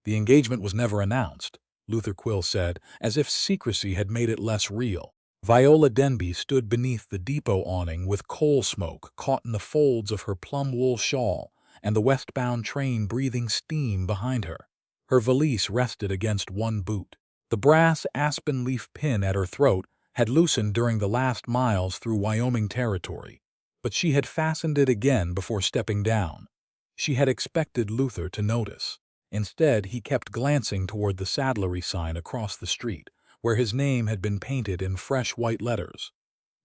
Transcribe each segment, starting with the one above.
The engagement was never announced, Luther Quill said, as if secrecy had made it less real. Viola Denby stood beneath the depot awning with coal smoke caught in the folds of her plum-wool shawl and the westbound train breathing steam behind her. Her valise rested against one boot. The brass aspen leaf pin at her throat had loosened during the last miles through Wyoming territory, but she had fastened it again before stepping down. She had expected Luther to notice. Instead, he kept glancing toward the saddlery sign across the street, where his name had been painted in fresh white letters.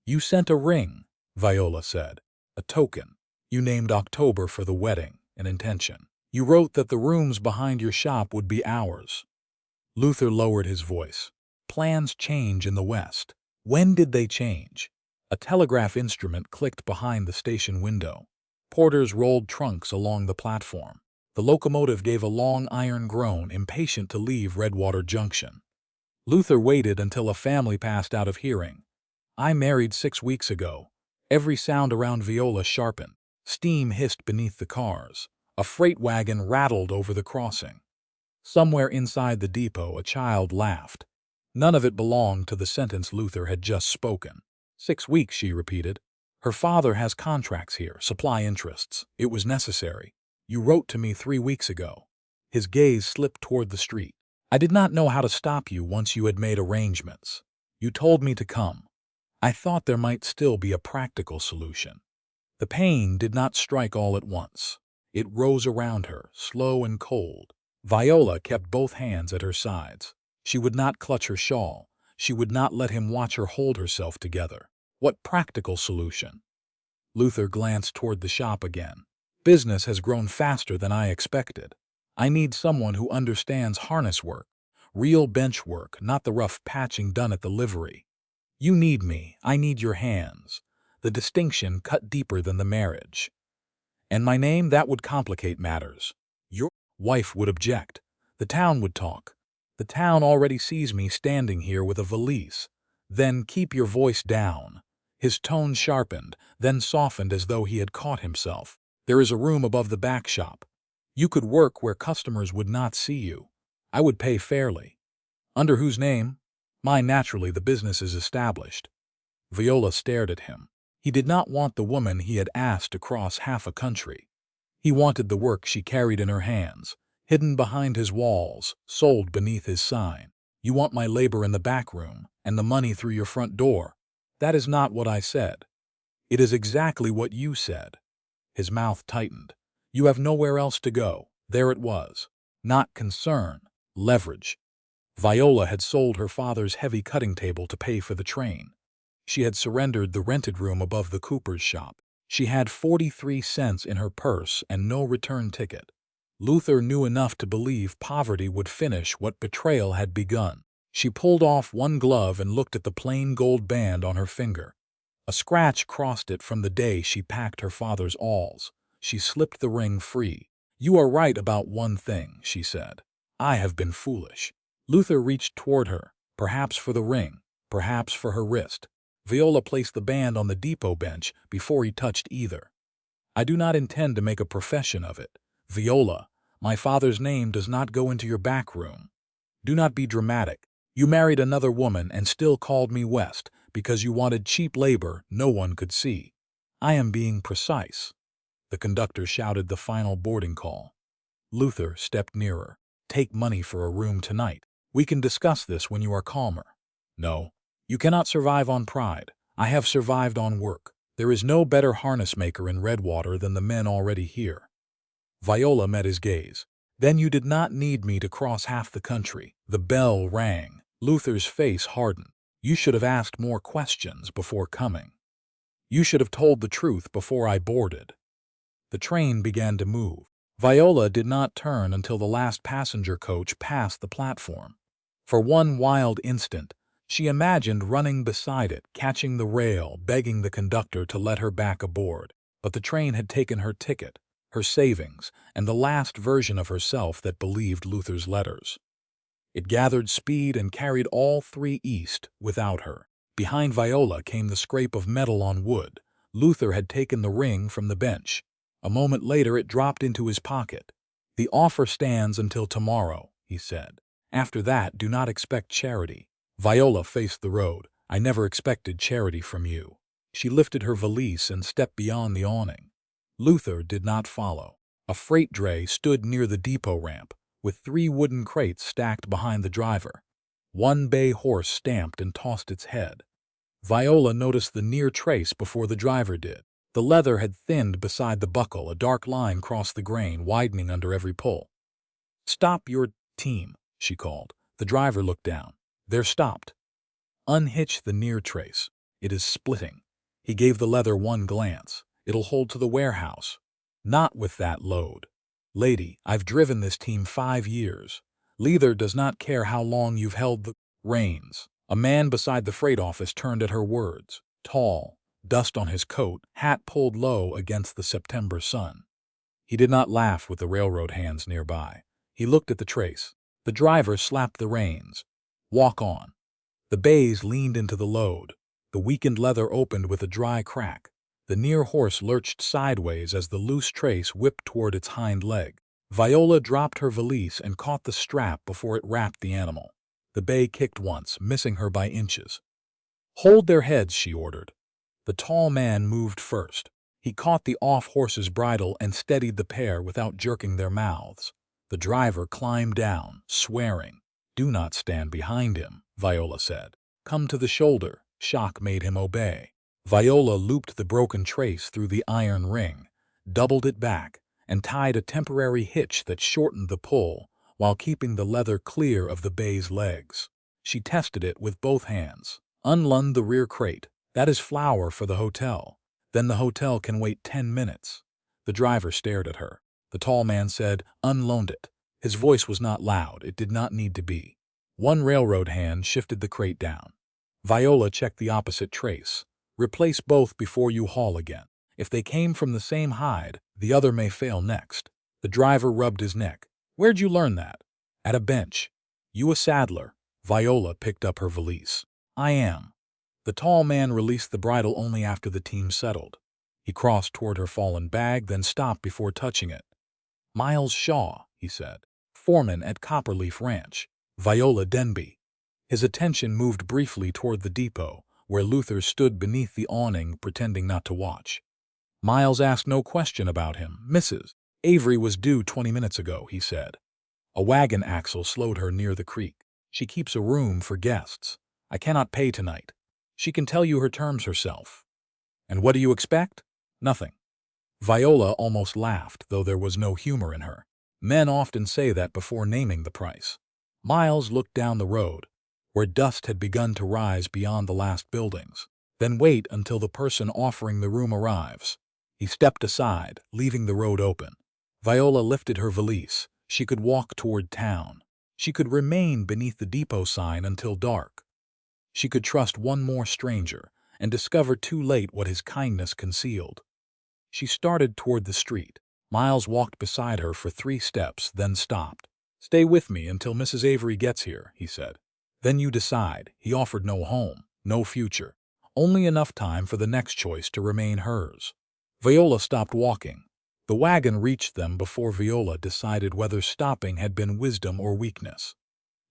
"You sent a ring," Viola said. "A token. You named October for the wedding, an intention. You wrote that the rooms behind your shop would be ours." Luther lowered his voice. "Plans change in the West." When did they change? A telegraph instrument clicked behind the station window. Porters rolled trunks along the platform. The locomotive gave a long iron groan, impatient to leave Redwater Junction. Luther waited until a family passed out of hearing. "I married 6 weeks ago." Every sound around Viola sharpened. Steam hissed beneath the cars. A freight wagon rattled over the crossing. Somewhere inside the depot, a child laughed. None of it belonged to the sentence Luther had just spoken. 6 weeks, she repeated. "Her father has contracts here, supply interests. It was necessary. You wrote to me 3 weeks ago." His gaze slipped toward the street. "I did not know how to stop you once you had made arrangements. You told me to come. I thought there might still be a practical solution." The pain did not strike all at once. It rose around her, slow and cold. Viola kept both hands at her sides. She would not clutch her shawl. She would not let him watch her hold herself together. What practical solution? Luther glanced toward the shop again. "Business has grown faster than I expected. I need someone who understands harness work, real bench work, not the rough patching done at the livery. You need me. I need your hands." The distinction cut deeper than the marriage. "And my name, that would complicate matters. Your wife would object. The town would talk. The town already sees me standing here with a valise." "Then keep your voice down." His tone sharpened, then softened as though he had caught himself. "There is a room above the back shop. You could work where customers would not see you. I would pay fairly." "Under whose name?" "Mine, naturally. The business is established." Viola stared at him. He did not want the woman he had asked to cross half a country. He wanted the work she carried in her hands, hidden behind his walls, sold beneath his sign. "You want my labor in the back room, and the money through your front door." "That is not what I said." "It is exactly what you said." His mouth tightened. "You have nowhere else to go." There it was. Not concern, leverage. Viola had sold her father's heavy cutting table to pay for the train. She had surrendered the rented room above the cooper's shop. She had 43 cents in her purse and no return ticket. Luther knew enough to believe poverty would finish what betrayal had begun. She pulled off one glove and looked at the plain gold band on her finger. A scratch crossed it from the day she packed her father's awls. She slipped the ring free. "You are right about one thing," she said. "I have been foolish." Luther reached toward her, perhaps for the ring, perhaps for her wrist. Viola placed the band on the depot bench before he touched either. "I do not intend to make a profession of it. Viola, my father's name does not go into your back room. Do not be dramatic. You married another woman and still called me West because you wanted cheap labor no one could see. I am being precise." The conductor shouted the final boarding call. Luther stepped nearer. "Take money for a room tonight. We can discuss this when you are calmer." "No. You cannot survive on pride. I have survived on work. There is no better harness maker in Redwater than the men already here." Viola met his gaze. "Then you did not need me to cross half the country." The bell rang. Luther's face hardened. "You should have asked more questions before coming. You should have told the truth before I boarded." The train began to move. Viola did not turn until the last passenger coach passed the platform. For one wild instant, she imagined running beside it, catching the rail, begging the conductor to let her back aboard. But the train had taken her ticket, her savings, and the last version of herself that believed Luther's letters. It gathered speed and carried all three east without her. Behind Viola came the scrape of metal on wood. Luther had taken the ring from the bench. A moment later it dropped into his pocket. "The offer stands until tomorrow," he said. After that, do not expect charity. Viola faced the road. I never expected charity from you. She lifted her valise and stepped beyond the awning. Luther did not follow. A freight dray stood near the depot ramp, with 3 wooden crates stacked behind the driver. One bay horse stamped and tossed its head. Viola noticed the near trace before the driver did. The leather had thinned beside the buckle, a dark line crossed the grain, widening under every pull. "Stop your team," she called. The driver looked down. "They're stopped." "Unhitch the near trace. It is splitting." He gave the leather one glance. "It'll hold to the warehouse." "Not with that load." "Lady, I've driven this team 5 years. Leather does not care how long you've held the reins." A man beside the freight office turned at her words. Tall, dust on his coat, hat pulled low against the September sun. He did not laugh with the railroad hands nearby. He looked at the trace. The driver slapped the reins. "Walk on." The bays leaned into the load. The weakened leather opened with a dry crack. The near horse lurched sideways as the loose trace whipped toward its hind leg. Viola dropped her valise and caught the strap before it wrapped the animal. The bay kicked once, missing her by inches. "Hold their heads," she ordered. The tall man moved first. He caught the off-horse's bridle and steadied the pair without jerking their mouths. The driver climbed down, swearing. "Do not stand behind him," Viola said. "Come to the shoulder." Shock made him obey. Viola looped the broken trace through the iron ring, doubled it back, and tied a temporary hitch that shortened the pull while keeping the leather clear of the bay's legs. She tested it with both hands. "Unload the rear crate. That is flour for the hotel. Then the hotel can wait 10 minutes. The driver stared at her. The tall man said, "Unload it." His voice was not loud. It did not need to be. One railroad hand shifted the crate down. Viola checked the opposite trace. "Replace both before you haul again. If they came from the same hide, the other may fail next." The driver rubbed his neck. "Where'd you learn that?" "At a bench." "You a saddler?" Viola picked up her valise. "I am." The tall man released the bridle only after the team settled. He crossed toward her fallen bag, then stopped before touching it. "Miles Shaw," he said. "Foreman at Copperleaf Ranch. Viola Denby." His attention moved briefly toward the depot, where Luther stood beneath the awning pretending not to watch. Miles asked no question about him. "Mrs. Avery was due 20 minutes ago," he said. A wagon axle slowed her near the creek. "She keeps a room for guests. I cannot pay tonight. She can tell you her terms herself." "And what do you expect?" "Nothing." Viola almost laughed, though there was no humor in her. Men often say that before naming the price. Miles looked down the road, where dust had begun to rise beyond the last buildings. "Then wait until the person offering the room arrives." He stepped aside, leaving the road open. Viola lifted her valise. She could walk toward town. She could remain beneath the depot sign until dark. She could trust one more stranger and discover too late what his kindness concealed. She started toward the street. Miles walked beside her for 3 steps, then stopped. "Stay with me until Mrs. Avery gets here," he said. "Then you decide." He offered no home, no future, only enough time for the next choice to remain hers. Viola stopped walking. The wagon reached them before Viola decided whether stopping had been wisdom or weakness.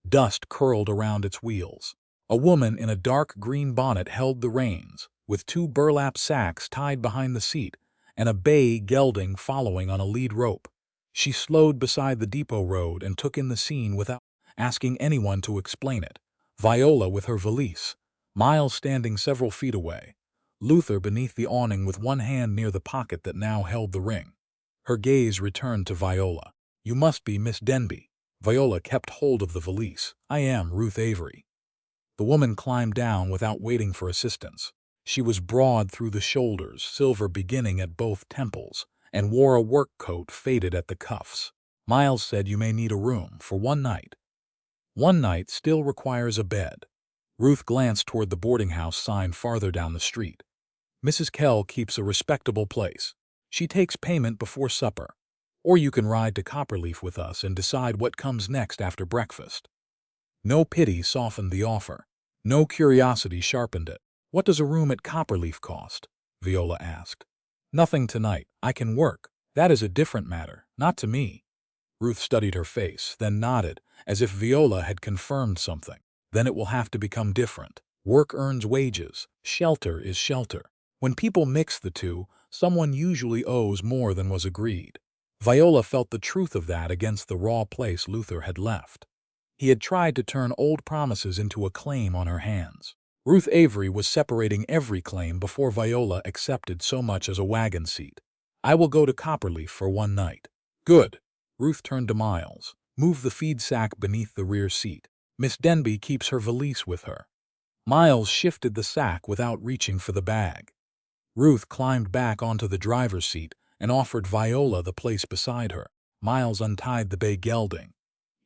Dust curled around its wheels. A woman in a dark green bonnet held the reins, with 2 burlap sacks tied behind the seat and a bay gelding following on a lead rope. She slowed beside the depot road and took in the scene without asking anyone to explain it. Viola with her valise, Miles standing several feet away, Luther beneath the awning with one hand near the pocket that now held the ring. Her gaze returned to Viola. "You must be Miss Denby." Viola kept hold of the valise. "I am Ruth Avery." The woman climbed down without waiting for assistance. She was broad through the shoulders, silver beginning at both temples, and wore a work coat faded at the cuffs. "Miles said you may need a room for 1 night. 1 night still requires a bed." Ruth glanced toward the boarding house sign farther down the street. "Mrs. Kell keeps a respectable place. She takes payment before supper. Or you can ride to Copperleaf with us and decide what comes next after breakfast." No pity softened the offer. No curiosity sharpened it. "What does a room at Copperleaf cost?" Viola asked. "Nothing tonight. I can work. That is a different matter. Not to me." Ruth studied her face, then nodded, as if Viola had confirmed something. Then it will have to become different. Work earns wages. Shelter is shelter. When people mix the two, someone usually owes more than was agreed. Viola felt the truth of that against the raw place Luther had left. He had tried to turn old promises into a claim on her hands. Ruth Avery was separating every claim before Viola accepted so much as a wagon seat. I will go to Copperleaf for one night. Good. Ruth turned to Miles. Move the feed sack beneath the rear seat. Miss Denby keeps her valise with her. Miles shifted the sack without reaching for the bag. Ruth climbed back onto the driver's seat and offered Viola the place beside her. Miles untied the bay gelding.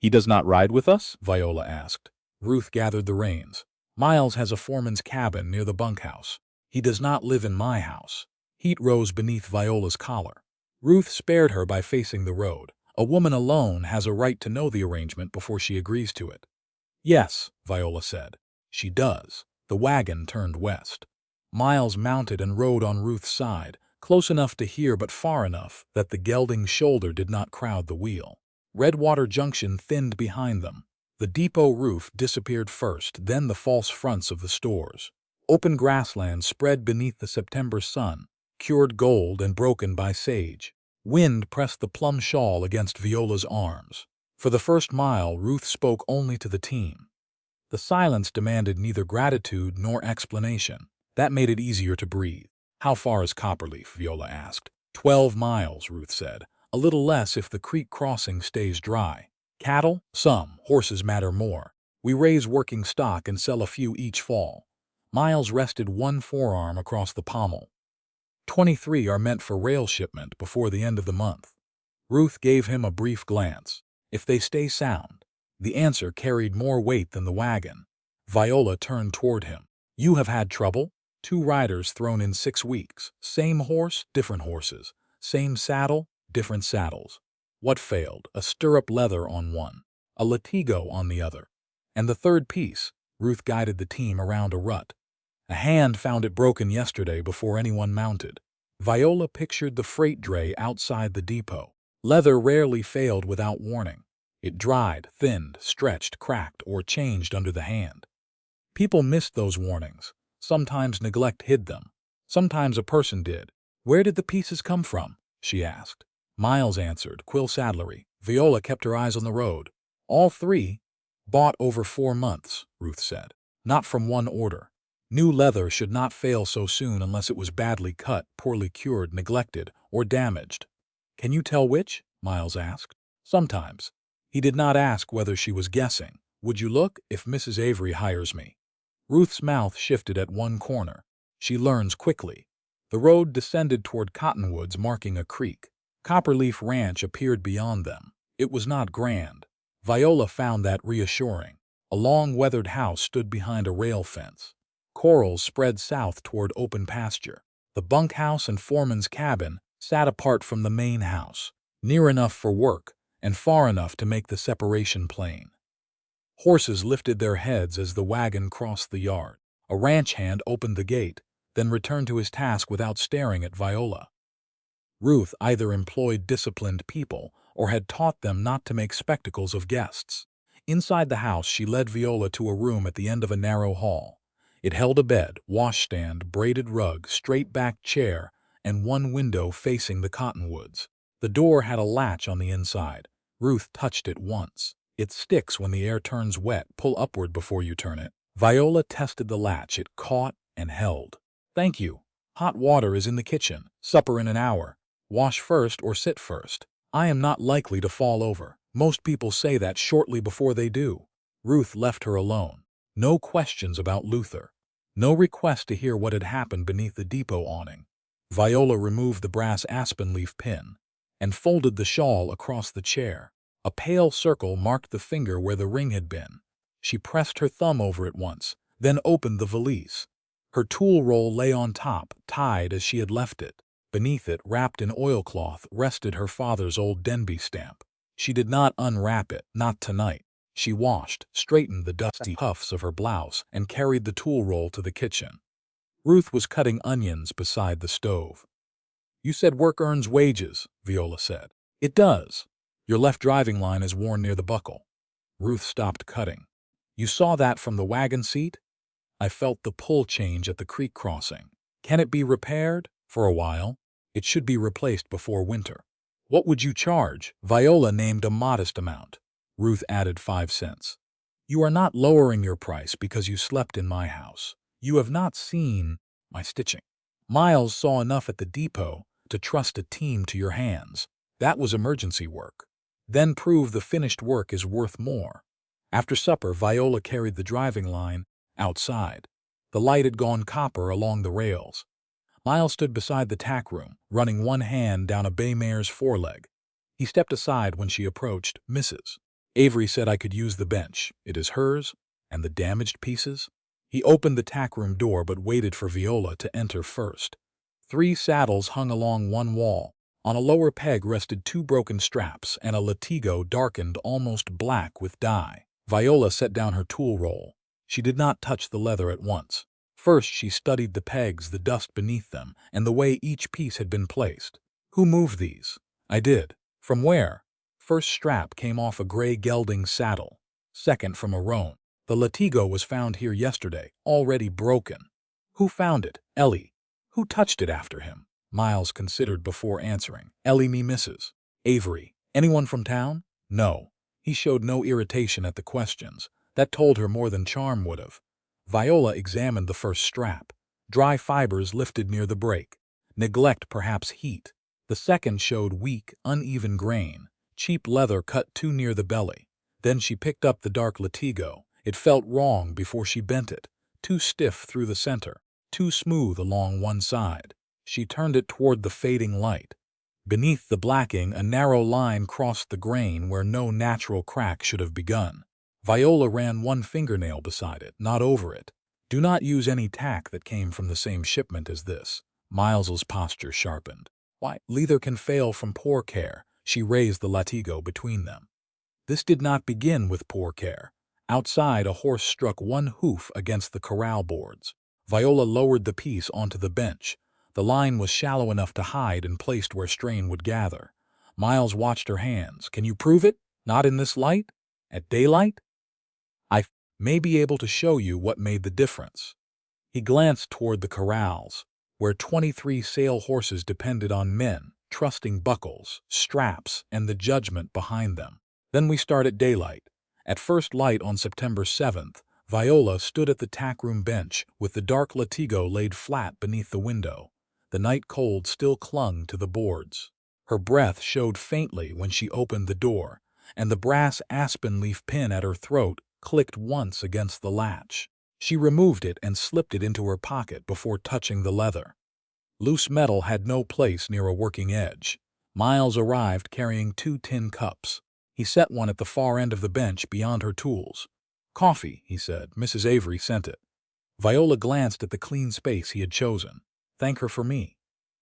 He does not ride with us? Viola asked. Ruth gathered the reins. Miles has a foreman's cabin near the bunkhouse. He does not live in my house. Heat rose beneath Viola's collar. Ruth spared her by facing the road. A woman alone has a right to know the arrangement before she agrees to it. Yes, Viola said. She does. The wagon turned west. Miles mounted and rode on Ruth's side, close enough to hear but far enough that the gelding's shoulder did not crowd the wheel. Redwater Junction thinned behind them. The depot roof disappeared first, then the false fronts of the stores. Open grassland spread beneath the September sun, cured gold and broken by sage. Wind pressed the plum shawl against Viola's arms. For the first mile, Ruth spoke only to the team. The silence demanded neither gratitude nor explanation. That made it easier to breathe. How far is Copperleaf? Viola asked. 12 miles, Ruth said. A little less if the creek crossing stays dry. Cattle? Some. Horses matter more. We raise working stock and sell a few each fall. Miles rested one forearm across the pommel. 23 are meant for rail shipment before the end of the month. Ruth gave him a brief glance. If they stay sound. The answer carried more weight than the wagon. Viola turned toward him. You have had trouble? 2 riders thrown in 6 weeks. Same horse, different horses. Same saddle, different saddles. What failed? A stirrup leather on one, a latigo on the other. And the third piece, Ruth guided the team around a rut. A hand found it broken yesterday before anyone mounted. Viola pictured the freight dray outside the depot. Leather rarely failed without warning. It dried, thinned, stretched, cracked, or changed under the hand. People missed those warnings. Sometimes neglect hid them. Sometimes a person did. Where did the pieces come from? She asked. Miles answered, Quill Saddlery. Viola kept her eyes on the road. All 3, bought over 4 months, Ruth said. Not from one order. New leather should not fail so soon unless it was badly cut, poorly cured, neglected, or damaged. Can you tell which? Miles asked. Sometimes. He did not ask whether she was guessing. Would you look if Mrs. Avery hires me? Ruth's mouth shifted at one corner. She learns quickly. The road descended toward cottonwoods marking a creek. Copperleaf Ranch appeared beyond them. It was not grand. Viola found that reassuring. A long weathered house stood behind a rail fence. Corrals spread south toward open pasture. The bunkhouse and foreman's cabin sat apart from the main house, near enough for work and far enough to make the separation plain. Horses lifted their heads as the wagon crossed the yard. A ranch hand opened the gate, then returned to his task without staring at Viola. Ruth either employed disciplined people or had taught them not to make spectacles of guests. Inside the house, she led Viola to a room at the end of a narrow hall. It held a bed, washstand, braided rug, straight-backed chair, and one window facing the cottonwoods. The door had a latch on the inside. Ruth touched it once. It sticks when the air turns wet. Pull upward before you turn it. Viola tested the latch. It caught and held. Thank you. Hot water is in the kitchen. Supper in an hour. Wash first or sit first. I am not likely to fall over. Most people say that shortly before they do. Ruth left her alone. No questions about Luther. No request to hear what had happened beneath the depot awning. Viola removed the brass aspen leaf pin and folded the shawl across the chair. A pale circle marked the finger where the ring had been. She pressed her thumb over it once, then opened the valise. Her tool roll lay on top, tied as she had left it. Beneath it, wrapped in oilcloth, rested her father's old Denby stamp. She did not unwrap it, not tonight. She washed, straightened the dusty puffs of her blouse, and carried the tool roll to the kitchen. Ruth was cutting onions beside the stove. You said work earns wages, Viola said. It does. Your left driving line is worn near the buckle. Ruth stopped cutting. You saw that from the wagon seat? I felt the pull change at the creek crossing. Can it be repaired? For a while. It should be replaced before winter. What would you charge? Viola named a modest amount. Ruth added 5 cents. You are not lowering your price because you slept in my house. You have not seen my stitching. Miles saw enough at the depot to trust a team to your hands. That was emergency work. Then prove the finished work is worth more. After supper, Viola carried the driving line outside. The light had gone copper along the rails. Miles stood beside the tack room, running one hand down a bay mare's foreleg. He stepped aside when she approached. Mrs. Avery said I could use the bench. It is hers, and the damaged pieces? He opened the tack room door but waited for Viola to enter first. 3 saddles hung along one wall. On a lower peg rested 2 broken straps and a latigo darkened almost black with dye. Viola set down her tool roll. She did not touch the leather at once. First she studied the pegs, the dust beneath them, and the way each piece had been placed. Who moved these? I did. From where? First strap came off a gray gelding saddle. Second from a roan. The latigo was found here yesterday, already broken. Who found it? Ellie. Who touched it after him? Miles considered before answering. Ellie me Mrs. Avery. Anyone from town? No. He showed no irritation at the questions. That told her more than charm would have. Viola examined the first strap. Dry fibers lifted near the break. Neglect, perhaps heat. The second showed weak, uneven grain. Cheap leather cut too near the belly. Then she picked up the dark latigo. It felt wrong before she bent it. Too stiff through the center. Too smooth along one side. She turned it toward the fading light. Beneath the blacking, a narrow line crossed the grain where no natural crack should have begun. Viola ran one fingernail beside it, not over it. Do not use any tack that came from the same shipment as this. Miles's posture sharpened. Why, leather can fail from poor care. She raised the latigo between them. This did not begin with poor care. Outside, a horse struck one hoof against the corral boards. Viola lowered the piece onto the bench. The line was shallow enough to hide and placed where strain would gather. Miles watched her hands. Can you prove it? Not in this light? At daylight? I may be able to show you what made the difference. He glanced toward the corrals, where 23 sale horses depended on men, trusting buckles, straps, and the judgment behind them. Then we start at daylight. At first light on September 7th, Viola stood at the tackroom bench with the dark latigo laid flat beneath the window. The night cold still clung to the boards. Her breath showed faintly when she opened the door, and the brass aspen leaf pin at her throat clicked once against the latch. She removed it and slipped it into her pocket before touching the leather. Loose metal had no place near a working edge. Miles arrived carrying 2 tin cups. He set one at the far end of the bench beyond her tools. Coffee, he said. Mrs. Avery sent it. Viola glanced at the clean space he had chosen. Thank her for me.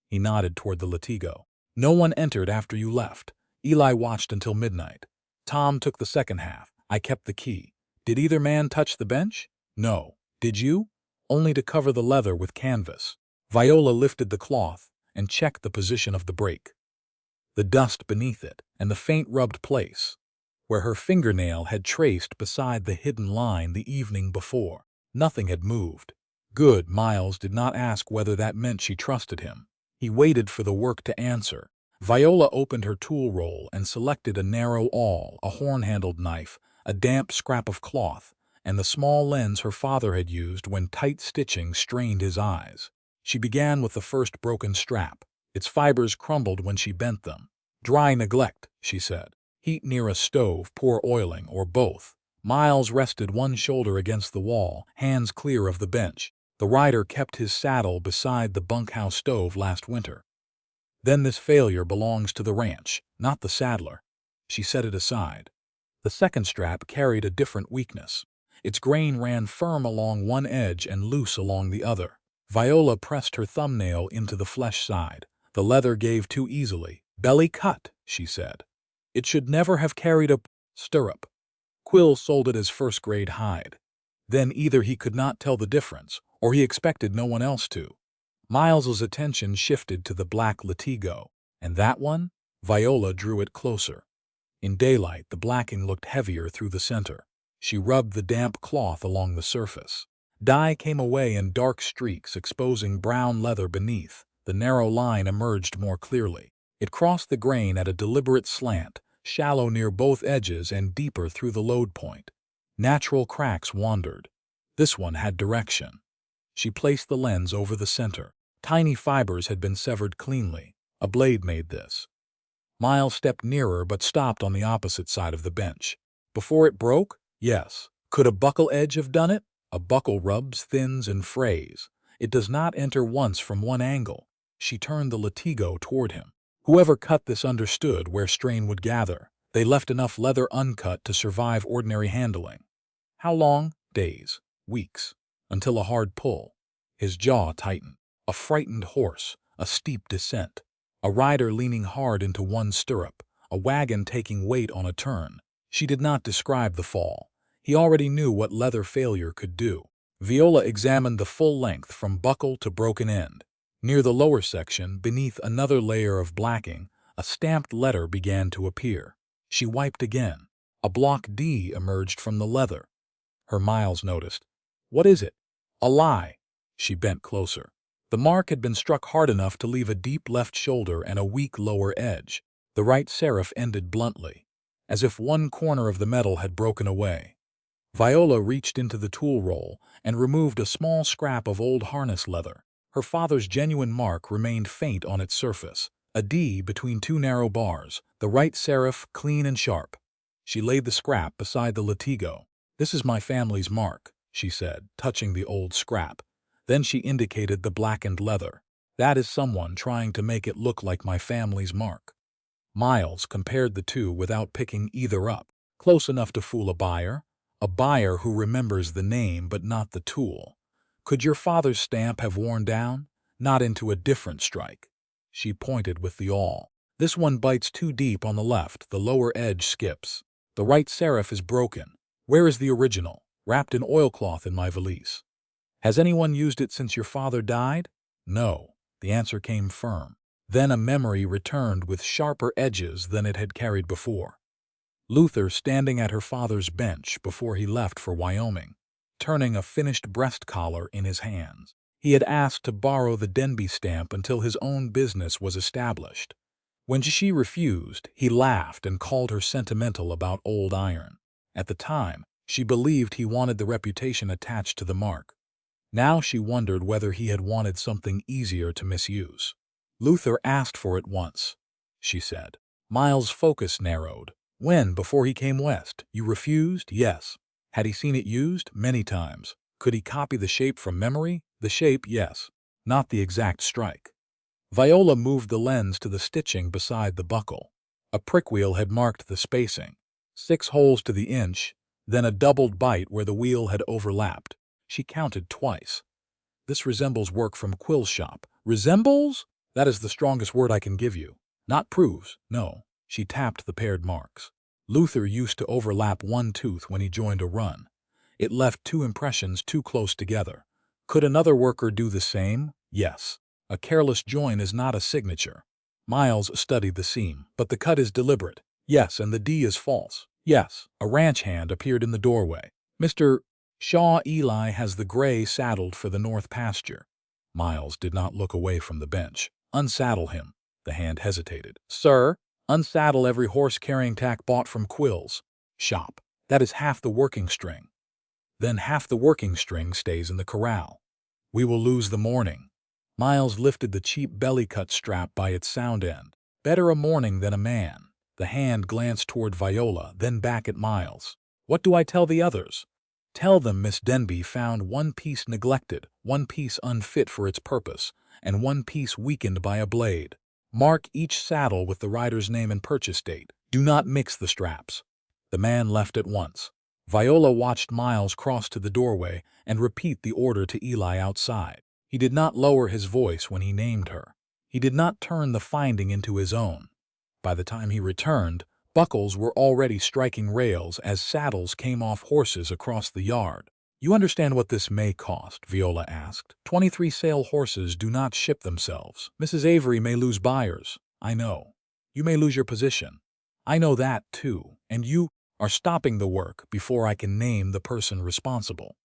He nodded toward the latigo. No one entered after you left. Eli watched until midnight. Tom took the second half. I kept the key. Did either man touch the bench? No. Did you? Only to cover the leather with canvas. Viola lifted the cloth and checked the position of the break. The dust beneath it and the faint rubbed place, where her fingernail had traced beside the hidden line the evening before. Nothing had moved. Good. Miles did not ask whether that meant she trusted him. He waited for the work to answer. Viola opened her tool roll and selected a narrow awl, a horn-handled knife, a damp scrap of cloth, and the small lens her father had used when tight stitching strained his eyes. She began with the first broken strap. Its fibers crumbled when she bent them. Dry neglect, she said. Heat near a stove, poor oiling, or both. Miles rested one shoulder against the wall, hands clear of the bench. The rider kept his saddle beside the bunkhouse stove last winter. Then this failure belongs to the ranch, not the saddler. She set it aside. The second strap carried a different weakness. Its grain ran firm along one edge and loose along the other. Viola pressed her thumbnail into the flesh side. The leather gave too easily. Belly cut, she said. It should never have carried a stirrup. Quill sold it as first-grade hide. Then either he could not tell the difference, or he expected no one else to. Miles's attention shifted to the black latigo. And that one? Viola drew it closer. In daylight, the blacking looked heavier through the center. She rubbed the damp cloth along the surface. Dye came away in dark streaks, exposing brown leather beneath. The narrow line emerged more clearly. It crossed the grain at a deliberate slant, shallow near both edges and deeper through the load point. Natural cracks wandered. This one had direction. She placed the lens over the center. Tiny fibers had been severed cleanly. A blade made this. Miles stepped nearer but stopped on the opposite side of the bench. Before it broke? Yes. Could a buckle edge have done it? A buckle rubs, thins, and frays. It does not enter once from one angle. She turned the latigo toward him. Whoever cut this understood where strain would gather. They left enough leather uncut to survive ordinary handling. How long? Days. Weeks. Until a hard pull. His jaw tightened. A frightened horse. A steep descent. A rider leaning hard into one stirrup. A wagon taking weight on a turn. She did not describe the fall. He already knew what leather failure could do. Viola examined the full length from buckle to broken end. Near the lower section, beneath another layer of blacking, a stamped letter began to appear. She wiped again. A block D emerged from the leather. Her Miles noticed. What is it? A lie. She bent closer. The mark had been struck hard enough to leave a deep left shoulder and a weak lower edge. The right serif ended bluntly, as if one corner of the metal had broken away. Viola reached into the tool roll and removed a small scrap of old harness leather. Her father's genuine mark remained faint on its surface, a D between two narrow bars, the right serif clean and sharp. She laid the scrap beside the latigo. "This is my family's mark," she said, touching the old scrap. Then she indicated the blackened leather. "That is someone trying to make it look like my family's mark." Miles compared the two without picking either up. Close enough to fool a buyer who remembers the name but not the tool. Could your father's stamp have worn down? Not into a different strike. She pointed with the awl. "This one bites too deep on the left, the lower edge skips. The right serif is broken. Where is the original? Wrapped in oilcloth in my valise." "Has anyone used it since your father died?" "No." The answer came firm. Then a memory returned with sharper edges than it had carried before. Luther standing at her father's bench before he left for Wyoming, turning a finished breast collar in his hands. He had asked to borrow the Denby stamp until his own business was established. When she refused, he laughed and called her sentimental about old iron. At the time, she believed he wanted the reputation attached to the mark. Now she wondered whether he had wanted something easier to misuse. "Luther asked for it once," she said. Miles' focus narrowed. "When? Before he came west? You refused?" "Yes." "Had he seen it used?" "Many times." "Could he copy the shape from memory?" "The shape, yes. Not the exact strike." Viola moved the lens to the stitching beside the buckle. A prickwheel had marked the spacing. 6 holes to the inch, then a doubled bite where the wheel had overlapped. She counted twice. "This resembles work from Quill's shop." "Resembles?" "That is the strongest word I can give you. Not proves, no." She tapped the paired marks. "Luther used to overlap one tooth when he joined a run. It left 2 impressions too close together. Could another worker do the same? Yes. A careless join is not a signature." Miles studied the seam. "But the cut is deliberate." "Yes, and the D is false." "Yes." A ranch hand appeared in the doorway. "Mr. Shaw Eli has the gray saddled for the north pasture." Miles did not look away from the bench. "Unsaddle him." The hand hesitated. "Sir, unsaddle every horse-carrying tack bought from Quill's shop. That is half the working string. Then half the working string stays in the corral. We will lose the morning." Miles lifted the cheap belly-cut strap by its sound end. "Better a morning than a man." The hand glanced toward Viola, then back at Miles. "What do I tell the others?" "Tell them Miss Denby found one piece neglected, one piece unfit for its purpose, and one piece weakened by a blade. Mark each saddle with the rider's name and purchase date. Do not mix the straps." The man left at once. Viola watched Miles cross to the doorway and repeat the order to Eli outside. He did not lower his voice when he named her. He did not turn the finding into his own. By the time he returned, buckles were already striking rails as saddles came off horses across the yard. "You understand what this may cost?" Viola asked. 23 sale horses do not ship themselves. Mrs. Avery may lose buyers. I know. You may lose your position. I know that, too, and you are stopping the work before I can name the person responsible.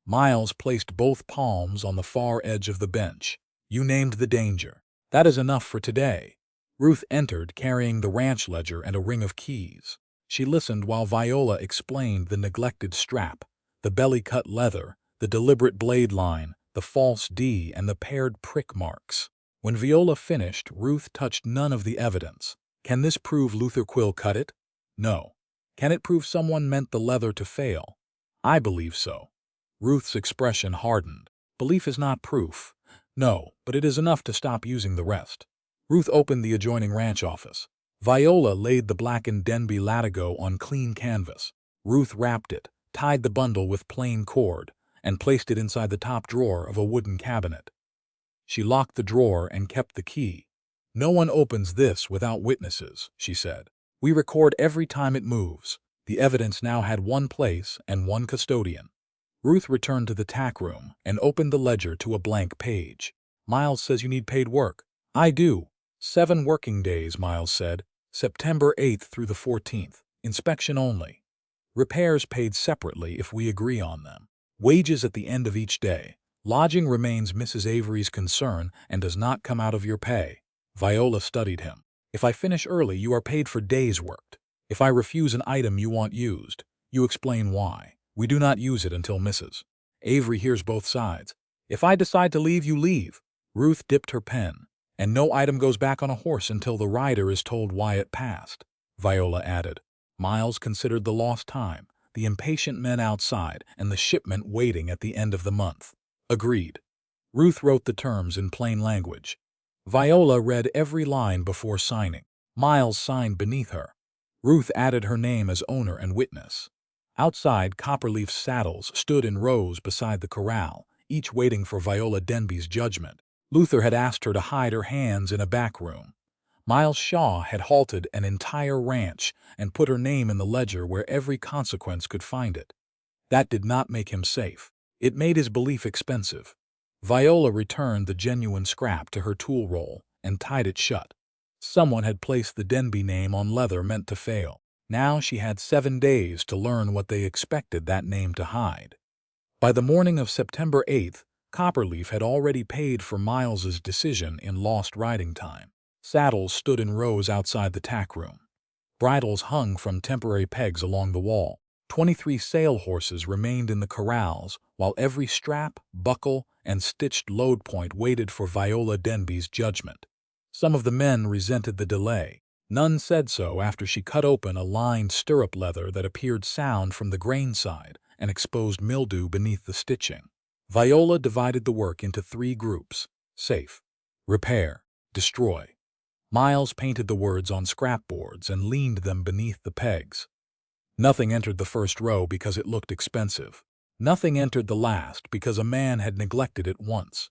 Miles placed both palms on the far edge of the bench. You named the danger. That is enough for today. Ruth entered carrying the ranch ledger and a ring of keys. She listened while Viola explained the neglected strap, the belly-cut leather, the deliberate blade line, the false D, and the paired prick marks. When Viola finished, Ruth touched none of the evidence. Can this prove Luther Quill cut it? No. Can it prove someone meant the leather to fail? I believe so. Ruth's expression hardened. Belief is not proof. No, but it is enough to stop using the rest. Ruth opened the adjoining ranch office. Viola laid the blackened Denby latigo on clean canvas. Ruth wrapped it, tied the bundle with plain cord, and placed it inside the top drawer of a wooden cabinet. She locked the drawer and kept the key. No one opens this without witnesses, she said. We record every time it moves. The evidence now had one place and one custodian. Ruth returned to the tack room and opened the ledger to a blank page. Miles says you need paid work. I do. 7 working days, Miles said. September 8th through the 14th. Inspection only. Repairs paid separately if we agree on them. Wages at the end of each day. Lodging remains Mrs. Avery's concern and does not come out of your pay. Viola studied him. If I finish early, you are paid for days worked. If I refuse an item you want used, you explain why. We do not use it until Mrs. Avery hears both sides. If I decide to leave, you leave. Ruth dipped her pen. And no item goes back on a horse until the rider is told why it passed, Viola added. Miles considered the lost time, the impatient men outside, and the shipment waiting at the end of the month. Agreed. Ruth wrote the terms in plain language. Viola read every line before signing. Miles signed beneath her. Ruth added her name as owner and witness. Outside, Copperleaf saddles stood in rows beside the corral, each waiting for Viola Denby's judgment. Luther had asked her to hide her hands in a back room. Miles Shaw had halted an entire ranch and put her name in the ledger where every consequence could find it. That did not make him safe. It made his belief expensive. Viola returned the genuine scrap to her tool roll and tied it shut. Someone had placed the Denby name on leather meant to fail. Now she had 7 days to learn what they expected that name to hide. By the morning of September 8th, Copperleaf had already paid for Miles's decision in lost riding time. Saddles stood in rows outside the tack room. Bridles hung from temporary pegs along the wall. 23 sale horses remained in the corrals, while every strap, buckle, and stitched load point waited for Viola Denby's judgment. Some of the men resented the delay. None said so after she cut open a lined stirrup leather that appeared sound from the grain side and exposed mildew beneath the stitching. Viola divided the work into 3 groups: safe, repair, destroy. Miles painted the words on scrapboards and leaned them beneath the pegs. Nothing entered the first row because it looked expensive. Nothing entered the last because a man had neglected it once.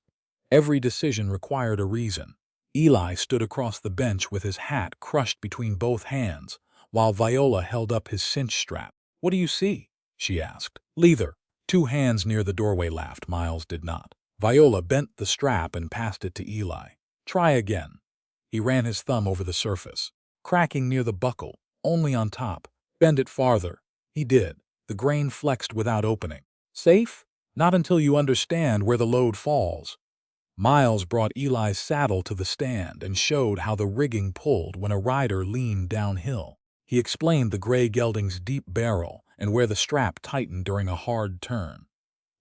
Every decision required a reason. Eli stood across the bench with his hat crushed between both hands, while Viola held up his cinch strap. "What do you see?" she asked. "Leather." 2 hands near the doorway laughed. Miles did not. Viola bent the strap and passed it to Eli. "Try again." He ran his thumb over the surface. Cracking near the buckle, only on top. "Bend it farther." He did. The grain flexed without opening. "Safe? Not until you understand where the load falls." Miles brought Eli's saddle to the stand and showed how the rigging pulled when a rider leaned downhill. He explained the gray gelding's deep barrel and where the strap tightened during a hard turn.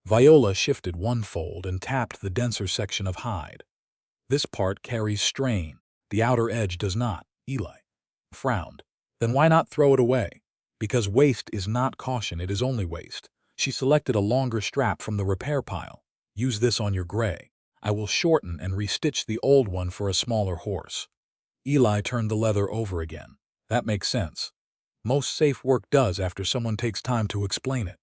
Viola shifted one fold and tapped the denser section of hide. "This part carries strain. The outer edge does not." Eli frowned. "Then why not throw it away?" "Because waste is not caution, it is only waste." She selected a longer strap from the repair pile. "Use this on your gray. I will shorten and restitch the old one for a smaller horse." Eli turned the leather over again. "That makes sense. Most safe work does after someone takes time to explain it."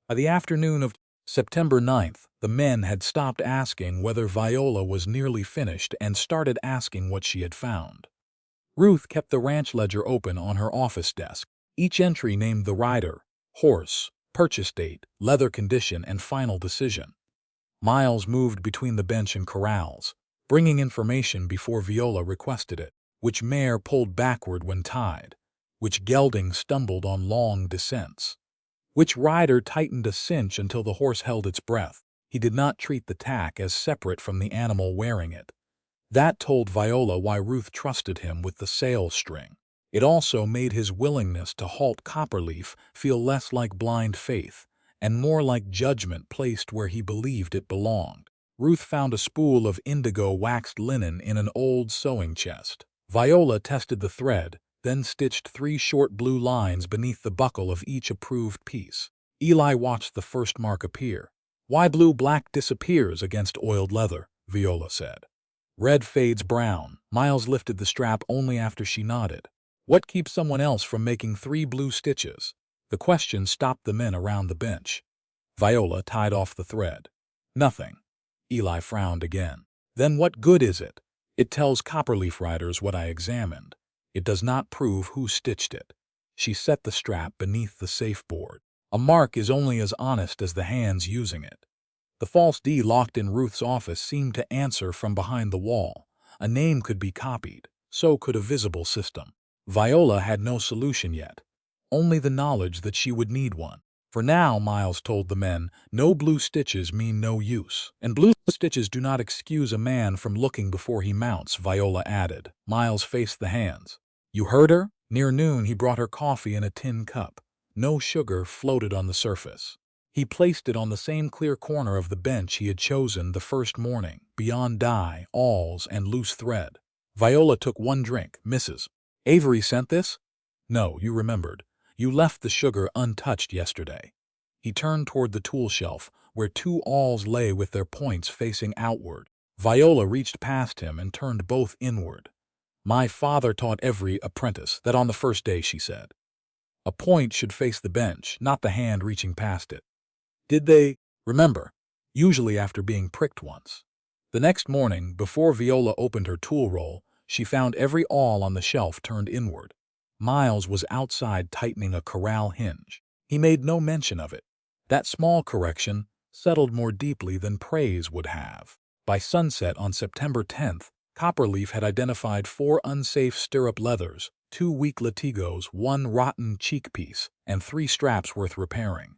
By the afternoon of September 9th, the men had stopped asking whether Viola was nearly finished and started asking what she had found. Ruth kept the ranch ledger open on her office desk. Each entry named the rider, horse, purchase date, leather condition, and final decision. Miles moved between the bench and corrals, bringing information before Viola requested it. Which mare pulled backward when tied? which gelding stumbled on long descents, which rider tightened a cinch until the horse held its breath. He did not treat the tack as separate from the animal wearing it. That told Viola why Ruth trusted him with the sail string. It also made his willingness to halt Copperleaf feel less like blind faith and more like judgment placed where he believed it belonged. Ruth found a spool of indigo waxed linen in an old sewing chest. Viola tested the thread, then stitched 3 short blue lines beneath the buckle of each approved piece. Eli watched the first mark appear. "Why blue-black disappears against oiled leather," Viola said. "Red fades brown." Miles lifted the strap only after she nodded. "What keeps someone else from making 3 blue stitches?" The question stopped the men around the bench. Viola tied off the thread. "Nothing." Eli frowned again. "Then what good is it?" "It tells Copperleaf riders what I examined. It does not prove who stitched it." She set the strap beneath the safe board. "A mark is only as honest as the hands using it." The false D locked in Ruth's office seemed to answer from behind the wall. A name could be copied, so could a visible system. Viola had no solution yet, only the knowledge that she would need one. For now, Miles told the men, no blue stitches mean no use. "And blue stitches do not excuse a man from looking before he mounts," Viola added. Miles faced the hands. "You heard her?" Near noon he brought her coffee in a tin cup. No sugar floated on the surface. He placed it on the same clear corner of the bench he had chosen the first morning, beyond dye, awls, and loose thread. Viola took 1 drink. "Mrs. Avery sent this?" "No, you remembered. You left the sugar untouched yesterday." He turned toward the tool shelf, where 2 awls lay with their points facing outward. Viola reached past him and turned both inward. "My father taught every apprentice that on the first day," she said. "A point should face the bench, not the hand reaching past it." "Did they remember?" "Usually after being pricked once." The next morning, before Viola opened her tool roll, she found every awl on the shelf turned inward. Miles was outside tightening a corral hinge. He made no mention of it. That small correction settled more deeply than praise would have. By sunset on September 10th, Copperleaf had identified 4 unsafe stirrup leathers, 2 weak latigos, 1 rotten cheek piece, and 3 straps worth repairing.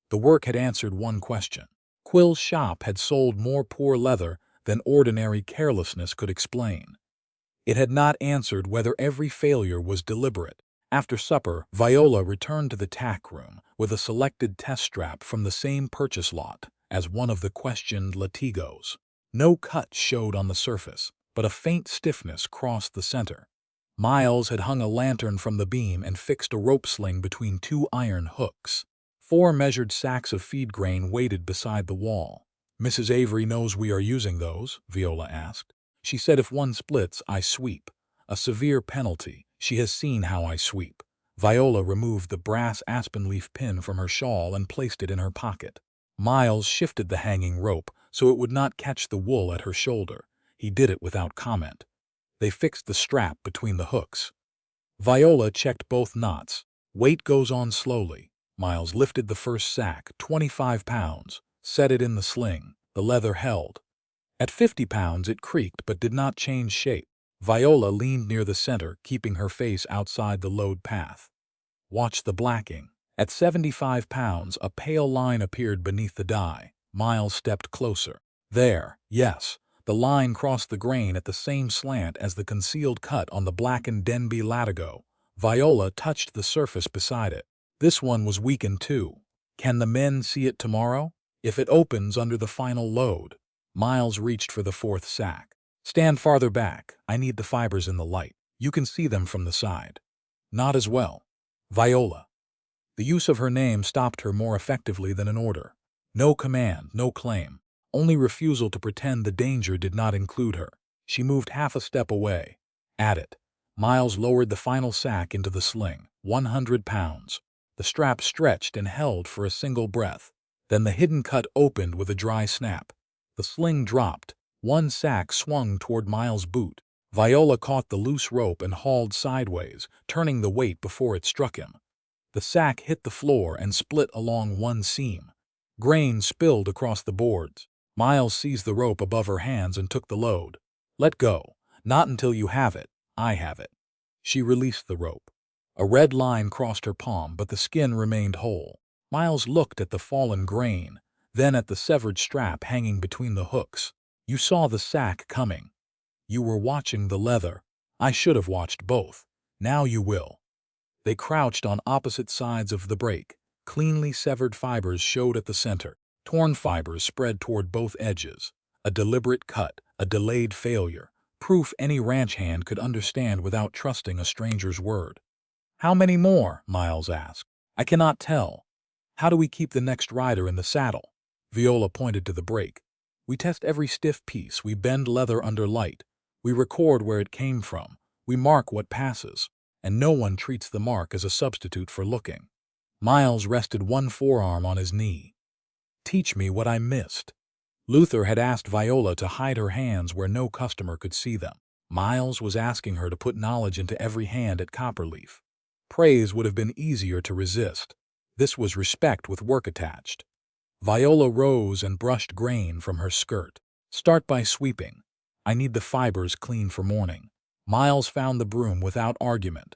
The work had answered one question. Quill's shop had sold more poor leather than ordinary carelessness could explain. It had not answered whether every failure was deliberate. After supper, Viola returned to the tack room with a selected test strap from the same purchase lot as one of the questioned latigos. No cut showed on the surface, but a faint stiffness crossed the center. Miles had hung a lantern from the beam and fixed a rope sling between 2 iron hooks. 4 measured sacks of feed grain waited beside the wall. "Mrs. Avery knows we are using those?" Viola asked. "She said if one splits, I sweep. A severe penalty. She has seen how I sweep." Viola removed the brass aspen leaf pin from her shawl and placed it in her pocket. Miles shifted the hanging rope so it would not catch the wool at her shoulder. He did it without comment. They fixed the strap between the hooks. Viola checked both knots. Weight goes on slowly. Miles lifted the first sack, 25 pounds, set it in the sling. The leather held. At 50 pounds it creaked but did not change shape. Viola leaned near the center, keeping her face outside the load path. Watch the blacking. At 75 pounds, a pale line appeared beneath the die. Miles stepped closer. There, yes, the line crossed the grain at the same slant as the concealed cut on the blackened Denby latigo. Viola touched the surface beside it. This one was weakened too. "Can the men see it tomorrow?" "If it opens under the final load." Miles reached for the 4th sack. "Stand farther back. I need the fibers in the light. You can see them from the side." "Not as well." Viola. The use of her name stopped her more effectively than an order. No command, no claim. Only refusal to pretend the danger did not include her. She moved half a step away. "At it." Miles lowered the final sack into the sling. 100 pounds. The strap stretched and held for a single breath. Then the hidden cut opened with a dry snap. The sling dropped. 1 sack swung toward Miles' boot. Viola caught the loose rope and hauled sideways, turning the weight before it struck him. The sack hit the floor and split along one seam. Grain spilled across the boards. Miles seized the rope above her hands and took the load. "Let go. Not until you have it. I have it." She released the rope. A red line crossed her palm, but the skin remained whole. Miles looked at the fallen grain, then at the severed strap hanging between the hooks. You saw the sack coming. You were watching the leather. I should have watched both. Now you will. They crouched on opposite sides of the break. Cleanly severed fibers showed at the center. Torn fibers spread toward both edges. A deliberate cut, a delayed failure. Proof any ranch hand could understand without trusting a stranger's word. "How many more?" Miles asked. "I cannot tell." "How do we keep the next rider in the saddle?" Viola pointed to the break. "We test every stiff piece. We bend leather under light. We record where it came from. We mark what passes. And no one treats the mark as a substitute for looking." Miles rested one forearm on his knee. "Teach me what I missed." Luther had asked Viola to hide her hands where no customer could see them. Miles was asking her to put knowledge into every hand at Copperleaf. Praise would have been easier to resist. This was respect with work attached. Viola rose and brushed grain from her skirt. "Start by sweeping. I need the fibers clean for morning." Miles found the broom without argument.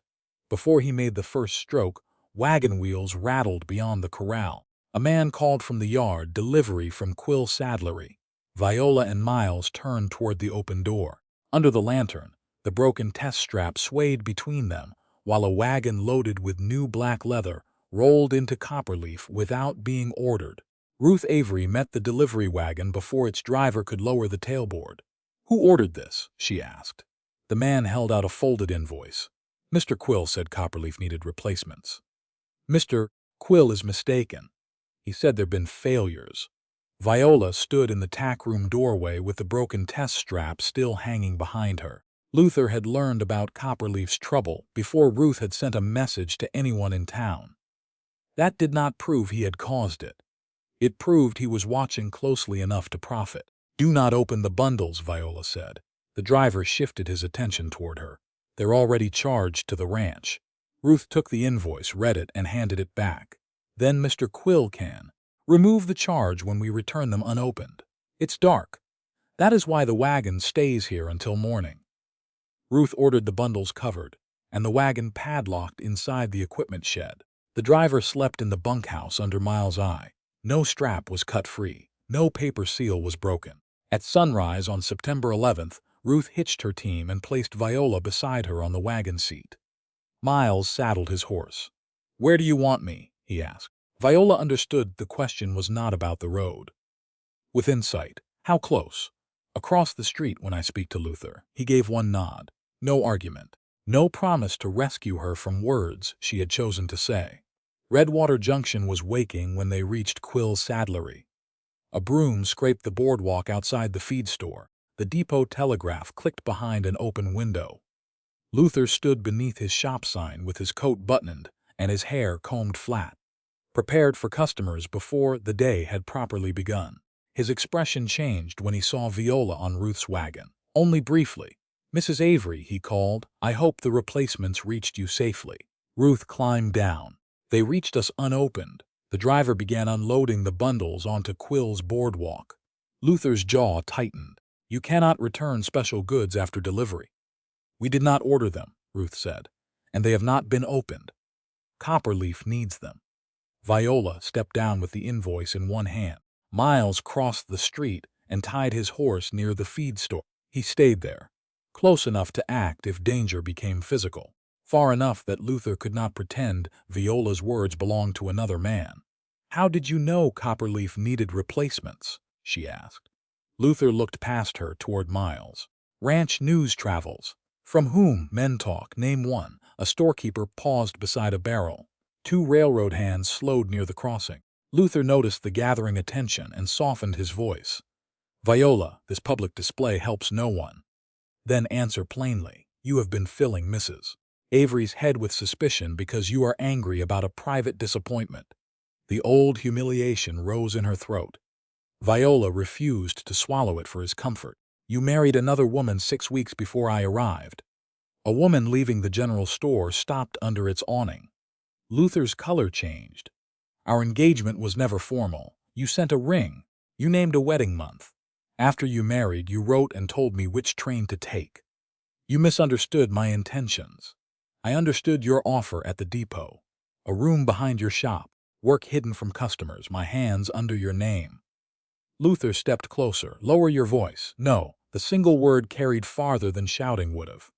Before he made the first stroke, wagon wheels rattled beyond the corral. A man called from the yard, "Delivery from Quill Saddlery." Viola and Miles turned toward the open door. Under the lantern, the broken test strap swayed between them, while a wagon loaded with new black leather rolled into Copperleaf without being ordered. Ruth Avery met the delivery wagon before its driver could lower the tailboard. "Who ordered this?" she asked. The man held out a folded invoice. "Mr. Quill said Copperleaf needed replacements." "Mr. Quill is mistaken. He said there'd been failures." Viola stood in the tack room doorway with the broken test strap still hanging behind her. Luther had learned about Copperleaf's trouble before Ruth had sent a message to anyone in town. That did not prove he had caused it. It proved he was watching closely enough to profit. "Do not open the bundles," Viola said. The driver shifted his attention toward her. "They're already charged to the ranch." Ruth took the invoice, read it, and handed it back. "Then Mr. Quill can remove the charge when we return them unopened. It's dark. That is why the wagon stays here until morning." Ruth ordered the bundles covered, and the wagon padlocked inside the equipment shed. The driver slept in the bunkhouse under Miles' eye. No strap was cut free. No paper seal was broken. At sunrise on September 11th, Ruth hitched her team and placed Viola beside her on the wagon seat. Miles saddled his horse. "Where do you want me?" he asked. Viola understood the question was not about the road. "Within sight." "How close?" "Across the street when I speak to Luther." He gave one nod. No argument. No promise to rescue her from words she had chosen to say. Redwater Junction was waking when they reached Quill Saddlery. A broom scraped the boardwalk outside the feed store. The depot telegraph clicked behind an open window. Luther stood beneath his shop sign with his coat buttoned and his hair combed flat, prepared for customers before the day had properly begun. His expression changed when he saw Viola on Ruth's wagon. Only briefly. "Mrs. Avery," he called, "I hope the replacements reached you safely." Ruth climbed down. "They reached us unopened." The driver began unloading the bundles onto Quill's boardwalk. Luther's jaw tightened. "You cannot return special goods after delivery." "We did not order them," Ruth said, "and they have not been opened. Copperleaf needs them." Viola stepped down with the invoice in one hand. Miles crossed the street and tied his horse near the feed store. He stayed there, close enough to act if danger became physical, far enough that Luther could not pretend Viola's words belonged to another man. "How did you know Copperleaf needed replacements?" she asked. Luther looked past her toward Miles. "Ranch news travels." "From whom?" "Men talk. Name one." A storekeeper paused beside a barrel. Two railroad hands slowed near the crossing. Luther noticed the gathering attention and softened his voice. "Viola, this public display helps no one." "Then answer plainly. You have been filling Mrs. Avery's head with suspicion because you are angry about a private disappointment." The old humiliation rose in her throat. Viola refused to swallow it for his comfort. "You married another woman 6 weeks before I arrived." A woman leaving the general store stopped under its awning. Luther's color changed. "Our engagement was never formal. You sent a ring. You named a wedding month. After you married, you wrote and told me which train to take. You misunderstood my intentions." I understood your offer at the depot. A room behind your shop, work hidden from customers, my hands under your name. Luther stepped closer. Lower your voice. No, the single word carried farther than shouting would have.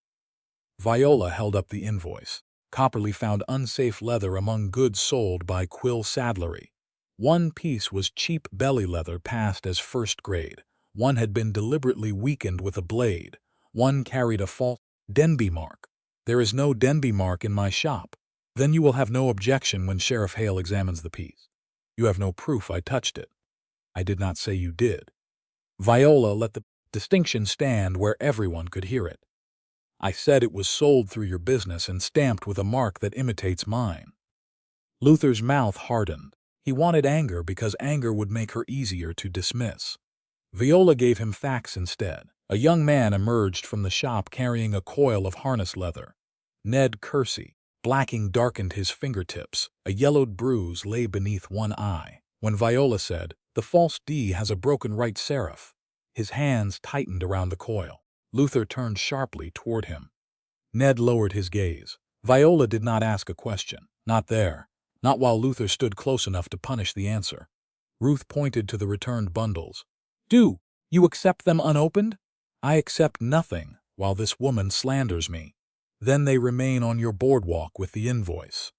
Viola held up the invoice. Copperleaf found unsafe leather among goods sold by Quill Saddlery. One piece was cheap belly leather passed as first grade. One had been deliberately weakened with a blade. One carried a false Denby mark. There is no Denby mark in my shop. Then you will have no objection when Sheriff Hale examines the piece. You have no proof I touched it. I did not say you did. Viola let the distinction stand where everyone could hear it. I said it was sold through your business and stamped with a mark that imitates mine. Luther's mouth hardened. He wanted anger because anger would make her easier to dismiss. Viola gave him facts instead. A young man emerged from the shop carrying a coil of harness leather. Ned Kersey. Blacking darkened his fingertips. A yellowed bruise lay beneath one eye. When Viola said, "The false D has a broken right serif," his hands tightened around the coil. Luther turned sharply toward him. Ned lowered his gaze. Viola did not ask a question. Not there. Not while Luther stood close enough to punish the answer. Ruth pointed to the returned bundles. "Do you accept them unopened?" "I accept nothing while this woman slanders me." "Then they remain on your boardwalk with the invoice."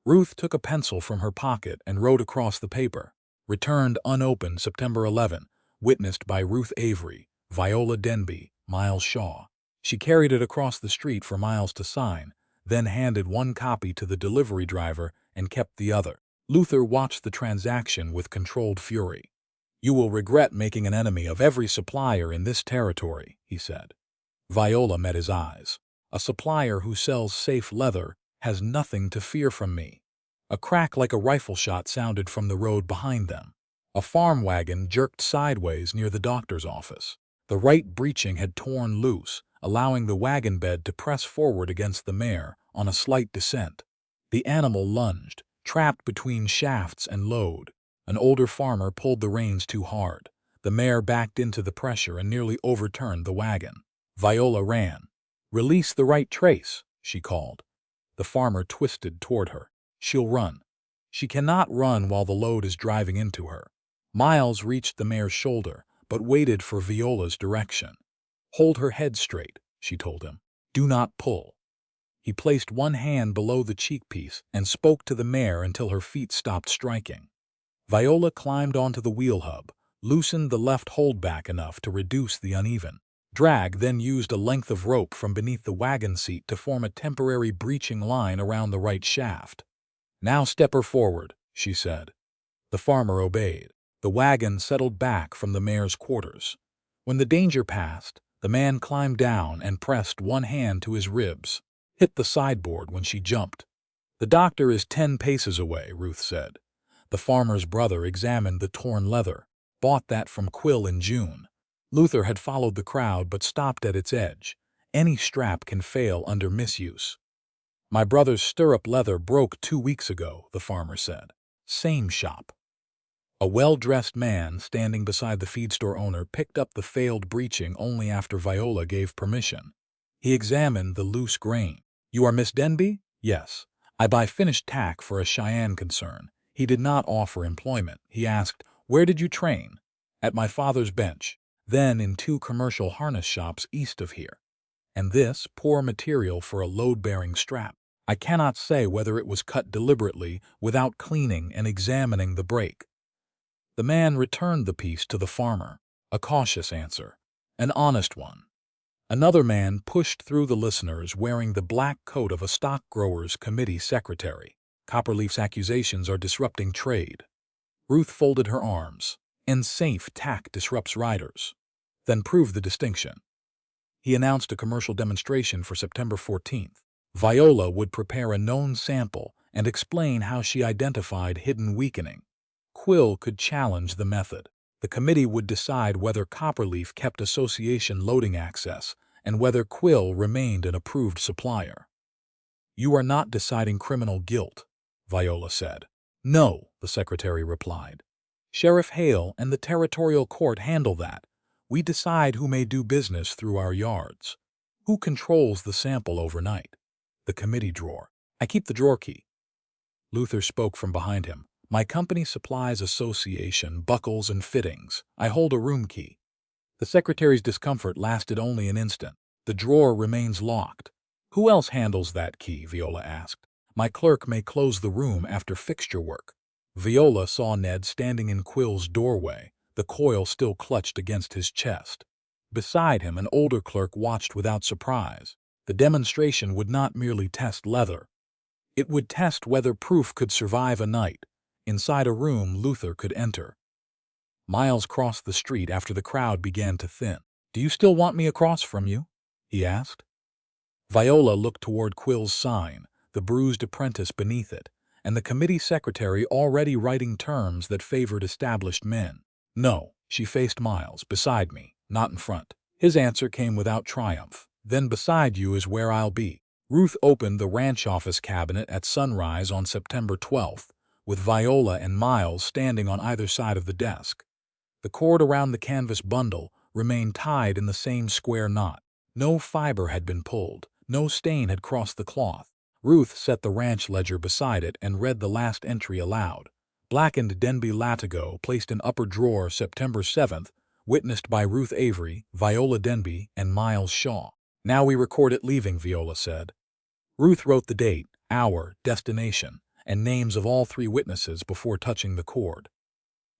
Ruth took a pencil from her pocket and wrote across the paper. Returned unopened September 11, witnessed by Ruth Avery, Viola Denby, Miles Shaw. She carried it across the street for Miles to sign, then handed one copy to the delivery driver and kept the other. Luther watched the transaction with controlled fury. "You will regret making an enemy of every supplier in this territory," he said. Viola met his eyes. "A supplier who sells safe leather has nothing to fear from me." A crack like a rifle shot sounded from the road behind them. A farm wagon jerked sideways near the doctor's office. The right breeching had torn loose, allowing the wagon bed to press forward against the mare on a slight descent. The animal lunged, trapped between shafts and load. An older farmer pulled the reins too hard. The mare backed into the pressure and nearly overturned the wagon. Viola ran. "Release the right trace," she called. The farmer twisted toward her. "She'll run." "She cannot run while the load is driving into her." Miles reached the mare's shoulder, but waited for Viola's direction. "Hold her head straight," she told him. "Do not pull." He placed one hand below the cheek piece and spoke to the mare until her feet stopped striking. Viola climbed onto the wheel hub, loosened the left holdback enough to reduce the uneven drag, then used a length of rope from beneath the wagon seat to form a temporary breeching line around the right shaft. "Now step her forward," she said. The farmer obeyed. The wagon settled back from the mare's quarters. When the danger passed, the man climbed down and pressed one hand to his ribs. Hit the sideboard when she jumped. "The doctor is 10 paces away," Ruth said. The farmer's brother examined the torn leather. "Bought that from Quill in June." Luther had followed the crowd but stopped at its edge. Any strap can fail under misuse. "My brother's stirrup leather broke 2 weeks ago," the farmer said. "Same shop." A well-dressed man standing beside the feed store owner picked up the failed breeching only after Viola gave permission. He examined the loose grain. "You are Miss Denby?" "Yes. I buy finished tack for a Cheyenne concern." He did not offer employment. He asked, "Where did you train?" "At my father's bench. Then in 2 commercial harness shops east of here." "And this poor material for a load-bearing strap. I cannot say whether it was cut deliberately without cleaning and examining the break." The man returned the piece to the farmer. A cautious answer. An honest one. Another man pushed through the listeners wearing the black coat of a stock growers committee secretary. "Copperleaf's accusations are disrupting trade." Ruth folded her arms. "Unsafe tack disrupts riders." "Then prove the distinction." He announced a commercial demonstration for September 14th. Viola would prepare a known sample and explain how she identified hidden weakening. Quill could challenge the method. The committee would decide whether Copperleaf kept association loading access and whether Quill remained an approved supplier. "You are not deciding criminal guilt," Viola said. "No," the secretary replied. "Sheriff Hale and the territorial court handle that. We decide who may do business through our yards. Who controls the sample overnight?" The committee drawer. I keep the drawer key. Luther spoke from behind him. My company supplies association, buckles and fittings. I hold a room key. The secretary's discomfort lasted only an instant. The drawer remains locked. Who else handles that key? Viola asked. My clerk may close the room after fixture work. Viola saw Ned standing in Quill's doorway, the coil still clutched against his chest. Beside him, an older clerk watched without surprise. The demonstration would not merely test leather. It would test whether proof could survive a night. Inside a room Luther could enter. Miles crossed the street after the crowd began to thin. Do you still want me across from you? He asked. Viola looked toward Quill's sign, the bruised apprentice beneath it, and the committee secretary already writing terms that favored established men. No, she faced Miles, beside me, not in front. His answer came without triumph. Then beside you is where I'll be. Ruth opened the ranch office cabinet at sunrise on September 12th, with Viola and Miles standing on either side of the desk. The cord around the canvas bundle remained tied in the same square knot. No fiber had been pulled, no stain had crossed the cloth. Ruth set the ranch ledger beside it and read the last entry aloud. Blackened Denby Latigo placed in upper drawer September 7th, witnessed by Ruth Avery, Viola Denby, and Miles Shaw. Now we record it leaving, Viola said. Ruth wrote the date, hour, destination, and names of all three witnesses before touching the cord.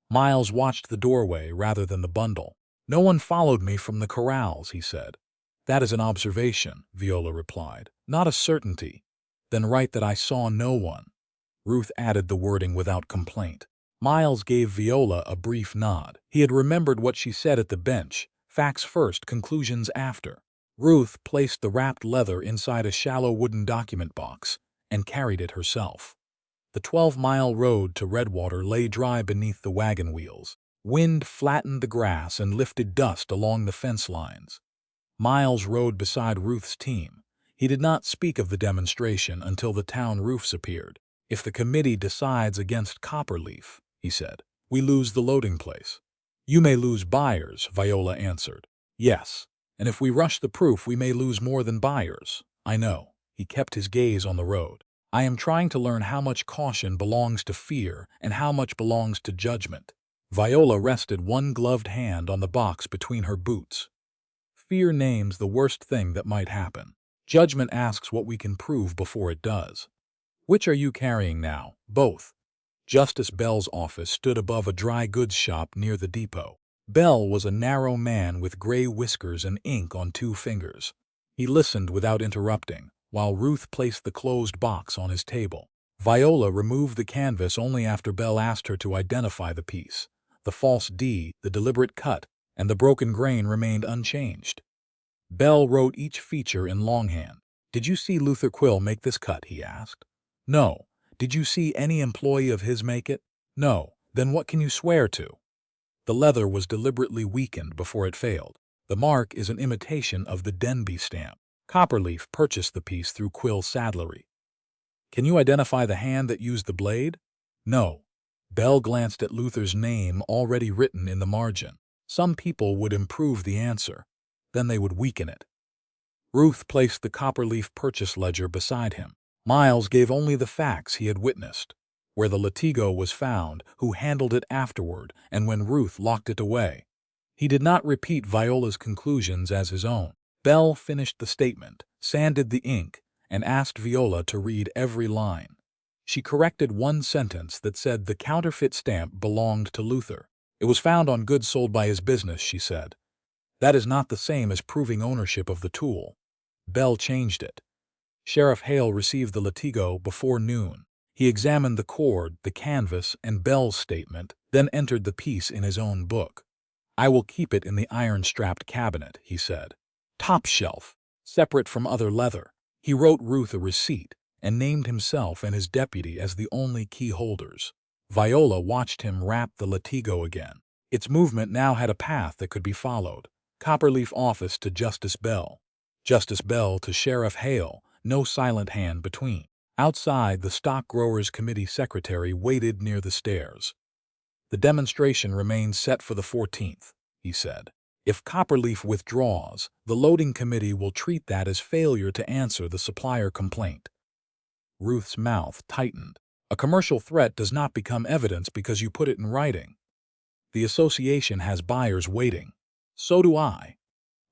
Miles watched the doorway rather than the bundle. No one followed me from the corrals, he said. That is an observation, Viola replied, not a certainty. Then write that I saw no one. Ruth added the wording without complaint. Miles gave Viola a brief nod. He had remembered what she said at the bench, facts first, conclusions after. Ruth placed the wrapped leather inside a shallow wooden document box and carried it herself. The 12-mile road to Redwater lay dry beneath the wagon wheels. Wind flattened the grass and lifted dust along the fence lines. Miles rode beside Ruth's team. He did not speak of the demonstration until the town roofs appeared. If the committee decides against Copperleaf, he said, we lose the loading place. You may lose buyers, Viola answered. Yes, and if we rush the proof we may lose more than buyers. I know. He kept his gaze on the road. I am trying to learn how much caution belongs to fear and how much belongs to judgment. Viola rested one gloved hand on the box between her boots. Fear names the worst thing that might happen. Judgment asks what we can prove before it does. Which are you carrying now? Both. Justice Bell's office stood above a dry goods shop near the depot. Bell was a narrow man with gray whiskers and ink on 2 fingers. He listened without interrupting, while Ruth placed the closed box on his table. Viola removed the canvas only after Bell asked her to identify the piece. The false D, the deliberate cut, and the broken grain remained unchanged. Bell wrote each feature in longhand. Did you see Luther Quill make this cut? He asked. No. Did you see any employee of his make it? No. Then what can you swear to? The leather was deliberately weakened before it failed. The mark is an imitation of the Denby stamp. Copperleaf purchased the piece through Quill Saddlery. Can you identify the hand that used the blade? No. Bell glanced at Luther's name already written in the margin. Some people would improve the answer. Then they would weaken it. Ruth placed the Copperleaf purchase ledger beside him. Miles gave only the facts he had witnessed. Where the Latigo was found, who handled it afterward, and when Ruth locked it away. He did not repeat Viola's conclusions as his own. Bell finished the statement, sanded the ink, and asked Viola to read every line. She corrected one sentence that said the counterfeit stamp belonged to Luther. It was found on goods sold by his business, she said. That is not the same as proving ownership of the tool. Bell changed it. Sheriff Hale received the Latigo before noon. He examined the cord, the canvas, and Bell's statement, then entered the piece in his own book. I will keep it in the iron-strapped cabinet, he said. Top shelf, separate from other leather. He wrote Ruth a receipt and named himself and his deputy as the only key holders. Viola watched him wrap the Latigo again. Its movement now had a path that could be followed. Copperleaf office to Justice Bell. Justice Bell to Sheriff Hale, no silent hand between. Outside, the Stock Growers Committee secretary waited near the stairs. The demonstration remains set for the 14th, he said. If Copperleaf withdraws, the loading committee will treat that as failure to answer the supplier complaint. Ruth's mouth tightened. A commercial threat does not become evidence because you put it in writing. The association has buyers waiting. So do I.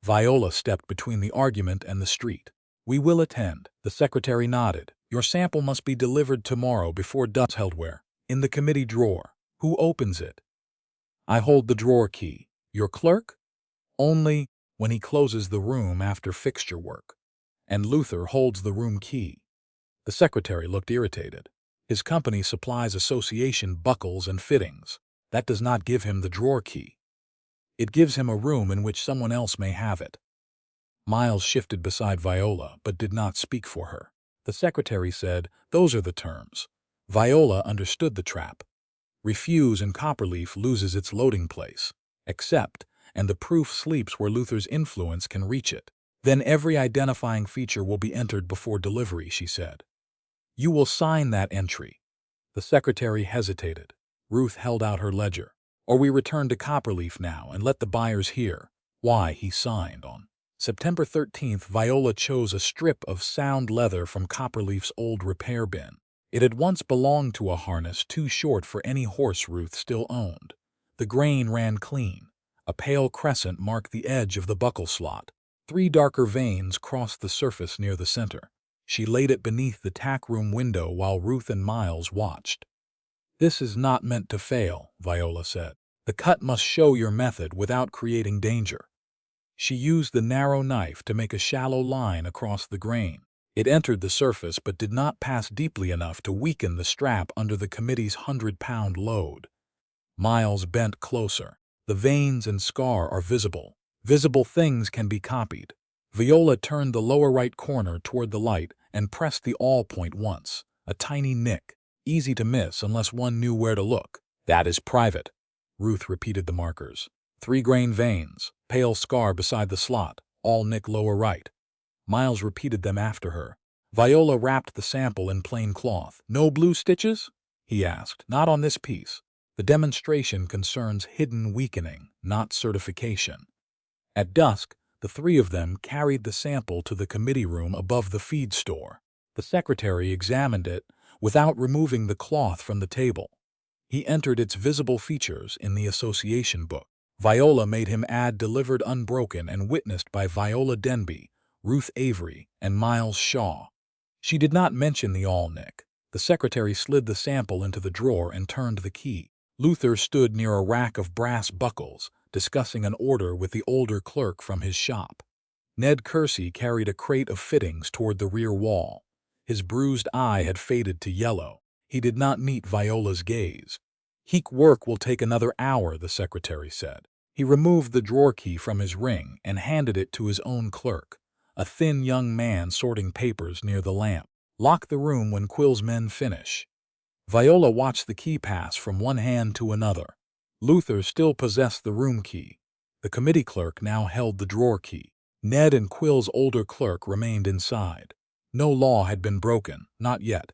Viola stepped between the argument and the street. We will attend. The secretary nodded. Your sample must be delivered tomorrow before dusk. Held where? In the committee drawer. Who opens it? I hold the drawer key. Your clerk? Only when he closes the room after fixture work. And Luther holds the room key. The secretary looked irritated. His company supplies association buckles and fittings. That does not give him the drawer key. It gives him a room in which someone else may have it. Miles shifted beside Viola, but did not speak for her. The secretary said, "Those are the terms." Viola understood the trap. Refuse and Copperleaf loses its loading place. Accept, and the proof sleeps where Luther's influence can reach it. Then every identifying feature will be entered before delivery, she said. You will sign that entry. The secretary hesitated. Ruth held out her ledger. Or we return to Copperleaf now and let the buyers hear why he signed on September 13th. Viola chose a strip of sound leather from Copperleaf's old repair bin. It had once belonged to a harness too short for any horse Ruth still owned. The grain ran clean. A pale crescent marked the edge of the buckle slot. 3 darker veins crossed the surface near the center. She laid it beneath the tack room window while Ruth and Miles watched. This is not meant to fail, Viola said. The cut must show your method without creating danger. She used the narrow knife to make a shallow line across the grain. It entered the surface but did not pass deeply enough to weaken the strap under the committee's 100-pound load. Miles bent closer. The veins and scar are visible. Visible things can be copied. Viola turned the lower right corner toward the light and pressed the awl point once. A tiny nick. Easy to miss unless one knew where to look. That is private. Ruth repeated the markers. 3 grain veins, pale scar beside the slot, all nick lower right. Miles repeated them after her. Viola wrapped the sample in plain cloth. No blue stitches? He asked. Not on this piece. The demonstration concerns hidden weakening, not certification. At dusk, the 3 of them carried the sample to the committee room above the feed store. The secretary examined it without removing the cloth from the table. He entered its visible features in the association book. Viola made him add delivered unbroken and witnessed by Viola Denby, Ruth Avery, and Miles Shaw. She did not mention the awl nick. The secretary slid the sample into the drawer and turned the key. Luther stood near a rack of brass buckles, discussing an order with the older clerk from his shop. Ned Kersey carried a crate of fittings toward the rear wall. His bruised eye had faded to yellow. He did not meet Viola's gaze. Work will take another hour, the secretary said. He removed the drawer key from his ring and handed it to his own clerk, a thin young man sorting papers near the lamp. Lock the room when Quill's men finish. Viola watched the key pass from one hand to another. Luther still possessed the room key. The committee clerk now held the drawer key. Ned and Quill's older clerk remained inside. No law had been broken, not yet.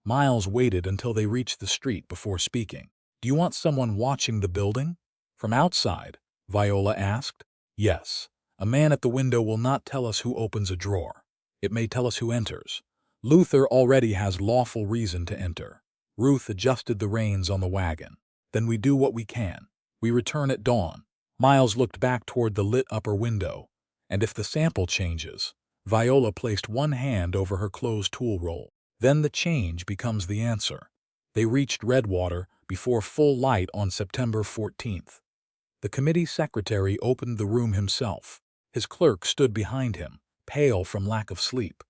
Miles waited until they reached the street before speaking. Do you want someone watching the building? From outside? Viola asked. Yes. A man at the window will not tell us who opens a drawer. It may tell us who enters. Luther already has lawful reason to enter. Ruth adjusted the reins on the wagon. Then we do what we can. We return at dawn. Miles looked back toward the lit upper window. And if the sample changes, Viola placed one hand over her closed tool roll. Then the change becomes the answer. They reached Redwater before full light on September 14th. The committee secretary opened the room himself. His clerk stood behind him, pale from lack of sleep.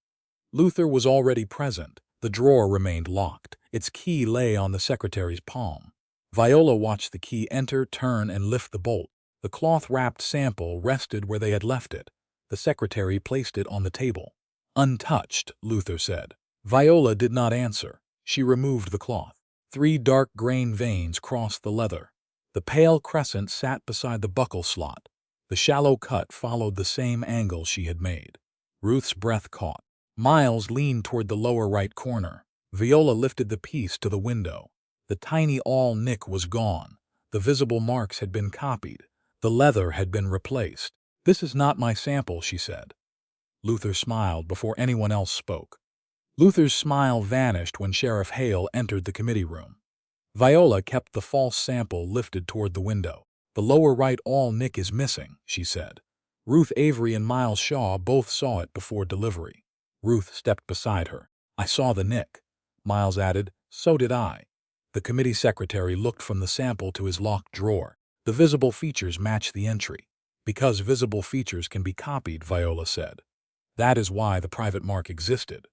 Luther was already present. The drawer remained locked. Its key lay on the secretary's palm. Viola watched the key enter, turn, and lift the bolt. The cloth-wrapped sample rested where they had left it. The secretary placed it on the table. Untouched, Luther said. Viola did not answer. She removed the cloth. 3 dark grain veins crossed the leather. The pale crescent sat beside the buckle slot. The shallow cut followed the same angle she had made. Ruth's breath caught. Miles leaned toward the lower right corner. Viola lifted the piece to the window. The tiny awl nick was gone. The visible marks had been copied. The leather had been replaced. "This is not my sample," she said. Luther smiled before anyone else spoke. Luther's smile vanished when Sheriff Hale entered the committee room. Viola kept the false sample lifted toward the window. "The lower right all nick is missing," she said. Ruth Avery and Miles Shaw both saw it before delivery. Ruth stepped beside her. "I saw the nick." Miles added, "So did I." The committee secretary looked from the sample to his locked drawer. The visible features match the entry. "Because visible features can be copied," Viola said. "That is why the private mark existed."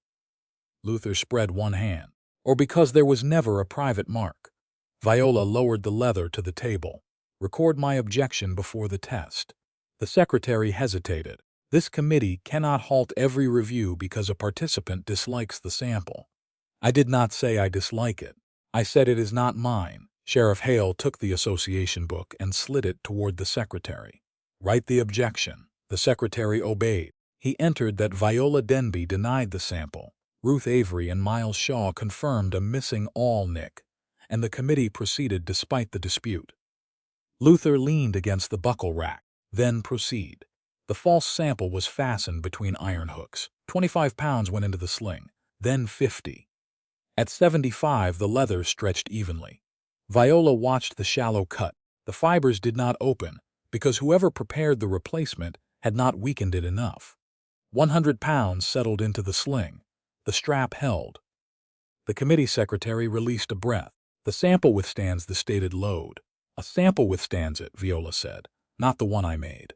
Luther spread one hand. "Or because there was never a private mark." Viola lowered the leather to the table. "Record my objection before the test." The secretary hesitated. "This committee cannot halt every review because a participant dislikes the sample." "I did not say I dislike it. I said it is not mine." Sheriff Hale took the association book and slid it toward the secretary. "Write the objection." The secretary obeyed. He entered that Viola Denby denied the sample. Ruth Avery and Miles Shaw confirmed a missing all nick, and the committee proceeded despite the dispute. Luther leaned against the buckle rack. "Then proceed." The false sample was fastened between iron hooks. 25 pounds went into the sling, then 50. At 75, the leather stretched evenly. Viola watched the shallow cut. The fibers did not open because whoever prepared the replacement had not weakened it enough. 100 pounds settled into the sling. The strap held. The committee secretary released a breath. "The sample withstands the stated load." "A sample withstands it," Viola said, "not the one I made."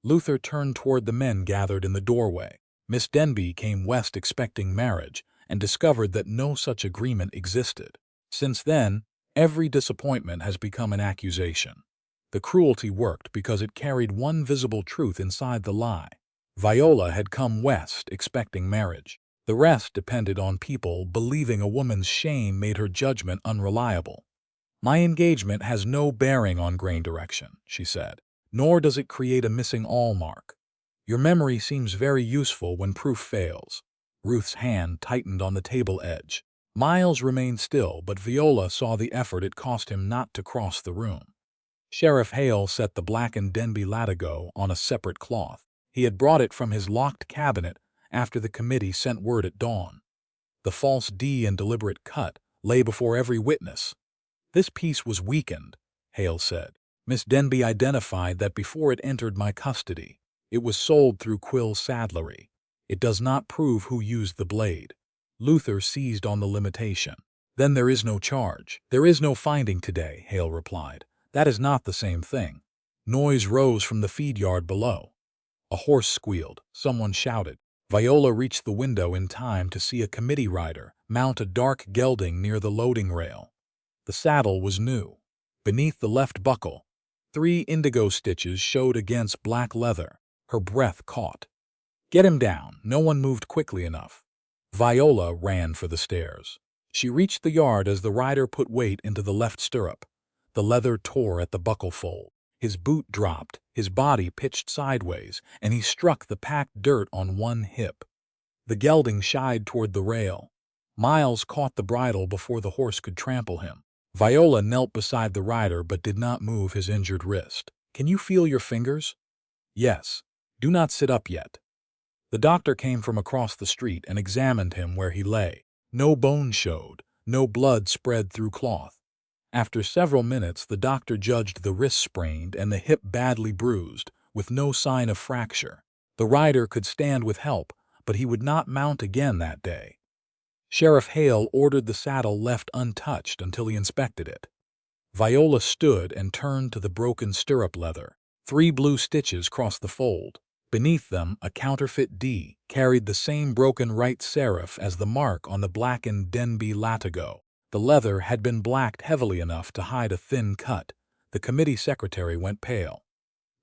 Luther turned toward the men gathered in the doorway. Miss Denby came west expecting marriage and discovered that no such agreement existed. Since then, every disappointment has become an accusation. The cruelty worked because it carried one visible truth inside the lie. Viola had come west expecting marriage. The rest depended on people believing a woman's shame made her judgment unreliable. "My engagement has no bearing on grain direction," she said, "nor does it create a missing all mark. Your memory seems very useful when proof fails." Ruth's hand tightened on the table edge. Miles remained still, but Viola saw the effort it cost him not to cross the room. Sheriff Hale set the blackened Denby latigo on a separate cloth. He had brought it from his locked cabinet after the committee sent word at dawn. The false D and deliberate cut lay before every witness. "This piece was weakened," Hale said. "Miss Denby identified that before it entered my custody. It was sold through Quill Saddlery. It does not prove who used the blade." Luther seized on the limitation. "Then there is no charge." "There is no finding today," Hale replied. "That is not the same thing." Noise rose from the feed yard below. A horse squealed. Someone shouted. Viola reached the window in time to see a committee rider mount a dark gelding near the loading rail. The saddle was new. Beneath the left buckle, 3 indigo stitches showed against black leather. Her breath caught. "Get him down." No one moved quickly enough. Viola ran for the stairs. She reached the yard as the rider put weight into the left stirrup. The leather tore at the buckle fold. His boot dropped, his body pitched sideways, and he struck the packed dirt on one hip. The gelding shied toward the rail. Miles caught the bridle before the horse could trample him. Viola knelt beside the rider but did not move his injured wrist. "Can you feel your fingers?" "Yes." "Do not sit up yet." The doctor came from across the street and examined him where he lay. No bone showed, no blood spread through cloth. After several minutes, the doctor judged the wrist sprained and the hip badly bruised, with no sign of fracture. The rider could stand with help, but he would not mount again that day. Sheriff Hale ordered the saddle left untouched until he inspected it. Viola stood and turned to the broken stirrup leather. 3 blue stitches crossed the fold. Beneath them, a counterfeit D carried the same broken right serif as the mark on the blackened Denby latigo. The leather had been blacked heavily enough to hide a thin cut. The committee secretary went pale.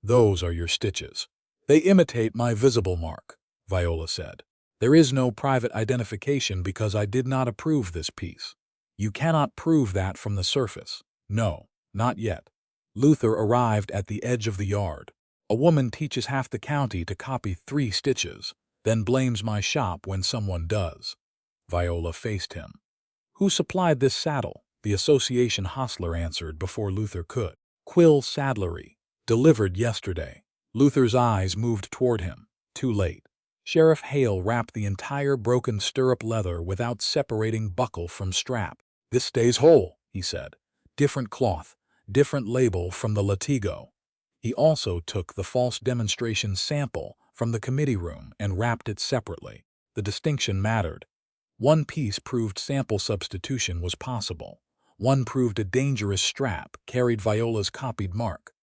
"Those are your stitches." "They imitate my visible mark," Viola said. "There is no private identification because I did not approve this piece." "You cannot prove that from the surface." "No, not yet." Luther arrived at the edge of the yard. "A woman teaches half the county to copy 3 stitches, then blames my shop when someone does." Viola faced him. "Who supplied this saddle?" The association hostler answered before Luther could. "Quill Saddlery." Delivered yesterday. Luther's eyes moved toward him. Too late. Sheriff Hale wrapped the entire broken stirrup leather without separating buckle from strap. "This stays whole," he said. "Different cloth, different label from the Latigo." He also took the false demonstration sample from the committee room and wrapped it separately. The distinction mattered. One piece proved sample substitution was possible. One proved a dangerous strap carried Viola's copied mark.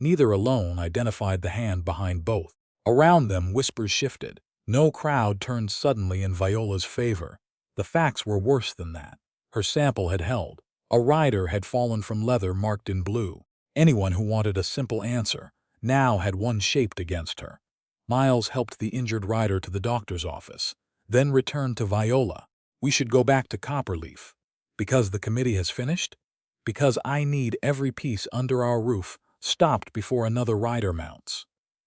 Neither alone identified the hand behind both. Around them, whispers shifted. No crowd turned suddenly in Viola's favor. The facts were worse than that. Her sample had held. A rider had fallen from leather marked in blue. Anyone who wanted a simple answer now had one shaped against her. Miles helped the injured rider to the doctor's office, then returned to Viola. "We should go back to Copperleaf." "Because the committee has finished?" "Because I need every piece under our roof stopped before another rider mounts."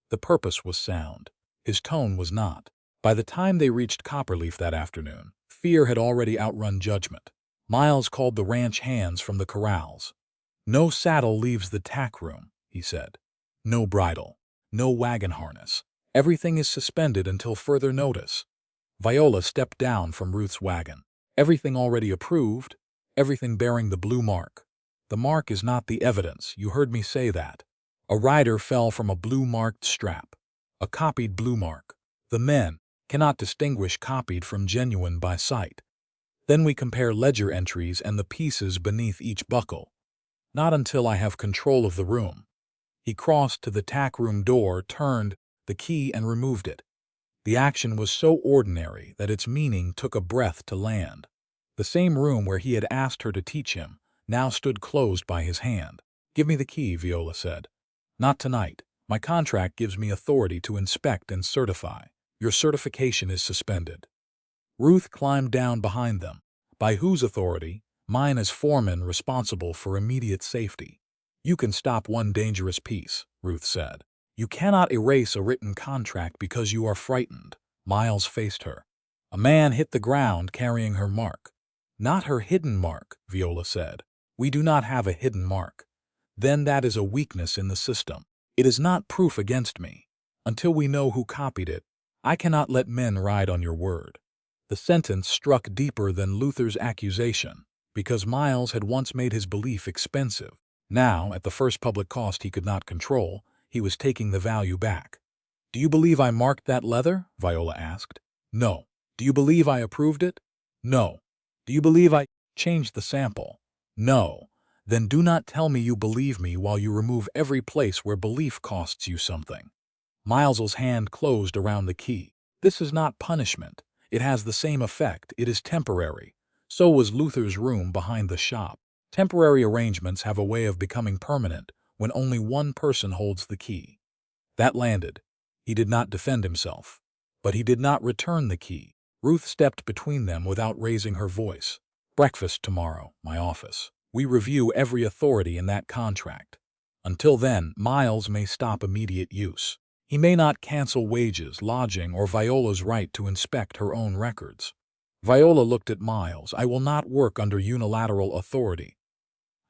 The purpose was sound. His tone was not. By the time they reached Copperleaf that afternoon, fear had already outrun judgment. Miles called the ranch hands from the corrals. "No saddle leaves the tack room," he said. "No bridle. No wagon harness. Everything is suspended until further notice." Viola stepped down from Ruth's wagon. "Everything already approved. Everything bearing the blue mark." "The mark is not the evidence. You heard me say that." "A rider fell from a blue-marked strap. A copied blue mark. The men cannot distinguish copied from genuine by sight. Then we compare ledger entries and the pieces beneath each buckle." "Not until I have control of the room." He crossed to the tack room door, turned the key and removed it. The action was so ordinary that its meaning took a breath to land. The same room where he had asked her to teach him now stood closed by his hand. "Give me the key," Viola said. "Not tonight. My contract gives me authority to inspect and certify. Your certification is suspended." Ruth climbed down behind them. "By whose authority?" "Mine as foreman responsible for immediate safety." "You can stop one dangerous piece," Ruth said. "You cannot erase a written contract because you are frightened." Miles faced her. "A man hit the ground carrying her mark." "Not her hidden mark," Viola said. "We do not have a hidden mark." "Then that is a weakness in the system. It is not proof against me. Until we know who copied it, I cannot let men ride on your word." The sentence struck deeper than Luther's accusation, because Miles had once made his belief expensive. Now, at the first public cost he could not control, he was taking the value back. "Do you believe I marked that leather?" Viola asked. "No." "Do you believe I approved it?" "No." "Do you believe I changed the sample?" "No." "Then do not tell me you believe me while you remove every place where belief costs you something." Miles's hand closed around the key. "This is not punishment. It has the same effect. It is temporary." So was Luther's room behind the shop. Temporary arrangements have a way of becoming permanent when only one person holds the key. That landed. He did not defend himself. But he did not return the key. Ruth stepped between them without raising her voice. "Breakfast tomorrow, my office. We review every authority in that contract. Until then, Miles may stop immediate use. He may not cancel wages, lodging, or Viola's right to inspect her own records." Viola looked at Miles. "I will not work under unilateral authority."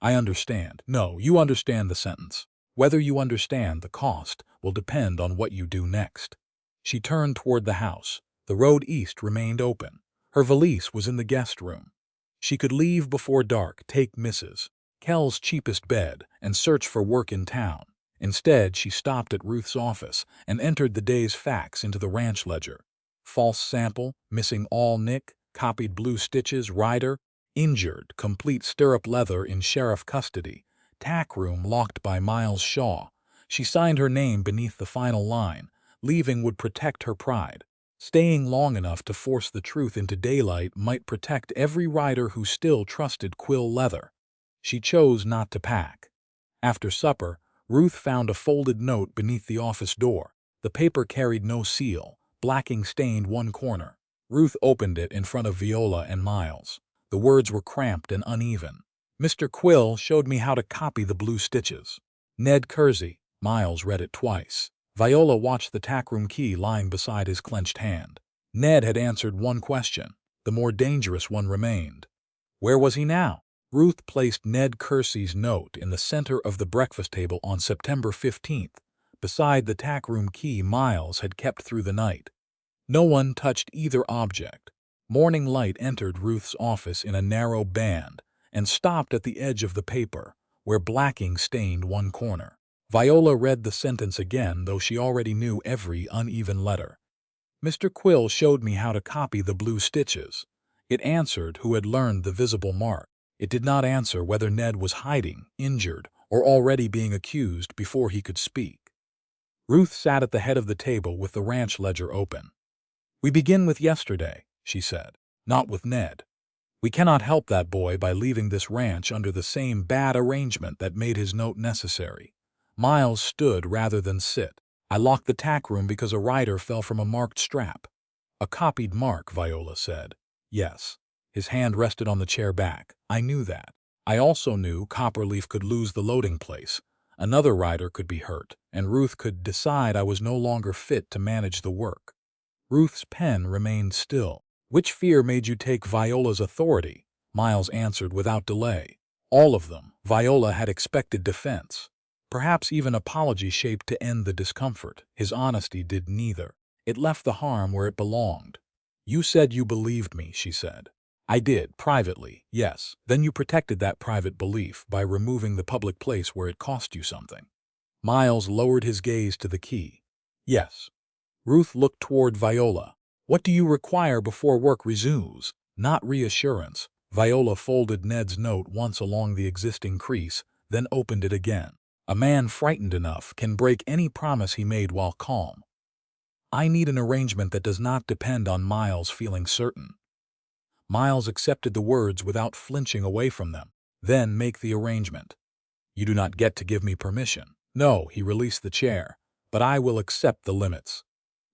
"I understand." "No, you understand the sentence. Whether you understand the cost will depend on what you do next." She turned toward the house. The road east remained open. Her valise was in the guest room. She could leave before dark, take Mrs. Kell's cheapest bed, and search for work in town. Instead, she stopped at Ruth's office and entered the day's facts into the ranch ledger. False sample, missing all nick, copied blue stitches, rider, injured, complete stirrup leather in sheriff custody, tack room locked by Miles Shaw. She signed her name beneath the final line. Leaving would protect her pride. Staying long enough to force the truth into daylight might protect every rider who still trusted quill leather. She chose not to pack. After supper, Ruth found a folded note beneath the office door. The paper carried no seal. Blacking stained one corner. Ruth opened it in front of Viola and Miles. The words were cramped and uneven. "Mr. Quill showed me how to copy the blue stitches. Ned Kersey." Miles read it twice. Viola watched the tackroom key lying beside his clenched hand. Ned had answered one question. The more dangerous one remained. Where was he now? Ruth placed Ned Kersey's note in the center of the breakfast table on September 15th, beside the tack room key Miles had kept through the night. No one touched either object. Morning light entered Ruth's office in a narrow band and stopped at the edge of the paper, where blacking stained one corner. Viola read the sentence again, though she already knew every uneven letter. Mr. Quill showed me how to copy the blue stitches. It answered who had learned the visible mark. It did not answer whether Ned was hiding, injured, or already being accused before he could speak. Ruth sat at the head of the table with the ranch ledger open. "We begin with yesterday," she said, "not with Ned. We cannot help that boy by leaving this ranch under the same bad arrangement that made his note necessary." Miles stood rather than sit. "I locked the tack room because a rider fell from a marked strap." "A copied mark," Viola said. "Yes." His hand rested on the chair back. "I knew that. I also knew Copperleaf could lose the loading place. Another rider could be hurt, and Ruth could decide I was no longer fit to manage the work." Ruth's pen remained still. "Which fear made you take Viola's authority?" Miles answered without delay. "All of them." Viola had expected defense, perhaps even apology shaped to end the discomfort. His honesty did neither. It left the harm where it belonged. "You said you believed me," she said. "I did, privately, yes. Then you protected that private belief by removing the public place where it cost you something." Miles lowered his gaze to the key. "Yes." Ruth looked toward Viola. "What do you require before work resumes?" "Not reassurance." Viola folded Ned's note once along the existing crease, then opened it again. "A man frightened enough can break any promise he made while calm. I need an arrangement that does not depend on Miles feeling certain." Miles accepted the words without flinching away from them. "Then make the arrangement." "You do not get to give me permission." "No," he released the chair, "but I will accept the limits."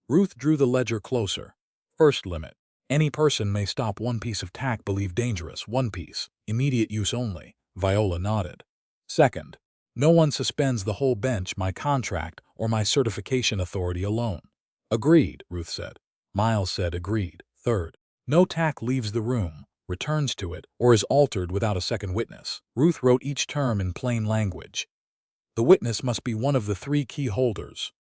Ruth drew the ledger closer. "First limit. Any person may stop one piece of tack believed dangerous, one piece, immediate use only." Viola nodded. "Second. No one suspends the whole bench, my contract or my certification authority alone." "Agreed," Ruth said. Miles said agreed. "Third. No tack leaves the room, returns to it, or is altered without a second witness." Ruth wrote each term in plain language. "The witness must be one of the 3 key holders."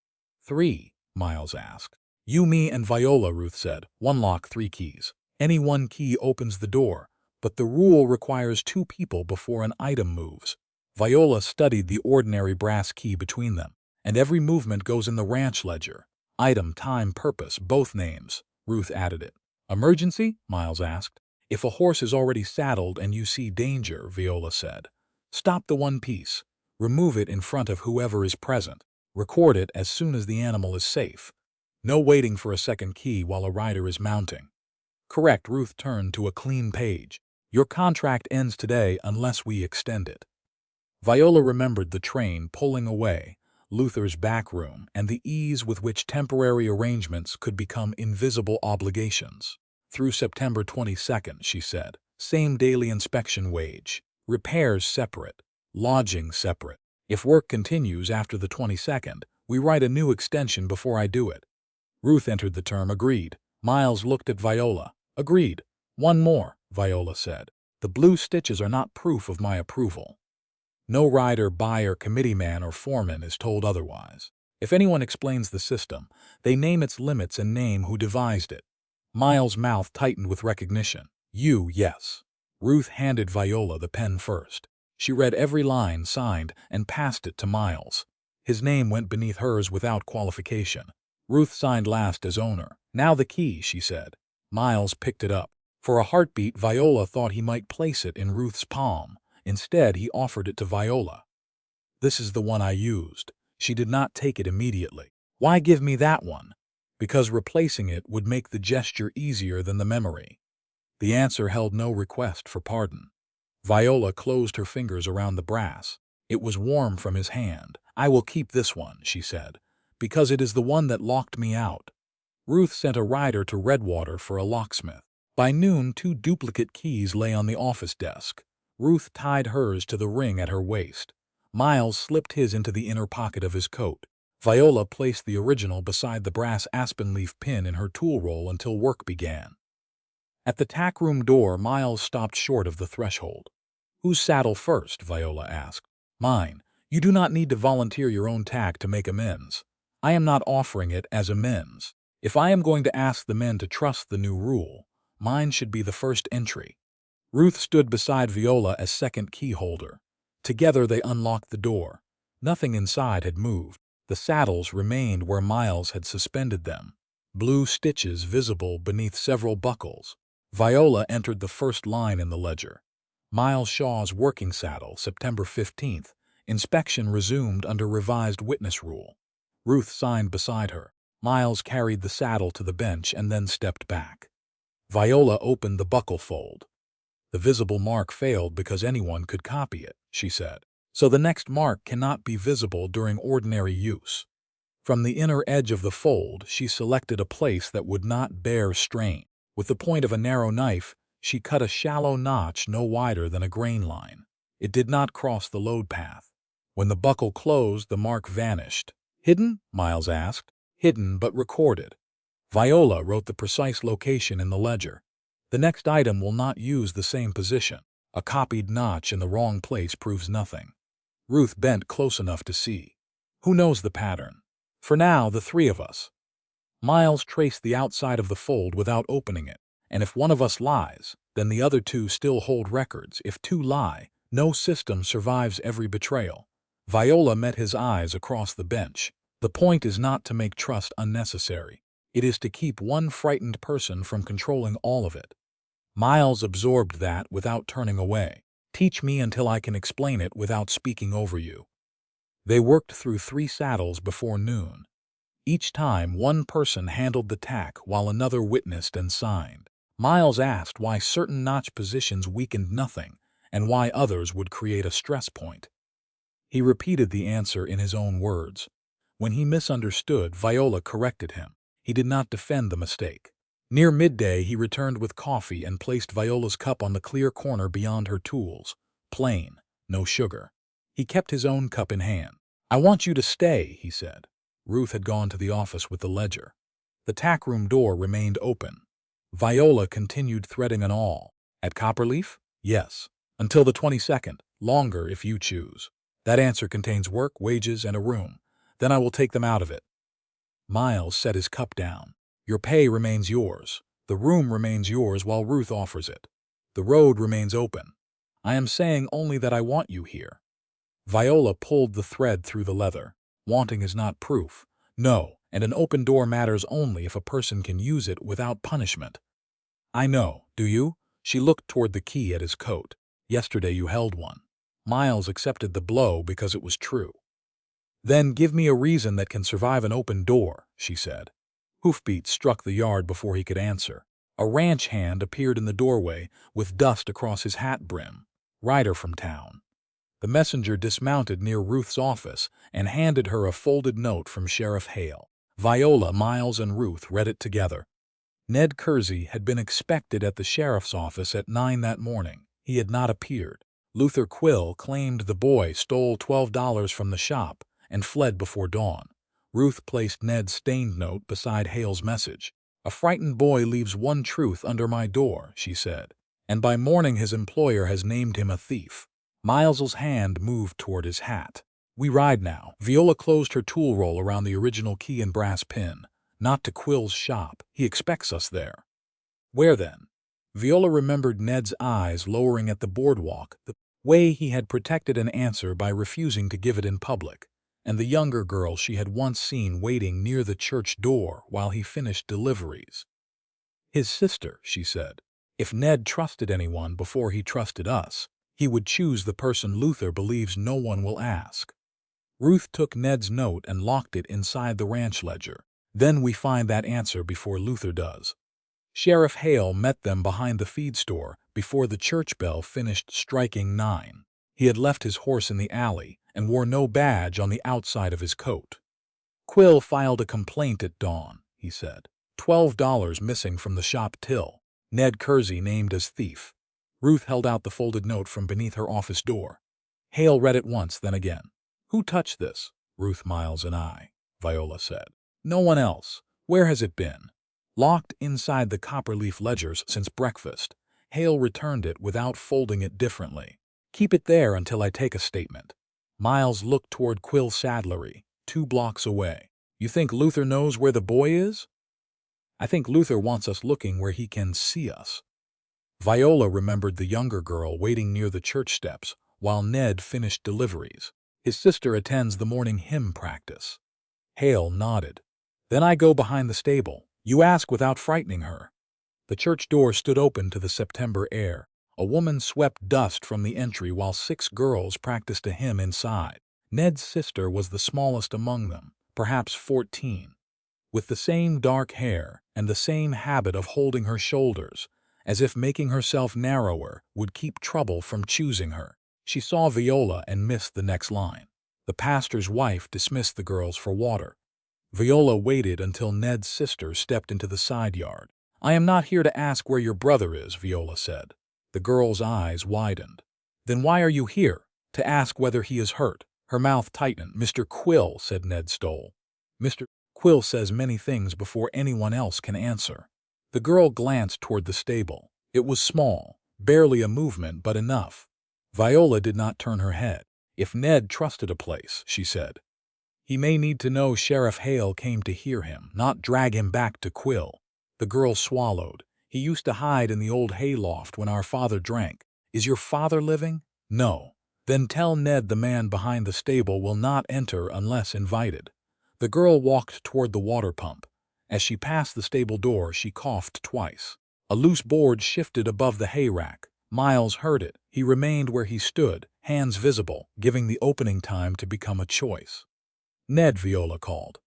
"3?" Miles asked. "You, me, and Viola," Ruth said. "One lock, 3 keys. Any one key opens the door, but the rule requires 2 people before an item moves." Viola studied the ordinary brass key between them. "And every movement goes in the ranch ledger. Item, time, purpose, both names." Ruth added it. "Emergency?" Miles asked. "If a horse is already saddled and you see danger," Viola said, "stop the one piece. Remove it in front of whoever is present. Record it as soon as the animal is safe. No waiting for a second key while a rider is mounting." "Correct." Ruth turned to a clean page. "Your contract ends today unless we extend it." Viola remembered the train pulling away, Luther's back room, and the ease with which temporary arrangements could become invisible obligations. "Through September 22nd, she said. "Same daily inspection wage. Repairs separate. Lodging separate. If work continues after the 22nd, we write a new extension before I do it." Ruth entered the term agreed. Miles looked at Viola. "Agreed. One more," Viola said. "The blue stitches are not proof of my approval. No rider, buyer, committeeman, or foreman is told otherwise. If anyone explains the system, they name its limits and name who devised it." Miles' mouth tightened with recognition. "You, yes." Ruth handed Viola the pen first. She read every line, signed, and passed it to Miles. His name went beneath hers without qualification. Ruth signed last as owner. "Now the key," she said. Miles picked it up. For a heartbeat, Viola thought he might place it in Ruth's palm. Instead, he offered it to Viola. "This is the one I used." She did not take it immediately. "Why give me that one?" "Because replacing it would make the gesture easier than the memory." The answer held no request for pardon. Viola closed her fingers around the brass. It was warm from his hand. "I will keep this one," she said, "because it is the one that locked me out." Ruth sent a rider to Redwater for a locksmith. By noon, 2 duplicate keys lay on the office desk. Ruth tied hers to the ring at her waist. Miles slipped his into the inner pocket of his coat. Viola placed the original beside the brass aspen leaf pin in her tool roll until work began. At the tack room door, Miles stopped short of the threshold. Whose saddle first? Viola asked. Mine. You do not need to volunteer your own tack to make amends. I am not offering it as amends. If I am going to ask the men to trust the new rule, mine should be the first entry. Ruth stood beside Viola as second key holder. Together they unlocked the door. Nothing inside had moved. The saddles remained where Miles had suspended them, blue stitches visible beneath several buckles. Viola entered the first line in the ledger. Miles Shaw's working saddle, September 15th. Inspection resumed under revised witness rule. Ruth signed beside her. Miles carried the saddle to the bench and then stepped back. Viola opened the buckle fold. The visible mark failed because anyone could copy it, she said. So the next mark cannot be visible during ordinary use. From the inner edge of the fold, she selected a place that would not bear strain. With the point of a narrow knife, she cut a shallow notch no wider than a grain line. It did not cross the load path. When the buckle closed, the mark vanished. Hidden? Miles asked. Hidden but recorded. Viola wrote the precise location in the ledger. The next item will not use the same position. A copied notch in the wrong place proves nothing. Ruth bent close enough to see. Who knows the pattern? For now, the three of us. Miles traced the outside of the fold without opening it, and if one of us lies, then the other two still hold records. If two lie, no system survives every betrayal. Viola met his eyes across the bench. The point is not to make trust unnecessary. It is to keep one frightened person from controlling all of it. Miles absorbed that without turning away. Teach me until I can explain it without speaking over you. They worked through 3 saddles before noon. Each time, one person handled the tack while another witnessed and signed. Miles asked why certain notch positions weakened nothing and why others would create a stress point. He repeated the answer in his own words. When he misunderstood, Viola corrected him. He did not defend the mistake. Near midday, he returned with coffee and placed Viola's cup on the clear corner beyond her tools. Plain, no sugar. He kept his own cup in hand. I want you to stay, he said. Ruth had gone to the office with the ledger. The tack room door remained open. Viola continued threading an awl. At Copperleaf? Yes. Until the 22nd. Longer if you choose. That answer contains work, wages, and a room. Then I will take them out of it. Miles set his cup down. Your pay remains yours. The room remains yours while Ruth offers it. The road remains open. I am saying only that I want you here. Viola pulled the thread through the leather. Wanting is not proof. No, and an open door matters only if a person can use it without punishment. I know, do you? She looked toward the key at his coat. Yesterday you held one. Miles accepted the blow because it was true. Then give me a reason that can survive an open door, she said. Hoofbeats struck the yard before he could answer. A ranch hand appeared in the doorway with dust across his hat brim. Rider from town. The messenger dismounted near Ruth's office and handed her a folded note from Sheriff Hale. Viola, Miles, and Ruth read it together. Ned Kersey had been expected at the sheriff's office at 9 that morning. He had not appeared. Luther Quill claimed the boy stole $12 from the shop and fled before dawn. Ruth placed Ned's stained note beside Hale's message. A frightened boy leaves one truth under my door, she said, and by morning his employer has named him a thief. Miles's hand moved toward his hat. We ride now. Viola closed her tool roll around the original key and brass pin. Not to Quill's shop. He expects us there. Where then? Viola remembered Ned's eyes lowering at the boardwalk, the way he had protected an answer by refusing to give it in public, and the younger girl she had once seen waiting near the church door while he finished deliveries. His sister, she said. If Ned trusted anyone before he trusted us, he would choose the person Luther believes no one will ask. Ruth took Ned's note and locked it inside the ranch ledger. Then we find that answer before Luther does. Sheriff Hale met them behind the feed store before the church bell finished striking 9. He had left his horse in the alley and wore no badge on the outside of his coat. Quill filed a complaint at dawn, he said. $12 missing from the shop till. Ned Kersey named as thief. Ruth held out the folded note from beneath her office door. Hale read it once, then again. Who touched this? Ruth, Miles, and I, Viola said. No one else. Where has it been? Locked inside the Copperleaf ledgers since breakfast. Hale returned it without folding it differently. Keep it there until I take a statement. Miles looked toward Quill's saddlery, 2 blocks away. You think Luther knows where the boy is? I think Luther wants us looking where he can see us. Viola remembered the younger girl waiting near the church steps while Ned finished deliveries. His sister attends the morning hymn practice. Hale nodded. Then I go behind the stable. You ask without frightening her. The church door stood open to the September air. A woman swept dust from the entry while 6 girls practiced a hymn inside. Ned's sister was the smallest among them, perhaps 14, with the same dark hair and the same habit of holding her shoulders, as if making herself narrower would keep trouble from choosing her. She saw Viola and missed the next line. The pastor's wife dismissed the girls for water. Viola waited until Ned's sister stepped into the side yard. I am not here to ask where your brother is, Viola said. The girl's eyes widened. Then why are you here? To ask whether he is hurt. Her mouth tightened. Mr. Quill, said Ned Stoll. Mr. Quill says many things before anyone else can answer. The girl glanced toward the stable. It was small, barely a movement, but enough. Viola did not turn her head. If Ned trusted a place, she said, he may need to know Sheriff Hale came to hear him, not drag him back to Quill. The girl swallowed. He used to hide in the old hayloft when our father drank. Is your father living? No. Then tell Ned the man behind the stable will not enter unless invited. The girl walked toward the water pump. As she passed the stable door, she coughed twice. A loose board shifted above the hay rack. Miles heard it. He remained where he stood, hands visible, giving the opening time to become a choice. Ned, Viola called.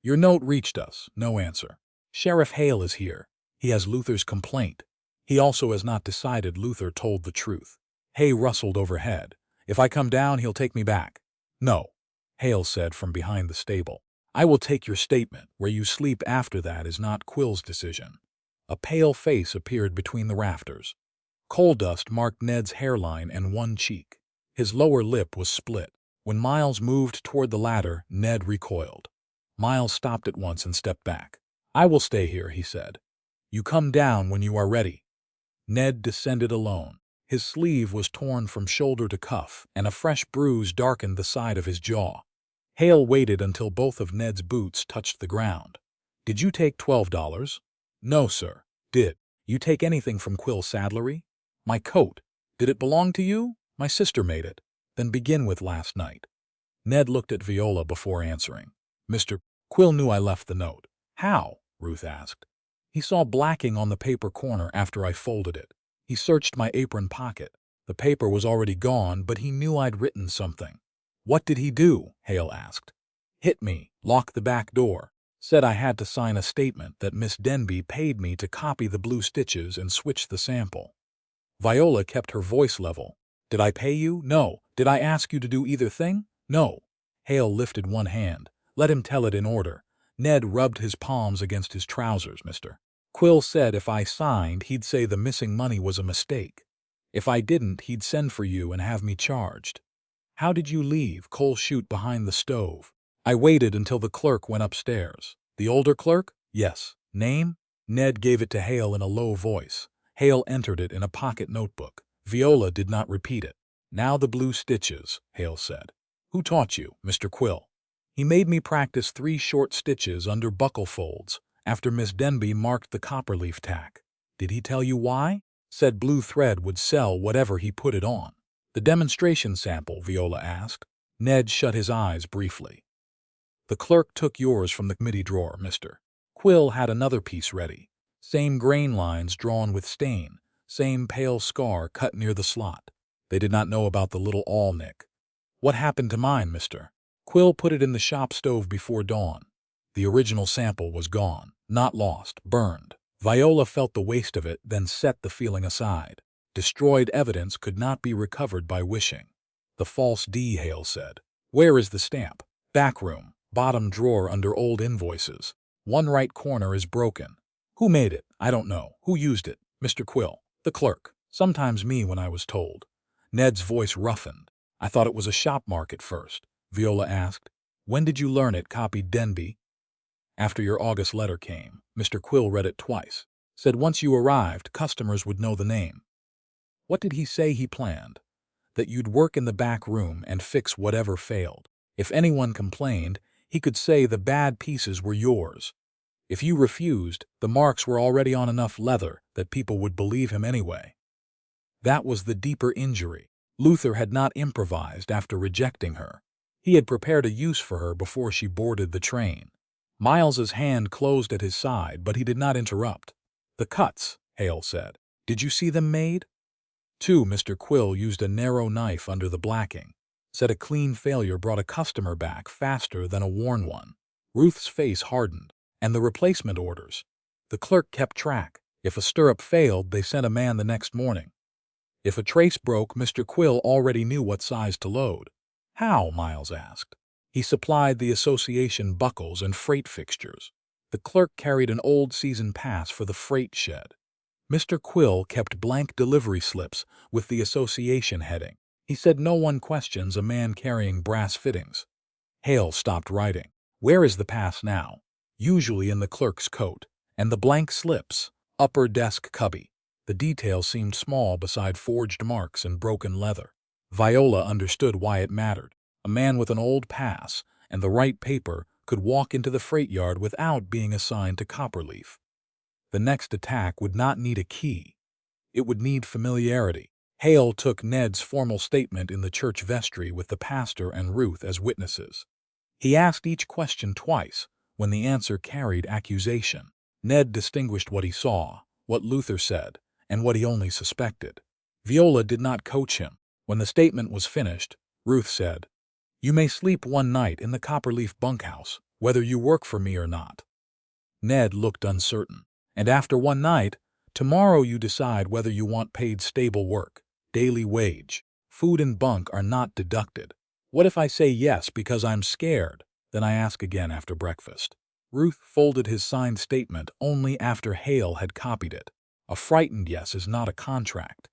Your note reached us. No answer. Sheriff Hale is here. He has Luther's complaint. He also has not decided Luther told the truth. Hay rustled overhead. If I come down, he'll take me back. No, Hale said from behind the stable. I will take your statement. Where you sleep after that is not Quill's decision. A pale face appeared between the rafters. Coal dust marked Ned's hairline and one cheek. His lower lip was split. When Miles moved toward the ladder, Ned recoiled. Miles stopped at once and stepped back. I will stay here, he said. You come down when you are ready. Ned descended alone. His sleeve was torn from shoulder to cuff, and a fresh bruise darkened the side of his jaw. Hale waited until both of Ned's boots touched the ground. Did you take $12? No, sir. Did you take anything from Quill's saddlery? My coat. Did it belong to you? My sister made it. Then begin with last night. Ned looked at Viola before answering. Mr. Quill knew I left the note. How? Ruth asked. He saw blacking on the paper corner after I folded it. He searched my apron pocket. The paper was already gone, but he knew I'd written something. What did he do? Hale asked. Hit me, locked the back door, said I had to sign a statement that Miss Denby paid me to copy the blue stitches and switch the sample. Viola kept her voice level. Did I pay you? No. Did I ask you to do either thing? No. Hale lifted one hand. Let him tell it in order. Ned rubbed his palms against his trousers, Mr. Quill said if I signed, he'd say the missing money was a mistake. If I didn't, he'd send for you and have me charged. How did you leave? Coal chute behind the stove. I waited until the clerk went upstairs. The older clerk? Yes. Name? Ned gave it to Hale in a low voice. Hale entered it in a pocket notebook. Viola did not repeat it. Now the blue stitches, Hale said. Who taught you? Mr. Quill. He made me practice 3 short stitches under buckle folds after Miss Denby marked the copperleaf tack. Did he tell you why? Said blue thread would sell whatever he put it on. The demonstration sample, Viola asked. Ned shut his eyes briefly. The clerk took yours from the committee drawer, Mr. Quill had another piece ready. Same grain lines drawn with stain, same pale scar cut near the slot. They did not know about the little awl nick. What happened to mine, Mr. Quill put it in the shop stove before dawn. The original sample was gone, not lost, burned. Viola felt the waste of it, then set the feeling aside. Destroyed evidence could not be recovered by wishing. The false D, Hale said. Where is the stamp? Back room, bottom drawer under old invoices. One right corner is broken. Who made it? I don't know. Who used it? Mr. Quill. The clerk. Sometimes me when I was told. Ned's voice roughened. I thought it was a shop mark at first. Viola asked. When did you learn it? Copied Denby. After your August letter came, Mr. Quill read it twice. Said once you arrived, customers would know the name. What did he say he planned? that you'd work in the back room and fix whatever failed. If anyone complained, he could say the bad pieces were yours. If you refused, the marks were already on enough leather that people would believe him anyway. That was the deeper injury. Luther had not improvised after rejecting her. He had prepared a use for her before she boarded the train. Miles's hand closed at his side, but he did not interrupt. "The cuts," Hale said. "Did you see them made?" Mr. Quill used a narrow knife under the blacking. Said a clean failure brought a customer back faster than a worn one. Ruth's face hardened. "And the replacement orders?" The clerk kept track. If a stirrup failed, they sent a man the next morning. If a trace broke, Mr. Quill already knew what size to load. "How?" Miles asked. "He supplied the association buckles and freight fixtures. The clerk carried an old season pass for the freight shed. Mr. Quill kept blank delivery slips with the association heading. He said no one questions a man carrying brass fittings." Hale stopped writing. "Where is the pass now?" "Usually in the clerk's coat. And the blank slips?" "Upper desk cubby." The detail seemed small beside forged marks and broken leather. Viola understood why it mattered. A man with an old pass and the right paper could walk into the freight yard without being assigned to Copperleaf. The next attack would not need a key. It would need familiarity. Hale took Ned's formal statement in the church vestry with the pastor and Ruth as witnesses. He asked each question twice, when the answer carried accusation. Ned distinguished what he saw, what Luther said, and what he only suspected. Viola did not coach him. When the statement was finished, Ruth said, "You may sleep one night in the Copperleaf bunkhouse, whether you work for me or not." Ned looked uncertain. "And after one night, tomorrow you decide whether you want paid stable work, daily wage. Food and bunk are not deducted. What if I say yes because I'm scared? Then I ask again after breakfast." Ruth folded his signed statement only after Hale had copied it. A frightened yes is not a contract.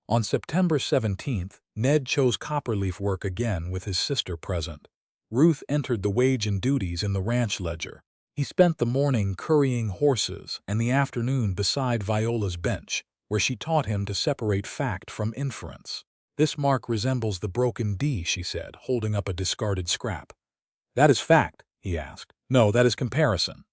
On September 17th, Ned chose Copperleaf work again with his sister present. Ruth entered the wage and duties in the ranch ledger. He spent the morning currying horses and the afternoon beside Viola's bench, where she taught him to separate fact from inference. "This mark resembles the broken D," she said, holding up a discarded scrap. "That is fact?" he asked. "No, that is comparison.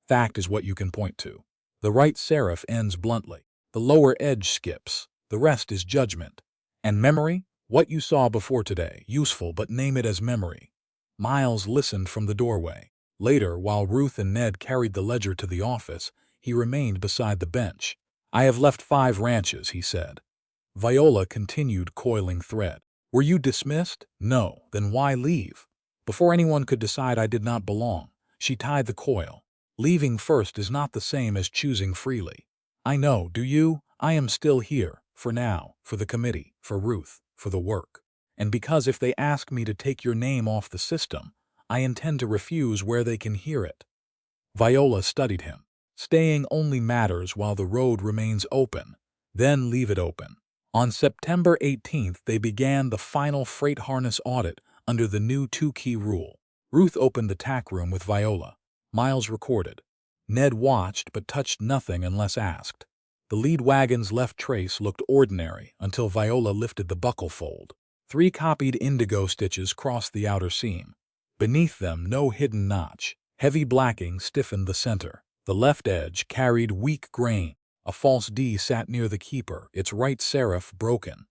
Fact is what you can point to. The right serif ends bluntly. The lower edge skips. The rest is judgment. And memory? What you saw before today, useful, but name it as memory." Miles listened from the doorway. Later, while Ruth and Ned carried the ledger to the office, he remained beside the bench. "I have left 5 ranches," he said. Viola continued coiling thread. "Were you dismissed?" "No." "Then why leave?" "Before anyone could decide I did not belong." She tied the coil. "Leaving first is not the same as choosing freely." "I know, do you? I am still here, for now, for the committee, for Ruth, for the work. And because if they ask me to take your name off the system, I intend to refuse where they can hear it." Viola studied him. "Staying only matters while the road remains open. Then leave it open." On September 18th, they began the final freight harness audit under the new 2-key rule. Ruth opened the tack room with Viola. Miles recorded. Ned watched but touched nothing unless asked. The lead wagon's left trace looked ordinary until Viola lifted the buckle fold. 3 copied indigo stitches crossed the outer seam. Beneath them, no hidden notch. Heavy blacking stiffened the center. The left edge carried weak grain. A false D sat near the keeper, its right serif broken.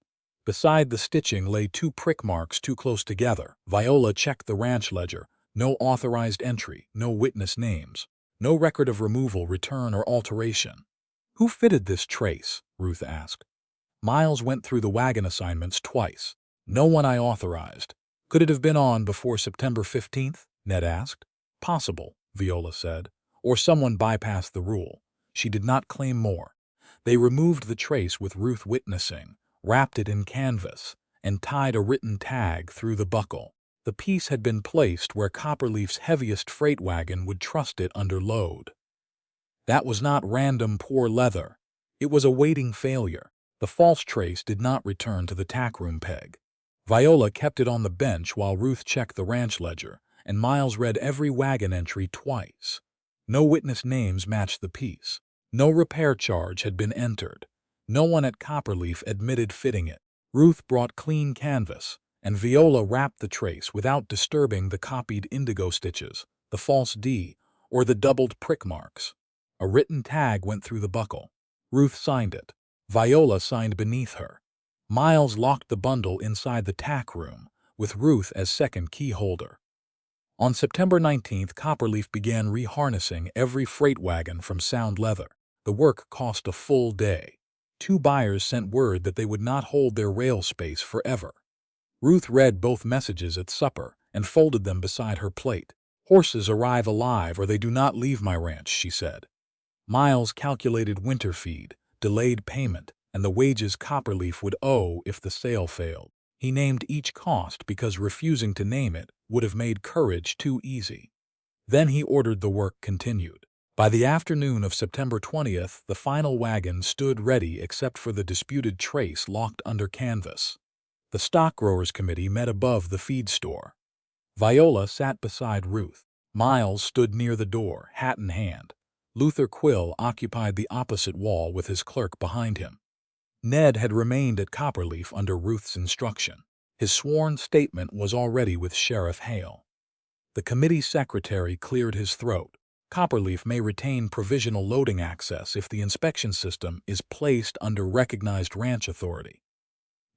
Beside the stitching lay 2 prick marks too close together. Viola checked the ranch ledger. No authorized entry, no witness names. No record of removal, return, or alteration. "Who fitted this trace?" Ruth asked. Miles went through the wagon assignments twice. "No one I authorized." "Could it have been on before September 15th? Ned asked. "Possible," Viola said. "Or someone bypassed the rule." She did not claim more. They removed the trace with Ruth witnessing, wrapped it in canvas, and tied a written tag through the buckle. The piece had been placed where Copperleaf's heaviest freight wagon would trust it under load. That was not random poor leather. It was a waiting failure. The false trace did not return to the tackroom peg. Viola kept it on the bench while Ruth checked the ranch ledger, and Miles read every wagon entry twice. No witness names matched the piece. No repair charge had been entered. No one at Copperleaf admitted fitting it. Ruth brought clean canvas, and Viola wrapped the trace without disturbing the copied indigo stitches, the false D, or the doubled prick marks. A written tag went through the buckle. Ruth signed it. Viola signed beneath her. Miles locked the bundle inside the tack room, with Ruth as second key holder. On September 19th, Copperleaf began reharnessing every freight wagon from Sound Leather. The work cost a full day. 2 buyers sent word that they would not hold their rail space forever. Ruth read both messages at supper and folded them beside her plate. "Horses arrive alive or they do not leave my ranch," she said. Miles calculated winter feed, delayed payment, and the wages Copperleaf would owe if the sale failed. He named each cost because refusing to name it would have made courage too easy. Then he ordered the work continued. By the afternoon of September 20th, the final wagon stood ready except for the disputed trace locked under canvas. The stock growers committee met above the feed store. Viola sat beside Ruth. Miles stood near the door, hat in hand. Luther Quill occupied the opposite wall with his clerk behind him. Ned had remained at Copperleaf under Ruth's instruction. His sworn statement was already with Sheriff Hale. The committee secretary cleared his throat. "Copperleaf may retain provisional loading access if the inspection system is placed under recognized ranch authority."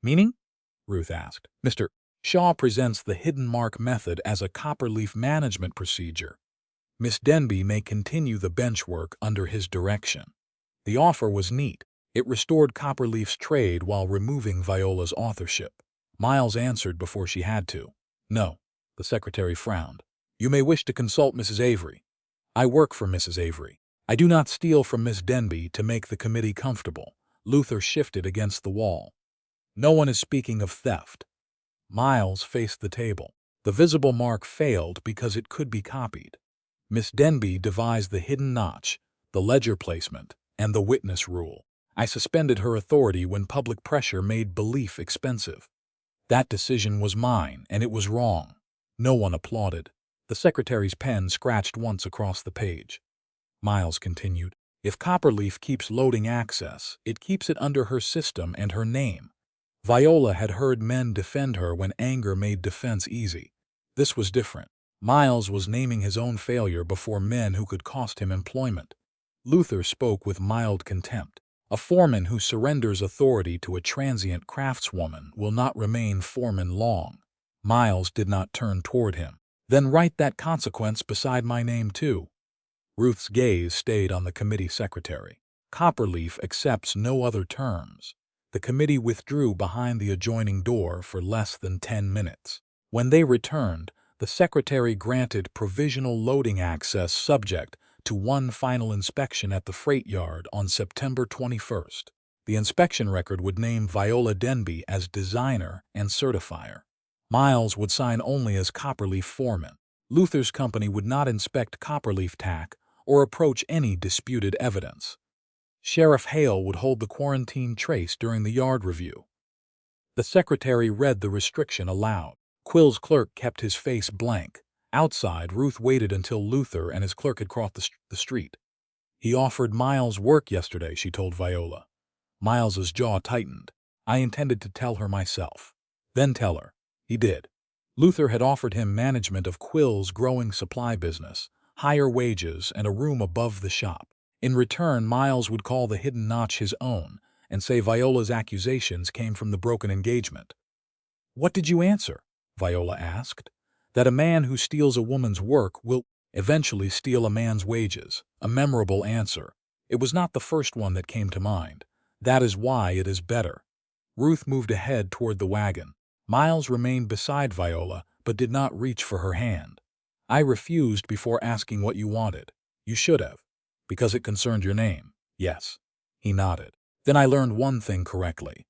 "Meaning?" Ruth asked. "Mr. Shaw presents the hidden mark method as a Copperleaf management procedure. Miss Denby may continue the bench work under his direction." The offer was neat. It restored Copperleaf's trade while removing Viola's authorship. Miles answered before she had to. "No." The secretary frowned. "You may wish to consult Mrs. Avery. I work for Mrs. Avery. I do not steal from Miss Denby to make the committee comfortable." Luther shifted against the wall. "No one is speaking of theft." Miles faced the table. The visible mark failed because it could be copied. Miss Denby devised the hidden notch, the ledger placement, and the witness rule. I suspended her authority when public pressure made belief expensive. That decision was mine, and it was wrong. No one applauded. The secretary's pen scratched once across the page. Miles continued, "If Copperleaf keeps loading access, it keeps it under her system and her name." Viola had heard men defend her when anger made defense easy. This was different. Miles was naming his own failure before men who could cost him employment. Luther spoke with mild contempt. "A foreman who surrenders authority to a transient craftswoman will not remain foreman long." Miles did not turn toward him. "Then write that consequence beside my name too." Ruth's gaze stayed on the committee secretary. "Copperleaf accepts no other terms." The committee withdrew behind the adjoining door for less than 10 minutes. When they returned, the secretary granted provisional loading access subject to one final inspection at the freight yard on September 21st. The inspection record would name Viola Denby as designer and certifier. Miles would sign only as Copperleaf foreman. Luther's company would not inspect Copperleaf tack or approach any disputed evidence. Sheriff Hale would hold the quarantine trace during the yard review. The secretary read the restriction aloud. Quill's clerk kept his face blank. Outside, Ruth waited until Luther and his clerk had crossed the street. "He offered Miles work yesterday," she told Viola. Miles's jaw tightened. "I intended to tell her myself." "Then tell her." He did. Luther had offered him management of Quill's growing supply business, higher wages, and a room above the shop. In return, Miles would call the hidden notch his own and say Viola's accusations came from the broken engagement. "What did you answer?" Viola asked. "That a man who steals a woman's work will eventually steal a man's wages." A memorable answer. It was not the first one that came to mind. That is why it is better. Ruth moved ahead toward the wagon. Miles remained beside Viola, but did not reach for her hand. "I refused before asking what you wanted." "You should have." "Because it concerned your name." "Yes." He nodded. "Then I learned one thing correctly."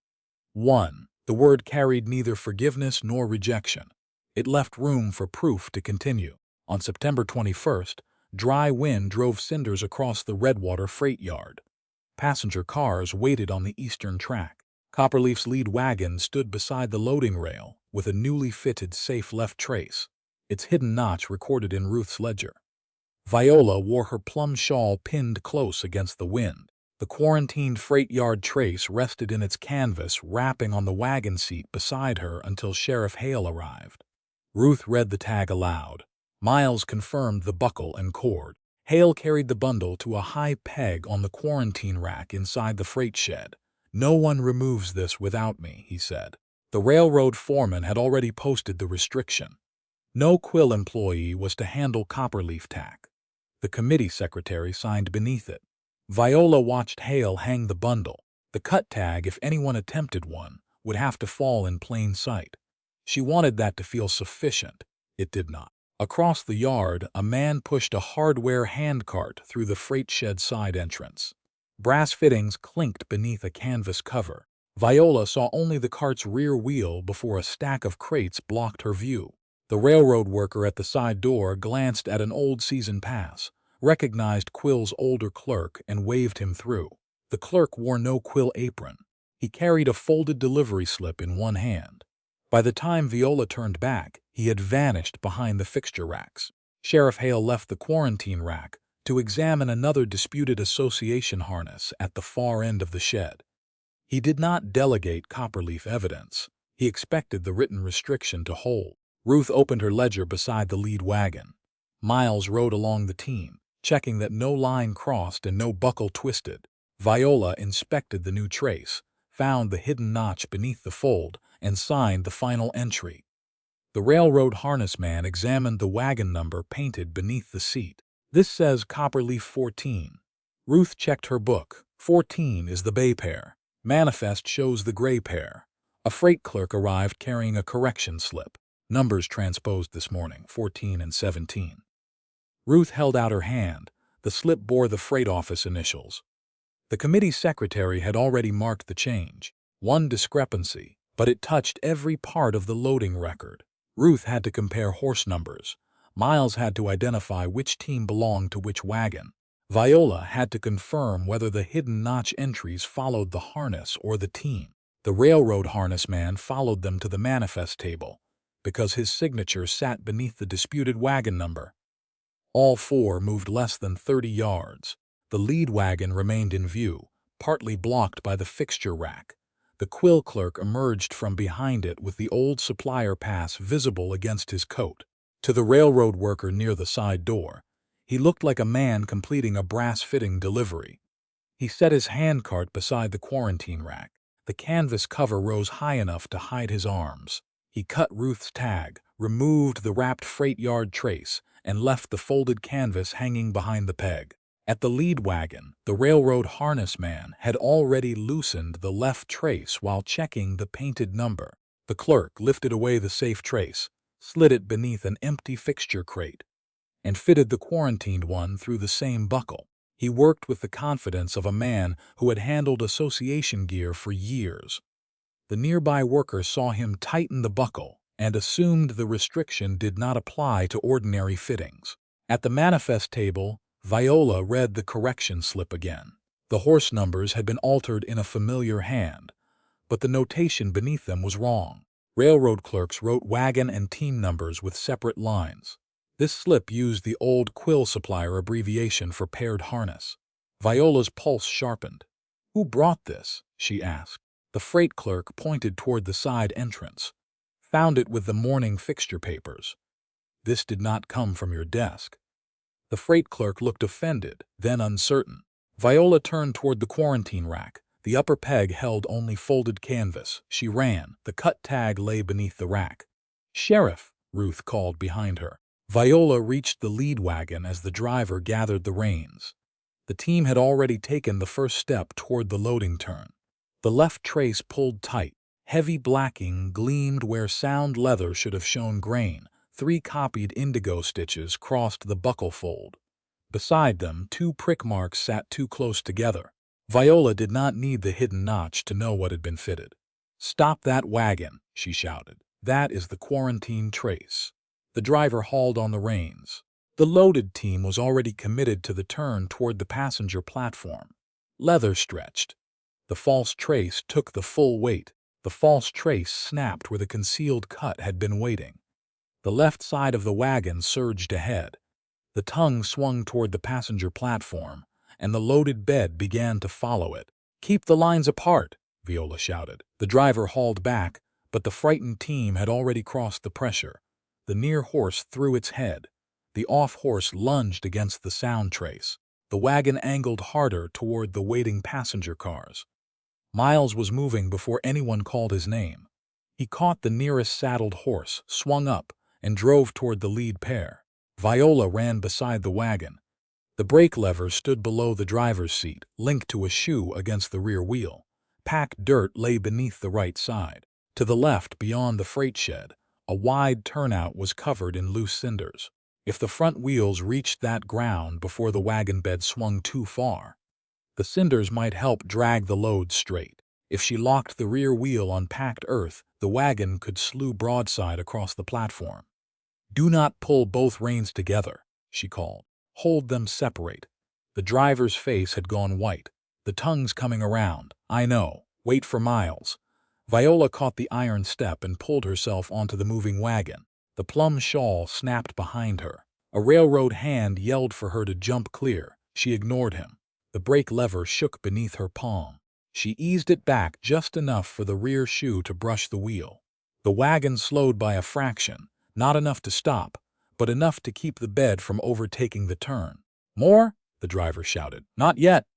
1. The word carried neither forgiveness nor rejection. It left room for proof to continue. On September 21st, dry wind drove cinders across the Redwater freight yard. Passenger cars waited on the eastern track. Copperleaf's lead wagon stood beside the loading rail with a newly fitted safe left trace, its hidden notch recorded in Ruth's ledger. Viola wore her plum shawl pinned close against the wind. The quarantined freight yard trace rested in its canvas, wrapping on the wagon seat beside her until Sheriff Hale arrived. Ruth read the tag aloud. Miles confirmed the buckle and cord. Hale carried the bundle to a high peg on the quarantine rack inside the freight shed. "No one removes this without me," he said. The railroad foreman had already posted the restriction. No Quill employee was to handle copperleaf tack. The committee secretary signed beneath it. Viola watched Hale hang the bundle. The cut tag, if anyone attempted one, would have to fall in plain sight. She wanted that to feel sufficient. It did not. Across the yard, a man pushed a hardware handcart through the freight shed side entrance. Brass fittings clinked beneath a canvas cover. Viola saw only the cart's rear wheel before a stack of crates blocked her view. The railroad worker at the side door glanced at an old season pass, recognized Quill's older clerk, and waved him through. The clerk wore no Quill apron. He carried a folded delivery slip in one hand. By the time Viola turned back, he had vanished behind the fixture racks. Sheriff Hale left the quarantine rack to examine another disputed association harness at the far end of the shed. He did not delegate copperleaf evidence. He expected the written restriction to hold. Ruth opened her ledger beside the lead wagon. Miles rode along the team, checking that no line crossed and no buckle twisted. Viola inspected the new trace, found the hidden notch beneath the fold, and signed the final entry. The railroad harness man examined the wagon number painted beneath the seat. "This says Copperleaf 14. Ruth checked her book. 14 is the bay pair. Manifest shows the gray pair. A freight clerk arrived carrying a correction slip. Numbers transposed this morning, 14 and 17. Ruth held out her hand. The slip bore the freight office initials. The committee secretary had already marked the change. One discrepancy, but it touched every part of the loading record. Ruth had to compare horse numbers. Miles had to identify which team belonged to which wagon. Viola had to confirm whether the hidden notch entries followed the harness or the team. The railroad harness man followed them to the manifest table, because his signature sat beneath the disputed wagon number. All four moved less than 30 yards. The lead wagon remained in view, partly blocked by the fixture rack. The Quill clerk emerged from behind it with the old supplier pass visible against his coat. To the railroad worker near the side door, he looked like a man completing a brass-fitting delivery. He set his handcart beside the quarantine rack. The canvas cover rose high enough to hide his arms. He cut Ruth's tag, removed the wrapped freight yard trace, and left the folded canvas hanging behind the peg. At the lead wagon, the railroad harness man had already loosened the left trace while checking the painted number. The clerk lifted away the safe trace, slid it beneath an empty fixture crate, and fitted the quarantined one through the same buckle. He worked with the confidence of a man who had handled association gear for years. The nearby worker saw him tighten the buckle and assumed the restriction did not apply to ordinary fittings. At the manifest table, Viola read the correction slip again. The horse numbers had been altered in a familiar hand, but the notation beneath them was wrong. Railroad clerks wrote wagon and team numbers with separate lines. This slip used the old Quill supplier abbreviation for paired harness. Viola's pulse sharpened. "Who brought this?" she asked. The freight clerk pointed toward the side entrance. "Found it with the morning fixture papers. This did not come from your desk." The freight clerk looked offended, then uncertain. Viola turned toward the quarantine rack. The upper peg held only folded canvas. She ran. The cut tag lay beneath the rack. "Sheriff," Ruth called behind her. Viola reached the lead wagon as the driver gathered the reins. The team had already taken the first step toward the loading turn. The left trace pulled tight. Heavy blacking gleamed where sound leather should have shown grain. 3 copied indigo stitches crossed the buckle fold. Beside them, 2 prick marks sat too close together. Viola did not need the hidden notch to know what had been fitted. "Stop that wagon," she shouted. "That is the quarantine trace." The driver hauled on the reins. The loaded team was already committed to the turn toward the passenger platform. Leather stretched. The false trace took the full weight. The false trace snapped where the concealed cut had been waiting. The left side of the wagon surged ahead. The tongue swung toward the passenger platform, and the loaded bed began to follow it. "Keep the lines apart," Viola shouted. The driver hauled back, but the frightened team had already crossed the pressure. The near horse threw its head. The off horse lunged against the sound trace. The wagon angled harder toward the waiting passenger cars. Miles was moving before anyone called his name. He caught the nearest saddled horse, swung up, and drove toward the lead pair. Viola ran beside the wagon. The brake lever stood below the driver's seat, linked to a shoe against the rear wheel. Packed dirt lay beneath the right side. To the left, beyond the freight shed, a wide turnout was covered in loose cinders. If the front wheels reached that ground before the wagon bed swung too far, the cinders might help drag the load straight. If she locked the rear wheel on packed earth, the wagon could slew broadside across the platform. "Do not pull both reins together," she called. "Hold them separate." The driver's face had gone white. "The tongue's coming around. I know. Wait for Miles." Viola caught the iron step and pulled herself onto the moving wagon. The plum shawl snapped behind her. A railroad hand yelled for her to jump clear. She ignored him. The brake lever shook beneath her palm. She eased it back just enough for the rear shoe to brush the wheel. The wagon slowed by a fraction, not enough to stop, but enough to keep the bed from overtaking the turn. "More?" the driver shouted. "Not yet."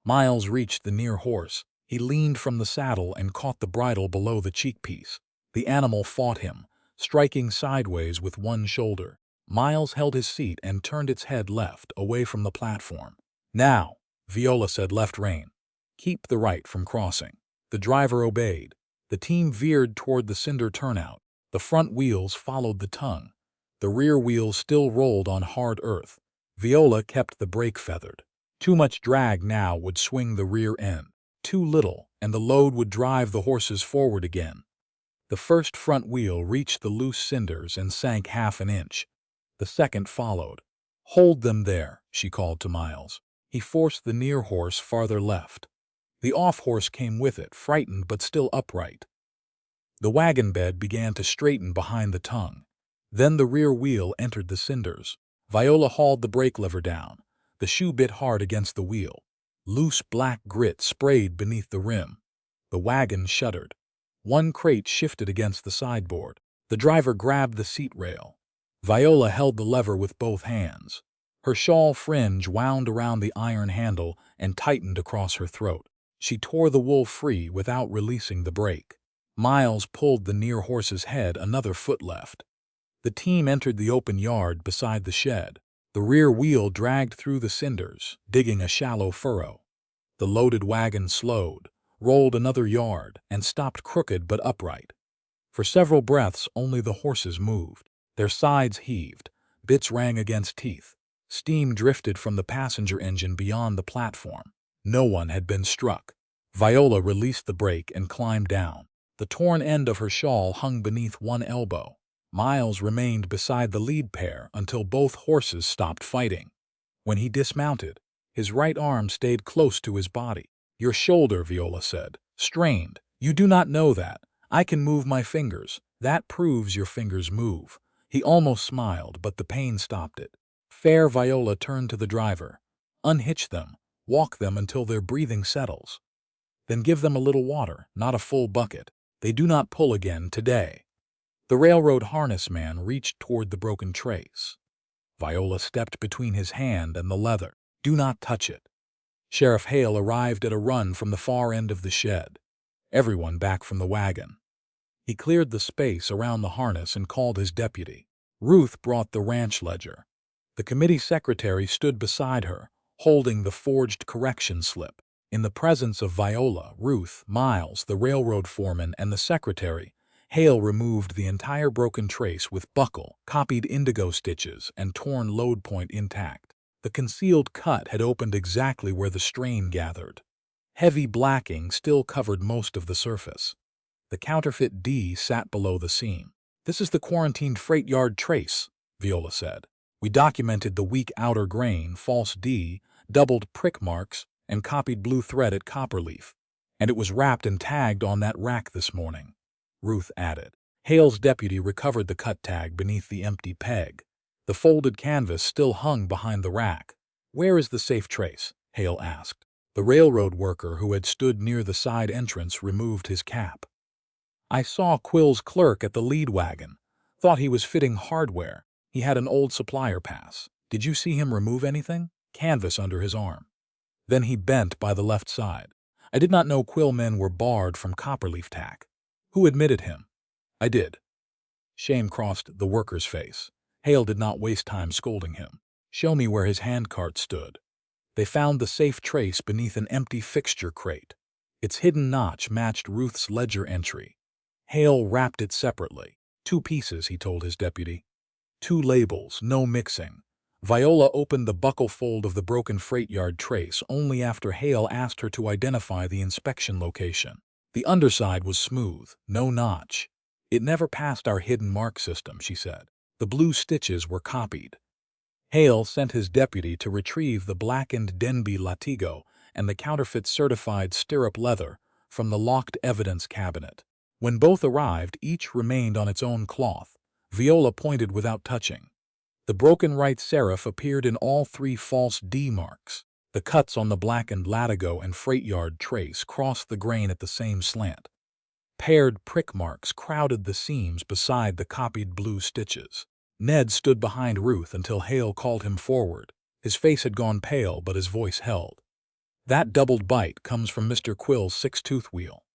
Miles reached the near horse. He leaned from the saddle and caught the bridle below the cheekpiece. The animal fought him, striking sideways with one shoulder. Miles held his seat and turned its head left, away from the platform. "Now," Viola said, "left rein. Keep the right from crossing." The driver obeyed. The team veered toward the cinder turnout. The front wheels followed the tongue. The rear wheels still rolled on hard earth. Viola kept the brake feathered. Too much drag now would swing the rear end. Too little, and the load would drive the horses forward again. The first front wheel reached the loose cinders and sank half an inch. The second followed. "Hold them there," she called to Miles. He forced the near horse farther left. The off horse came with it, frightened but still upright. The wagon bed began to straighten behind the tongue. Then the rear wheel entered the cinders. Viola hauled the brake lever down. The shoe bit hard against the wheel. Loose black grit sprayed beneath the rim. The wagon shuddered. One crate shifted against the sideboard. The driver grabbed the seat rail. Viola held the lever with both hands. Her shawl fringe wound around the iron handle and tightened across her throat. She tore the wool free without releasing the brake. Miles pulled the near horse's head another foot left. The team entered the open yard beside the shed. The rear wheel dragged through the cinders, digging a shallow furrow. The loaded wagon slowed, rolled another yard, and stopped crooked but upright. For several breaths only the horses moved. Their sides heaved. Bits rang against teeth. Steam drifted from the passenger engine beyond the platform. No one had been struck. Viola released the brake and climbed down. The torn end of her shawl hung beneath one elbow. Miles remained beside the lead pair until both horses stopped fighting. When he dismounted, his right arm stayed close to his body. "Your shoulder," Viola said, "strained. You do not know that. I can move my fingers. That proves your fingers move." He almost smiled, but the pain stopped it. Fair Viola turned to the driver. "Unhitch them. Walk them until their breathing settles. Then give them a little water, not a full bucket. They do not pull again today." The railroad harness man reached toward the broken trace. Viola stepped between his hand and the leather. "Do not touch it." Sheriff Hale arrived at a run from the far end of the shed. Everyone back from the wagon. He cleared the space around the harness and called his deputy. Ruth brought the ranch ledger. The committee secretary stood beside her, holding the forged correction slip. In the presence of Viola, Ruth, Miles, the railroad foreman, and the secretary, Hale removed the entire broken trace with buckle, copied indigo stitches, and torn load point intact. The concealed cut had opened exactly where the strain gathered. Heavy blacking still covered most of the surface. The counterfeit D sat below the seam. "This is the quarantined freight yard trace," Viola said. "We documented the weak outer grain, false D, doubled prick marks, and copied blue thread at Copperleaf. And it was wrapped and tagged on that rack this morning," Ruth added. Hale's deputy recovered the cut tag beneath the empty peg. The folded canvas still hung behind the rack. "Where is the safe trace?" Hale asked. The railroad worker who had stood near the side entrance removed his cap. "I saw Quill's clerk at the lead wagon. Thought he was fitting hardware. He had an old supplier pass. Did you see him remove anything?" Canvas under his arm. Then he bent by the left side. "I did not know Quill men were barred from copperleaf tack." "Who admitted him?" "I did." Shame crossed the worker's face. Hale did not waste time scolding him. "Show me where his handcart stood." They found the safe trace beneath an empty fixture crate. Its hidden notch matched Ruth's ledger entry. Hale wrapped it separately. "2 pieces," he told his deputy. "2 labels, no mixing." Viola opened the buckle fold of the broken freight yard trace only after Hale asked her to identify the inspection location. The underside was smooth, no notch. "It never passed our hidden mark system," she said. "The blue stitches were copied." Hale sent his deputy to retrieve the blackened Denby latigo and the counterfeit certified stirrup leather from the locked evidence cabinet. When both arrived, each remained on its own cloth. Viola pointed without touching. The broken right serif appeared in all 3 false D marks. The cuts on the blackened latigo and freight yard trace crossed the grain at the same slant. Paired prick marks crowded the seams beside the copied blue stitches. Ned stood behind Ruth until Hale called him forward. His face had gone pale, but his voice held. "That doubled bite comes from Mr. Quill's 6-tooth wheel.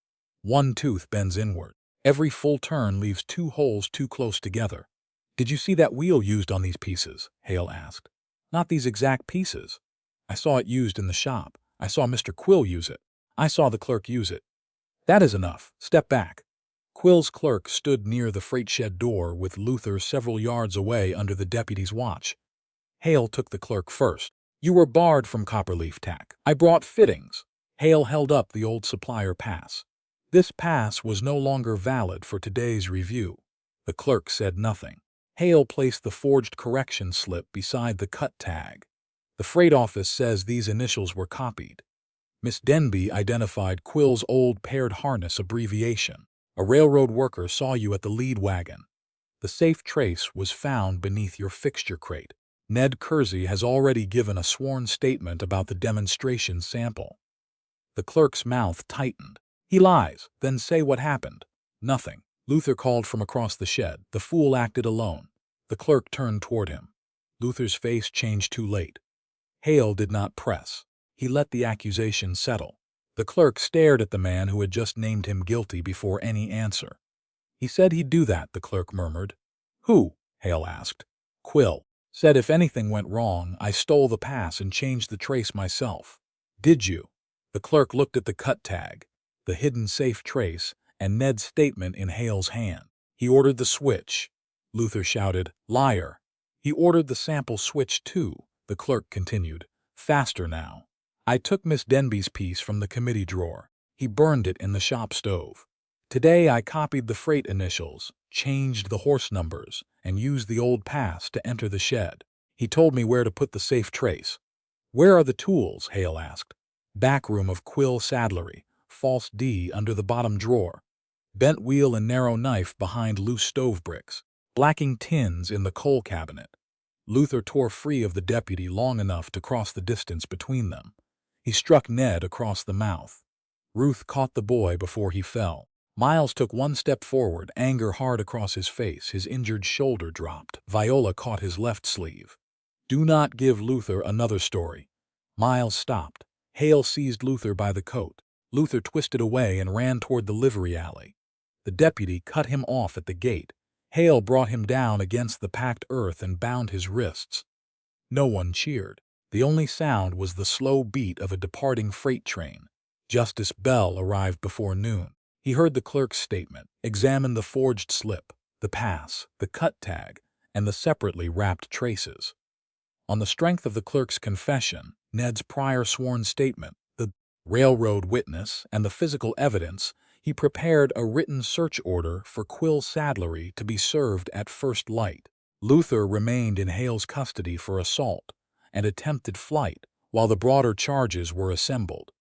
1 tooth bends inward. Every full turn leaves 2 holes too close together." "Did you see that wheel used on these pieces?" Hale asked. "Not these exact pieces. I saw it used in the shop. I saw Mr. Quill use it. I saw the clerk use it." "That is enough. Step back." Quill's clerk stood near the freight shed door with Luther several yards away under the deputy's watch. Hale took the clerk first. "You were barred from copperleaf tack. I brought fittings." Hale held up the old supplier pass. This pass was no longer valid for today's review. The clerk said nothing. Hale placed the forged correction slip beside the cut tag. "The freight office says these initials were copied." Miss Denby identified Quill's old paired harness abbreviation. "A railroad worker saw you at the lead wagon. The safe trace was found beneath your fixture crate. Ned Kersey has already given a sworn statement about the demonstration sample." The clerk's mouth tightened. "He lies. Then say what happened." "Nothing." Luther called from across the shed. "The fool acted alone." The clerk turned toward him. Luther's face changed too late. Hale did not press. He let the accusation settle. The clerk stared at the man who had just named him guilty before any answer. "He said he'd do that," the clerk murmured. "Who?" Hale asked. "Quill. Said if anything went wrong, I stole the pass and changed the trace myself." "Did you?" The clerk looked at the cut tag, the hidden safe trace, and Ned's statement in Hale's hand. "He ordered the switch." Luther shouted, "Liar." "He ordered the sample switch too," the clerk continued. "Faster now. I took Miss Denby's piece from the committee drawer. He burned it in the shop stove. Today I copied the freight initials, changed the horse numbers, and used the old pass to enter the shed. He told me where to put the safe trace." "Where are the tools?" Hale asked. "Back room of Quill saddlery, false D under the bottom drawer. Bent wheel and narrow knife behind loose stove bricks. Blacking tins in the coal cabinet." Luther tore free of the deputy long enough to cross the distance between them. He struck Ned across the mouth. Ruth caught the boy before he fell. Miles took 1 step forward, anger hard across his face. His injured shoulder dropped. Viola caught his left sleeve. "Do not give Luther another story." Miles stopped. Hale seized Luther by the coat. Luther twisted away and ran toward the livery alley. The deputy cut him off at the gate. Hale brought him down against the packed earth and bound his wrists. No one cheered. The only sound was the slow beat of a departing freight train. Justice Bell arrived before noon. He heard the clerk's statement, examined the forged slip, the pass, the cut tag, and the separately wrapped traces. On the strength of the clerk's confession, Ned's prior sworn statement, the railroad witness, and the physical evidence, he prepared a written search order for Quill saddlery to be served at first light. Luther remained in Hale's custody for assault and attempted flight while the broader charges were assembled.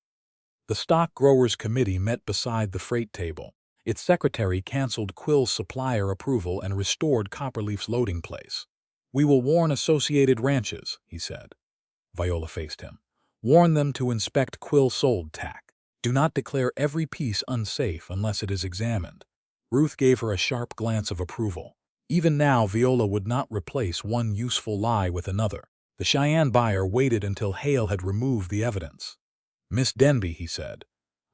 The Stock Growers Committee met beside the freight table. Its secretary canceled Quill's supplier approval and restored Copperleaf's loading place. "We will warn Associated Ranches," he said. Viola faced him. Warn them to inspect quill-soled tack. Do not declare every piece unsafe unless it is examined. Ruth gave her a sharp glance of approval. Even now, Viola would not replace one useful lie with another. The Cheyenne buyer waited until Hale had removed the evidence. "Miss Denby," he said,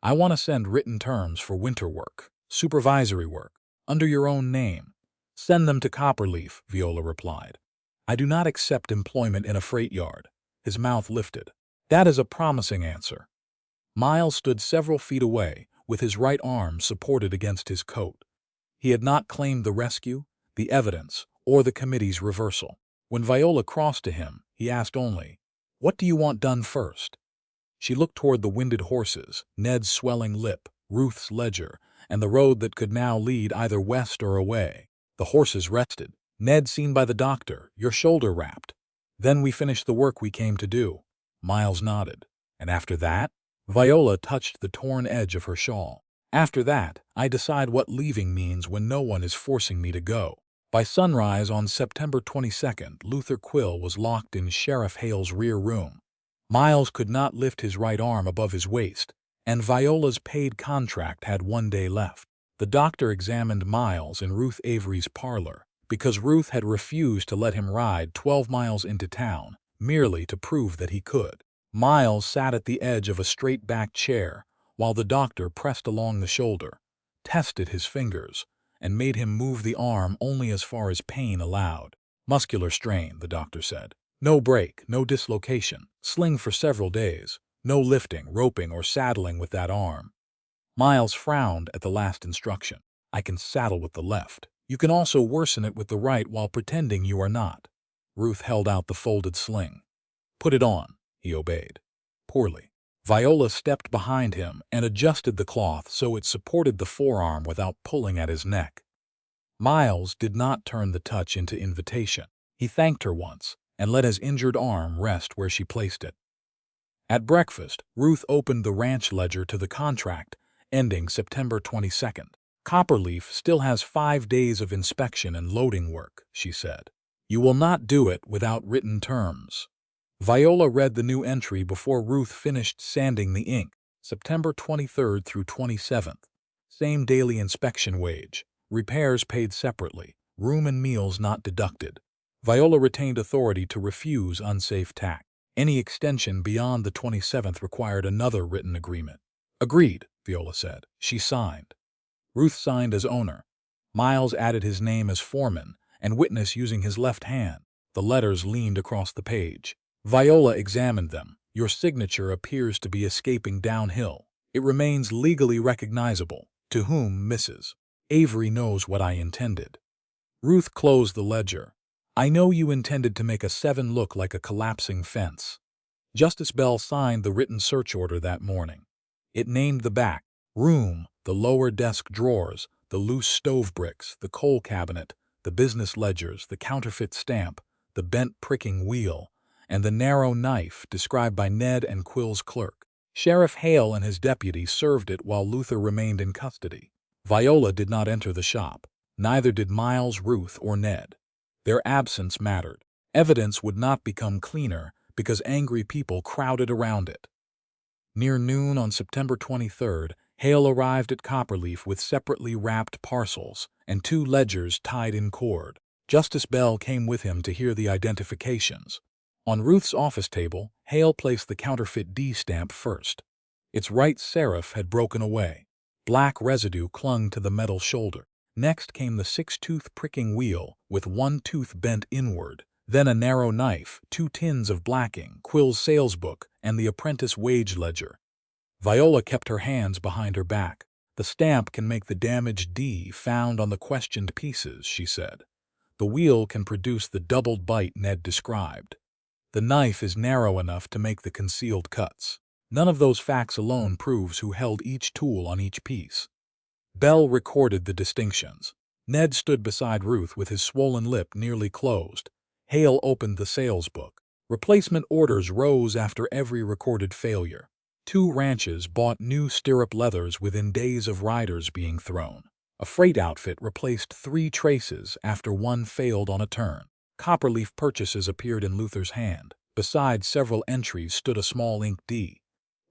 "I want to send written terms for winter work, supervisory work, under your own name." "Send them to Copperleaf," Viola replied. "I do not accept employment in a freight yard." His mouth lifted. "That is a promising answer." Miles stood several feet away, with his right arm supported against his coat. He had not claimed the rescue, the evidence, or the committee's reversal. When Viola crossed to him, he asked only, "What do you want done first?" She looked toward the winded horses, Ned's swelling lip, Ruth's ledger, and the road that could now lead either west or away. The horses rested. "Ned seen by the doctor, your shoulder wrapped. Then we finished the work we came to do." Miles nodded. "And after that?" Viola touched the torn edge of her shawl. "After that, I decide what leaving means when no one is forcing me to go." By sunrise on September 22nd, Luther Quill was locked in Sheriff Hale's rear room. Miles could not lift his right arm above his waist, and Viola's paid contract had 1 day left. The doctor examined Miles in Ruth Avery's parlor, because Ruth had refused to let him ride 12 miles into town, merely to prove that he could. Miles sat at the edge of a straight-backed chair, while the doctor pressed along the shoulder, tested his fingers, and made him move the arm only as far as pain allowed. "Muscular strain," the doctor said. "No break, no dislocation. Sling for several days. No lifting, roping, or saddling with that arm." Miles frowned at the last instruction. "I can saddle with the left. You can also worsen it with the right while pretending you are not." Ruth held out the folded sling. "Put it on." He obeyed. Poorly. Viola stepped behind him and adjusted the cloth so it supported the forearm without pulling at his neck. Miles did not turn the touch into invitation. He thanked her once and let his injured arm rest where she placed it. At breakfast, Ruth opened the ranch ledger to the contract, ending September 22nd. "Copperleaf still has 5 days of inspection and loading work," she said. "You will not do it without written terms." Viola read the new entry before Ruth finished sanding the ink. September 23rd through 27th. Same daily inspection wage. Repairs paid separately. Room and meals not deducted. Viola retained authority to refuse unsafe tack. Any extension beyond the 27th required another written agreement. "Agreed," Viola said. She signed. Ruth signed as owner. Miles added his name as foreman and witness using his left hand. The letters leaned across the page. Viola examined them. "Your signature appears to be escaping downhill. It remains legally recognizable. To whom, Mrs. Avery knows what I intended." Ruth closed the ledger. "I know you intended to make a 7 look like a collapsing fence." Justice Bell signed the written search order that morning. It named the back room, the lower desk drawers, the loose stove bricks, the coal cabinet, the business ledgers, the counterfeit stamp, the bent pricking wheel, and the narrow knife described by Ned and Quill's clerk. Sheriff Hale and his deputy served it while Luther remained in custody. Viola did not enter the shop. Neither did Miles, Ruth, or Ned. Their absence mattered. Evidence would not become cleaner because angry people crowded around it. Near noon on September 23rd, Hale arrived at Copperleaf with separately wrapped parcels and 2 ledgers tied in cord. Justice Bell came with him to hear the identifications. On Ruth's office table, Hale placed the counterfeit D stamp first. Its right serif had broken away. Black residue clung to the metal shoulder. Next came the 6-tooth pricking wheel with 1 tooth bent inward, then a narrow knife, 2 tins of blacking, Quill's sales book, and the apprentice wage ledger. Viola kept her hands behind her back. "The stamp can make the damaged D found on the questioned pieces," she said. "The wheel can produce the doubled bite Ned described. The knife is narrow enough to make the concealed cuts. None of those facts alone proves who held each tool on each piece." Bell recorded the distinctions. Ned stood beside Ruth with his swollen lip nearly closed. Hale opened the sales book. Replacement orders rose after every recorded failure. 2 ranches bought new stirrup leathers within days of riders being thrown. A freight outfit replaced 3 traces after 1 failed on a turn. Copperleaf purchases appeared in Luther's hand. Beside several entries stood a small ink D.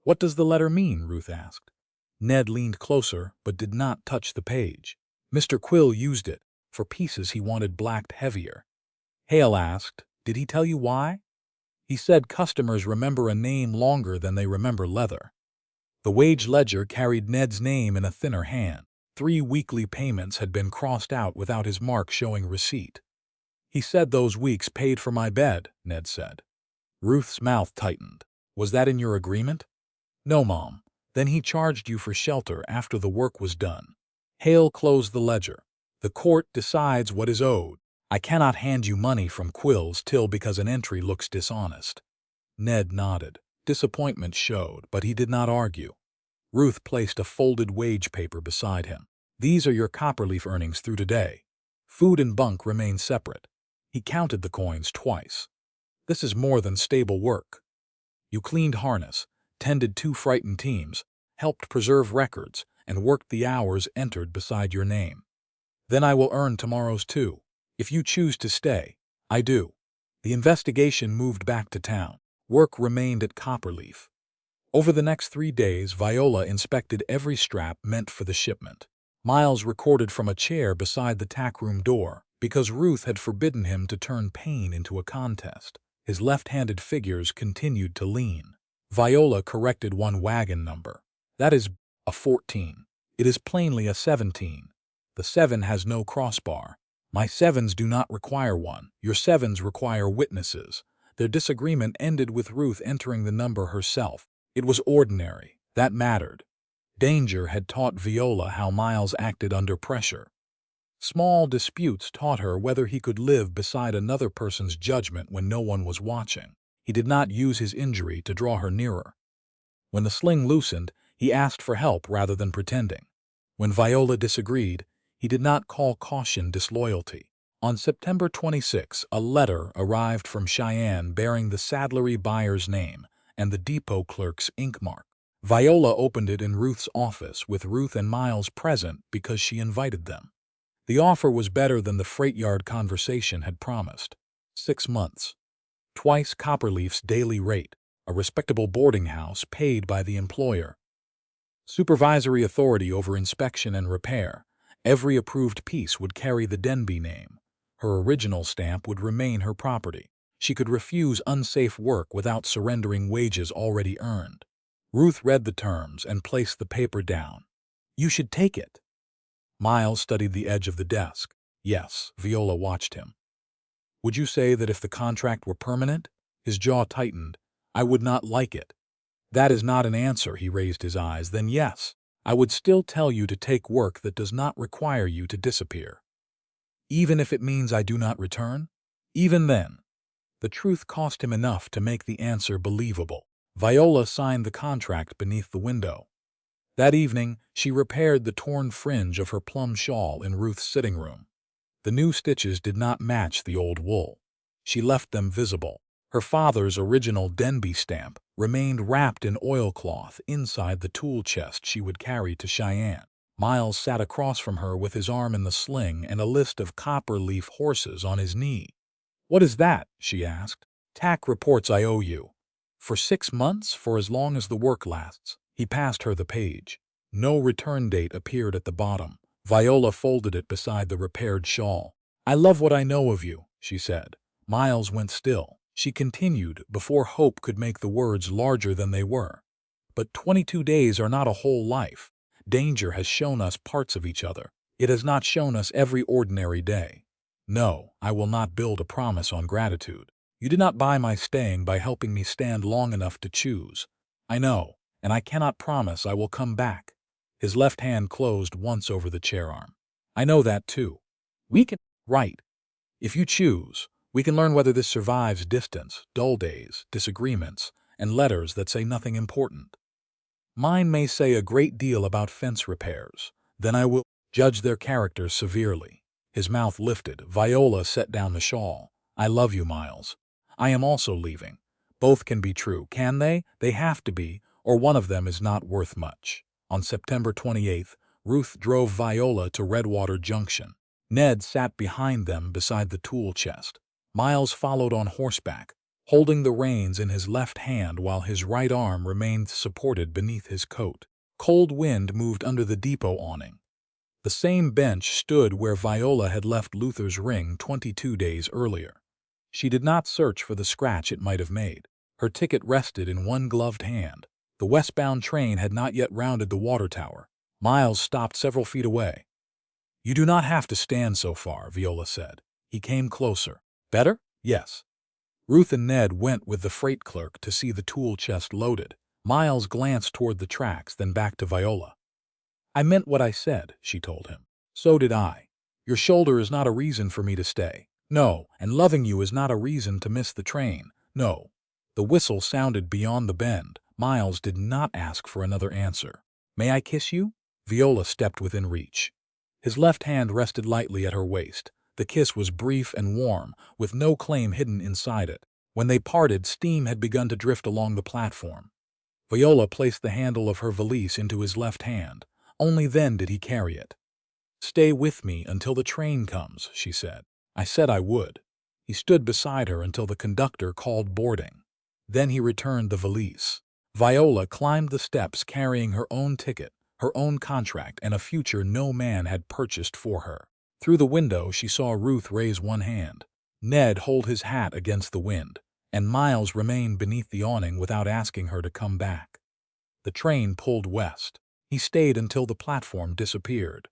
"What does the letter mean?" Ruth asked. Ned leaned closer but did not touch the page. Mr. Quill used it. For pieces he wanted blacked heavier. Hale asked, "Did he tell you why?" "He said customers remember a name longer than they remember leather." The wage ledger carried Ned's name in a thinner hand. 3 weekly payments had been crossed out without his mark showing receipt. "He said those weeks paid for my bed," Ned said. Ruth's mouth tightened. "Was that in your agreement?" "No, Mom. Then he charged you for shelter after the work was done." Hale closed the ledger. "The court decides what is owed. I cannot hand you money from Quill's till because an entry looks dishonest." Ned nodded. Disappointment showed, but he did not argue. Ruth placed a folded wage paper beside him. "These are your copperleaf earnings through today. Food and bunk remain separate." He counted the coins twice. "This is more than stable work. You cleaned harness, tended 2 frightened teams, helped preserve records, and worked the hours entered beside your name. Then I will earn tomorrow's too. If you choose to stay, I do." The investigation moved back to town. Work remained at Copperleaf. Over the next 3 days, Viola inspected every strap meant for the shipment. Miles recorded from a chair beside the tackroom door because Ruth had forbidden him to turn pain into a contest. His left-handed figures continued to lean. Viola corrected one wagon number. "That is a 14. It is plainly a 17. The 7 has no crossbar. My 7s do not require one. Your 7s require witnesses." Their disagreement ended with Ruth entering the number herself. It was ordinary. That mattered. Danger had taught Viola how Miles acted under pressure. Small disputes taught her whether he could live beside another person's judgment when no one was watching. He did not use his injury to draw her nearer. When the sling loosened, he asked for help rather than pretending. When Viola disagreed, he did not call caution disloyalty. On September 26, a letter arrived from Cheyenne bearing the saddlery buyer's name and the depot clerk's ink mark. Viola opened it in Ruth's office with Ruth and Miles present because she invited them. The offer was better than the freight yard conversation had promised. 6 months. Twice Copperleaf's daily rate, a respectable boarding house paid by the employer. Supervisory authority over inspection and repair. Every approved piece would carry the Denby name. Her original stamp would remain her property. She could refuse unsafe work without surrendering wages already earned. Ruth read the terms and placed the paper down. "You should take it." Miles studied the edge of the desk. "Yes." Viola watched him. "Would you say that if the contract were permanent?" His jaw tightened. "I would not like it." "That is not an answer." He raised his eyes. "Then yes, I would still tell you to take work that does not require you to disappear." "Even if it means I do not return?" "Even then." The truth cost him enough to make the answer believable. Viola signed the contract beneath the window. That evening, she repaired the torn fringe of her plum shawl in Ruth's sitting room. The new stitches did not match the old wool. She left them visible. Her father's original Denby stamp remained wrapped in oilcloth inside the tool chest she would carry to Cheyenne. Miles sat across from her with his arm in the sling and a list of copperleaf horses on his knee. "What is that?" she asked. "Tack reports I owe you." "For 6 months, for as long as the work lasts." He passed her the page. No return date appeared at the bottom. Viola folded it beside the repaired shawl. "I love what I know of you," she said. Miles went still. She continued before hope could make the words larger than they were. "But 22 days are not a whole life. Danger has shown us parts of each other. It has not shown us every ordinary day. No, I will not build a promise on gratitude. You did not buy my staying by helping me stand long enough to choose. I know, and I cannot promise I will come back." His left hand closed once over the chair arm. "I know that too. We can write. If you choose, we can learn whether this survives distance, dull days, disagreements, and letters that say nothing important. Mine may say a great deal about fence repairs. Then I will judge their character severely." His mouth lifted. Viola set down the shawl. "I love you, Miles. I am also leaving. Both can be true, can they? They have to be, or one of them is not worth much." On September 28th, Ruth drove Viola to Redwater Junction. Ned sat behind them beside the tool chest. Miles followed on horseback. holding the reins in his left hand while his right arm remained supported beneath his coat. Cold wind moved under the depot awning. The same bench stood where Viola had left Luther's ring 22 days earlier. She did not search for the scratch it might have made. Her ticket rested in one gloved hand. The westbound train had not yet rounded the water tower. Miles stopped several feet away. "You do not have to stand so far," Viola said. He came closer. "Better?" "Yes." Ruth and Ned went with the freight clerk to see the tool chest loaded. Miles glanced toward the tracks, then back to Viola. "I meant what I said," she told him. "So did I. Your shoulder is not a reason for me to stay. No, and loving you is not a reason to miss the train. No." The whistle sounded beyond the bend. Miles did not ask for another answer. "May I kiss you?" Viola stepped within reach. His left hand rested lightly at her waist. The kiss was brief and warm, with no claim hidden inside it. When they parted, steam had begun to drift along the platform. Viola placed the handle of her valise into his left hand. Only then did he carry it. "Stay with me until the train comes," she said. "I said I would." He stood beside her until the conductor called boarding. Then he returned the valise. Viola climbed the steps carrying her own ticket, her own contract, and a future no man had purchased for her. Through the window she saw Ruth raise one hand, Ned hold his hat against the wind, and Miles remain beneath the awning without asking her to come back. The train pulled west. He stayed until the platform disappeared.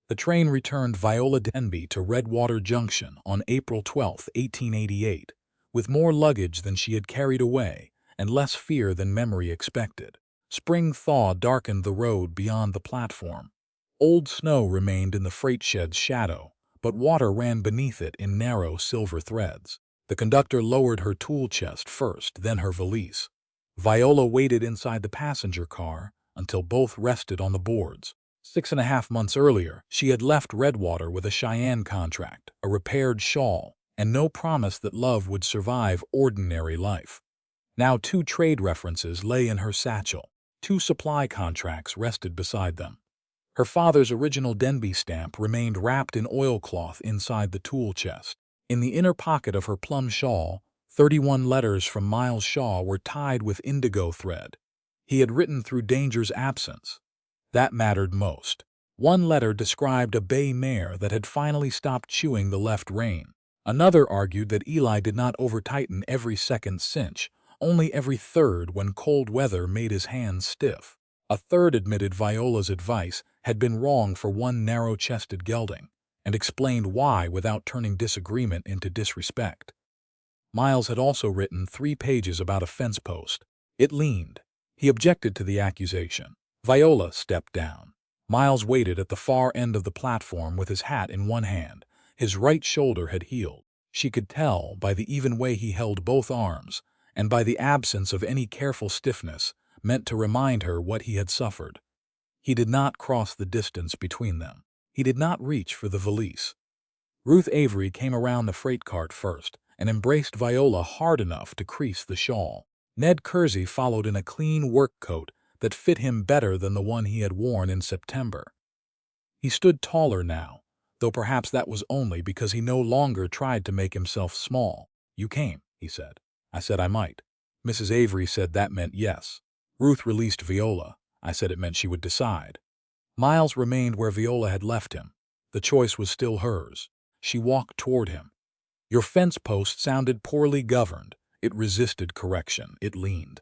The train returned Viola Denby to Redwater Junction on April 12, 1888, with more luggage than she had carried away and less fear than memory expected. Spring thaw darkened the road beyond the platform. Old snow remained in the freight shed's shadow, but water ran beneath it in narrow silver threads. The conductor lowered her tool chest first, then her valise. Viola waited inside the passenger car until both rested on the boards. 6.5 months earlier, she had left Redwater with a Cheyenne contract, a repaired shawl, and no promise that love would survive ordinary life. Now 2 trade references lay in her satchel. 2 supply contracts rested beside them. Her father's original Denby stamp remained wrapped in oilcloth inside the tool chest. In the inner pocket of her plum shawl, 31 letters from Miles Shaw were tied with indigo thread. He had written through danger's absence. That mattered most. One letter described a bay mare that had finally stopped chewing the left rein. Another argued that Eli did not over-tighten every second cinch, only every third when cold weather made his hands stiff. A third admitted Viola's advice had been wrong for one narrow-chested gelding, and explained why without turning disagreement into disrespect. Miles had also written 3 pages about a fence post. It leaned. He objected to the accusation. Viola stepped down. Miles waited at the far end of the platform with his hat in one hand. His right shoulder had healed. She could tell by the even way he held both arms, and by the absence of any careful stiffness meant to remind her what he had suffered. He did not cross the distance between them. He did not reach for the valise. Ruth Avery came around the freight cart first and embraced Viola hard enough to crease the shawl. Ned Kersey followed in a clean work coat that fit him better than the one he had worn in September. He stood taller now, though perhaps that was only because he no longer tried to make himself small. "You came," he said. "I said I might." Mrs. Avery said that meant yes. Ruth released Viola. I said it meant she would decide. Miles remained where Viola had left him. The choice was still hers. She walked toward him. "Your fence post sounded poorly governed." It resisted correction. It leaned.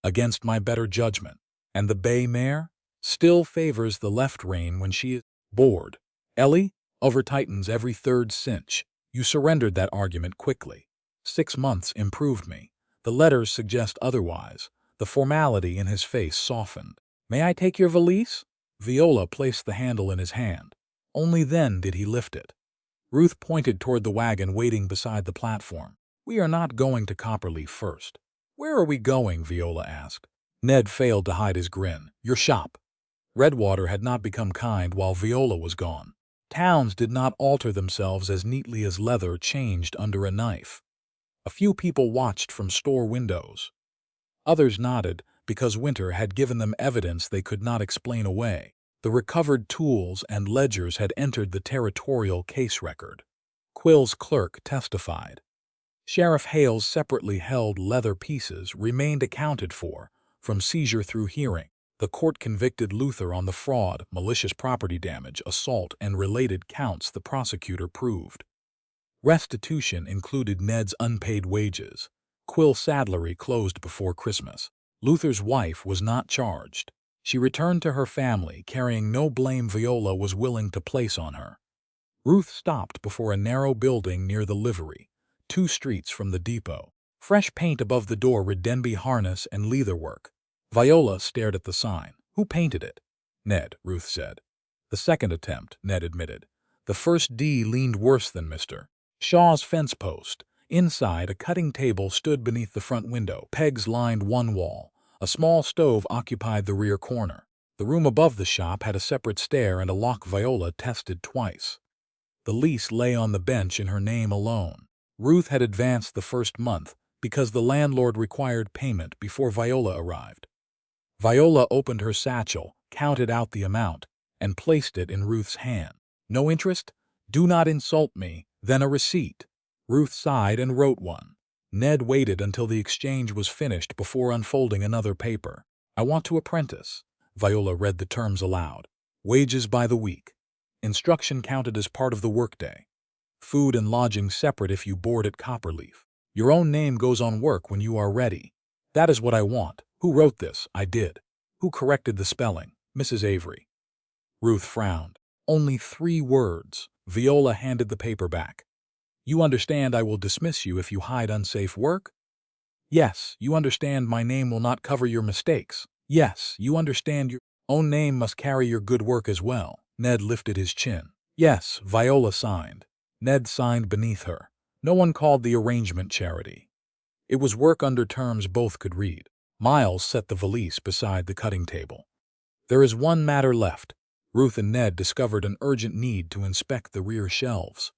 "Against my better judgment. And the bay mare still favors the left rein when she is bored. Ellie over-tightens every third cinch. You surrendered that argument quickly. 6 months improved me. The letters suggest otherwise." The formality in his face softened. "May I take your valise?" Viola placed the handle in his hand. Only then did he lift it. Ruth pointed toward the wagon waiting beside the platform. "We are not going to Copperleaf first." "Where are we going?" Viola asked. Ned failed to hide his grin. "Your shop." Redwater had not become kind while Viola was gone. Towns did not alter themselves as neatly as leather changed under a knife. A few people watched from store windows. Others nodded because winter had given them evidence they could not explain away. The recovered tools and ledgers had entered the territorial case record. Quill's clerk testified. Sheriff Hale's separately held leather pieces remained accounted for, from seizure through hearing. The court convicted Luther on the fraud, malicious property damage, assault, and related counts the prosecutor proved. Restitution included Ned's unpaid wages. Quill saddlery closed before Christmas. Luther's wife was not charged. She returned to her family, carrying no blame Viola was willing to place on her. Ruth stopped before a narrow building near the livery, 2 streets from the depot. Fresh paint above the door read Denby Harness and Leatherwork. Viola stared at the sign. Who painted it? Ned, Ruth said. The second attempt, Ned admitted. The first D leaned worse than Mr. Shaw's fence post. Inside, a cutting table stood beneath the front window. Pegs lined one wall. A small stove occupied the rear corner. The room above the shop had a separate stair and a lock Viola tested twice. The lease lay on the bench in her name alone. Ruth had advanced the first month because the landlord required payment before Viola arrived. Viola opened her satchel, counted out the amount, and placed it in Ruth's hand. No interest? Do not insult me. Then a receipt. Ruth sighed and wrote one. Ned waited until the exchange was finished before unfolding another paper. I want to apprentice. Viola read the terms aloud. Wages by the week. Instruction counted as part of the workday. Food and lodging separate if you board at Copperleaf. Your own name goes on work when you are ready. That is what I want. Who wrote this? I did. Who corrected the spelling? Mrs. Avery. Ruth frowned. Only 3 words. Viola handed the paper back. You understand I will dismiss you if you hide unsafe work? Yes, you understand my name will not cover your mistakes. Yes, you understand your own name must carry your good work as well. Ned lifted his chin. Yes, Viola signed. Ned signed beneath her. No one called the arrangement charity. It was work under terms both could read. Miles set the valise beside the cutting table. There is one matter left. Ruth and Ned discovered an urgent need to inspect the rear shelves.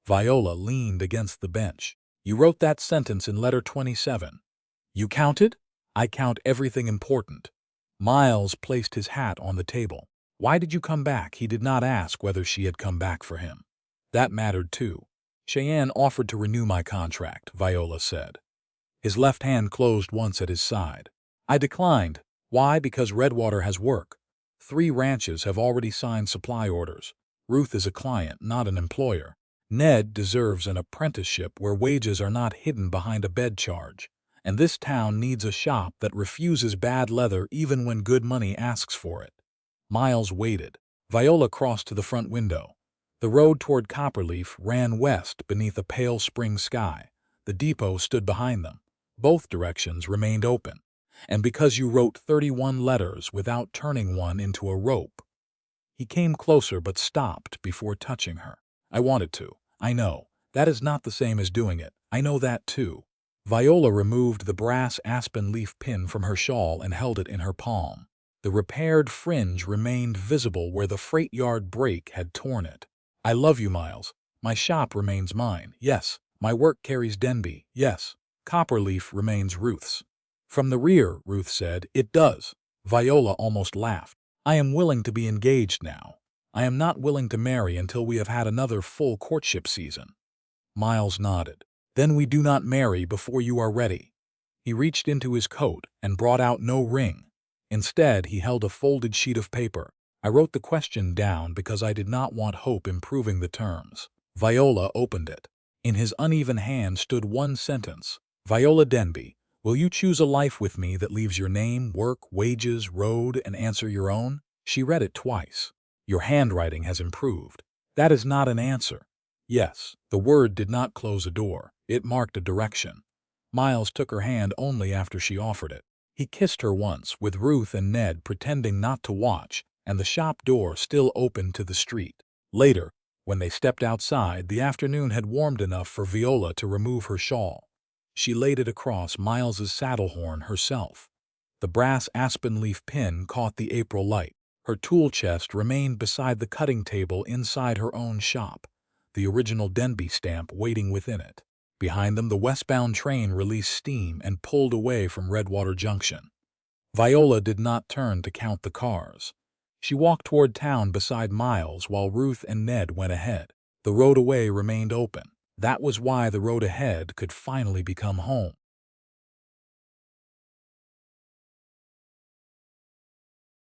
Viola leaned against the bench. You wrote that sentence in letter 27. You counted? I count everything important. Miles placed his hat on the table. Why did you come back? He did not ask whether she had come back for him. That mattered too. Cheyenne offered to renew my contract, Viola said. His left hand closed once at his side. I declined. Why? Because Redwater has work. 3 ranches have already signed supply orders. Ruth is a client, not an employer. Ned deserves an apprenticeship where wages are not hidden behind a bed charge. And this town needs a shop that refuses bad leather even when good money asks for it. Miles waited. Viola crossed to the front window. The road toward Copperleaf ran west beneath a pale spring sky. The depot stood behind them. Both directions remained open. And because you wrote 31 letters without turning one into a rope. He came closer but stopped before touching her. I wanted to. I know. That is not the same as doing it. I know that too. Viola removed the brass aspen leaf pin from her shawl and held it in her palm. The repaired fringe remained visible where the freight yard break had torn it. I love you, Miles. My shop remains mine. Yes. My work carries Denby. Yes. Copperleaf remains Ruth's. From the rear, Ruth said, it does. Viola almost laughed. I am willing to be engaged now. I am not willing to marry until we have had another full courtship season. Miles nodded. Then we do not marry before you are ready. He reached into his coat and brought out no ring. Instead, he held a folded sheet of paper. I wrote the question down because I did not want hope improving the terms. Viola opened it. In his uneven hand stood one sentence. Viola Denby, will you choose a life with me that leaves your name, work, wages, road, and answer your own? She read it twice. Your handwriting has improved. That is not an answer. Yes, the word did not close a door. It marked a direction. Miles took her hand only after she offered it. He kissed her once, with Ruth and Ned pretending not to watch, and the shop door still open to the street. Later, when they stepped outside, the afternoon had warmed enough for Viola to remove her shawl. She laid it across Miles's saddle horn herself. The brass aspen leaf pin caught the April light. Her tool chest remained beside the cutting table inside her own shop, the original Denby stamp waiting within it. Behind them, the westbound train released steam and pulled away from Redwater Junction. Viola did not turn to count the cars. She walked toward town beside Miles while Ruth and Ned went ahead. The road away remained open. That was why the road ahead could finally become home.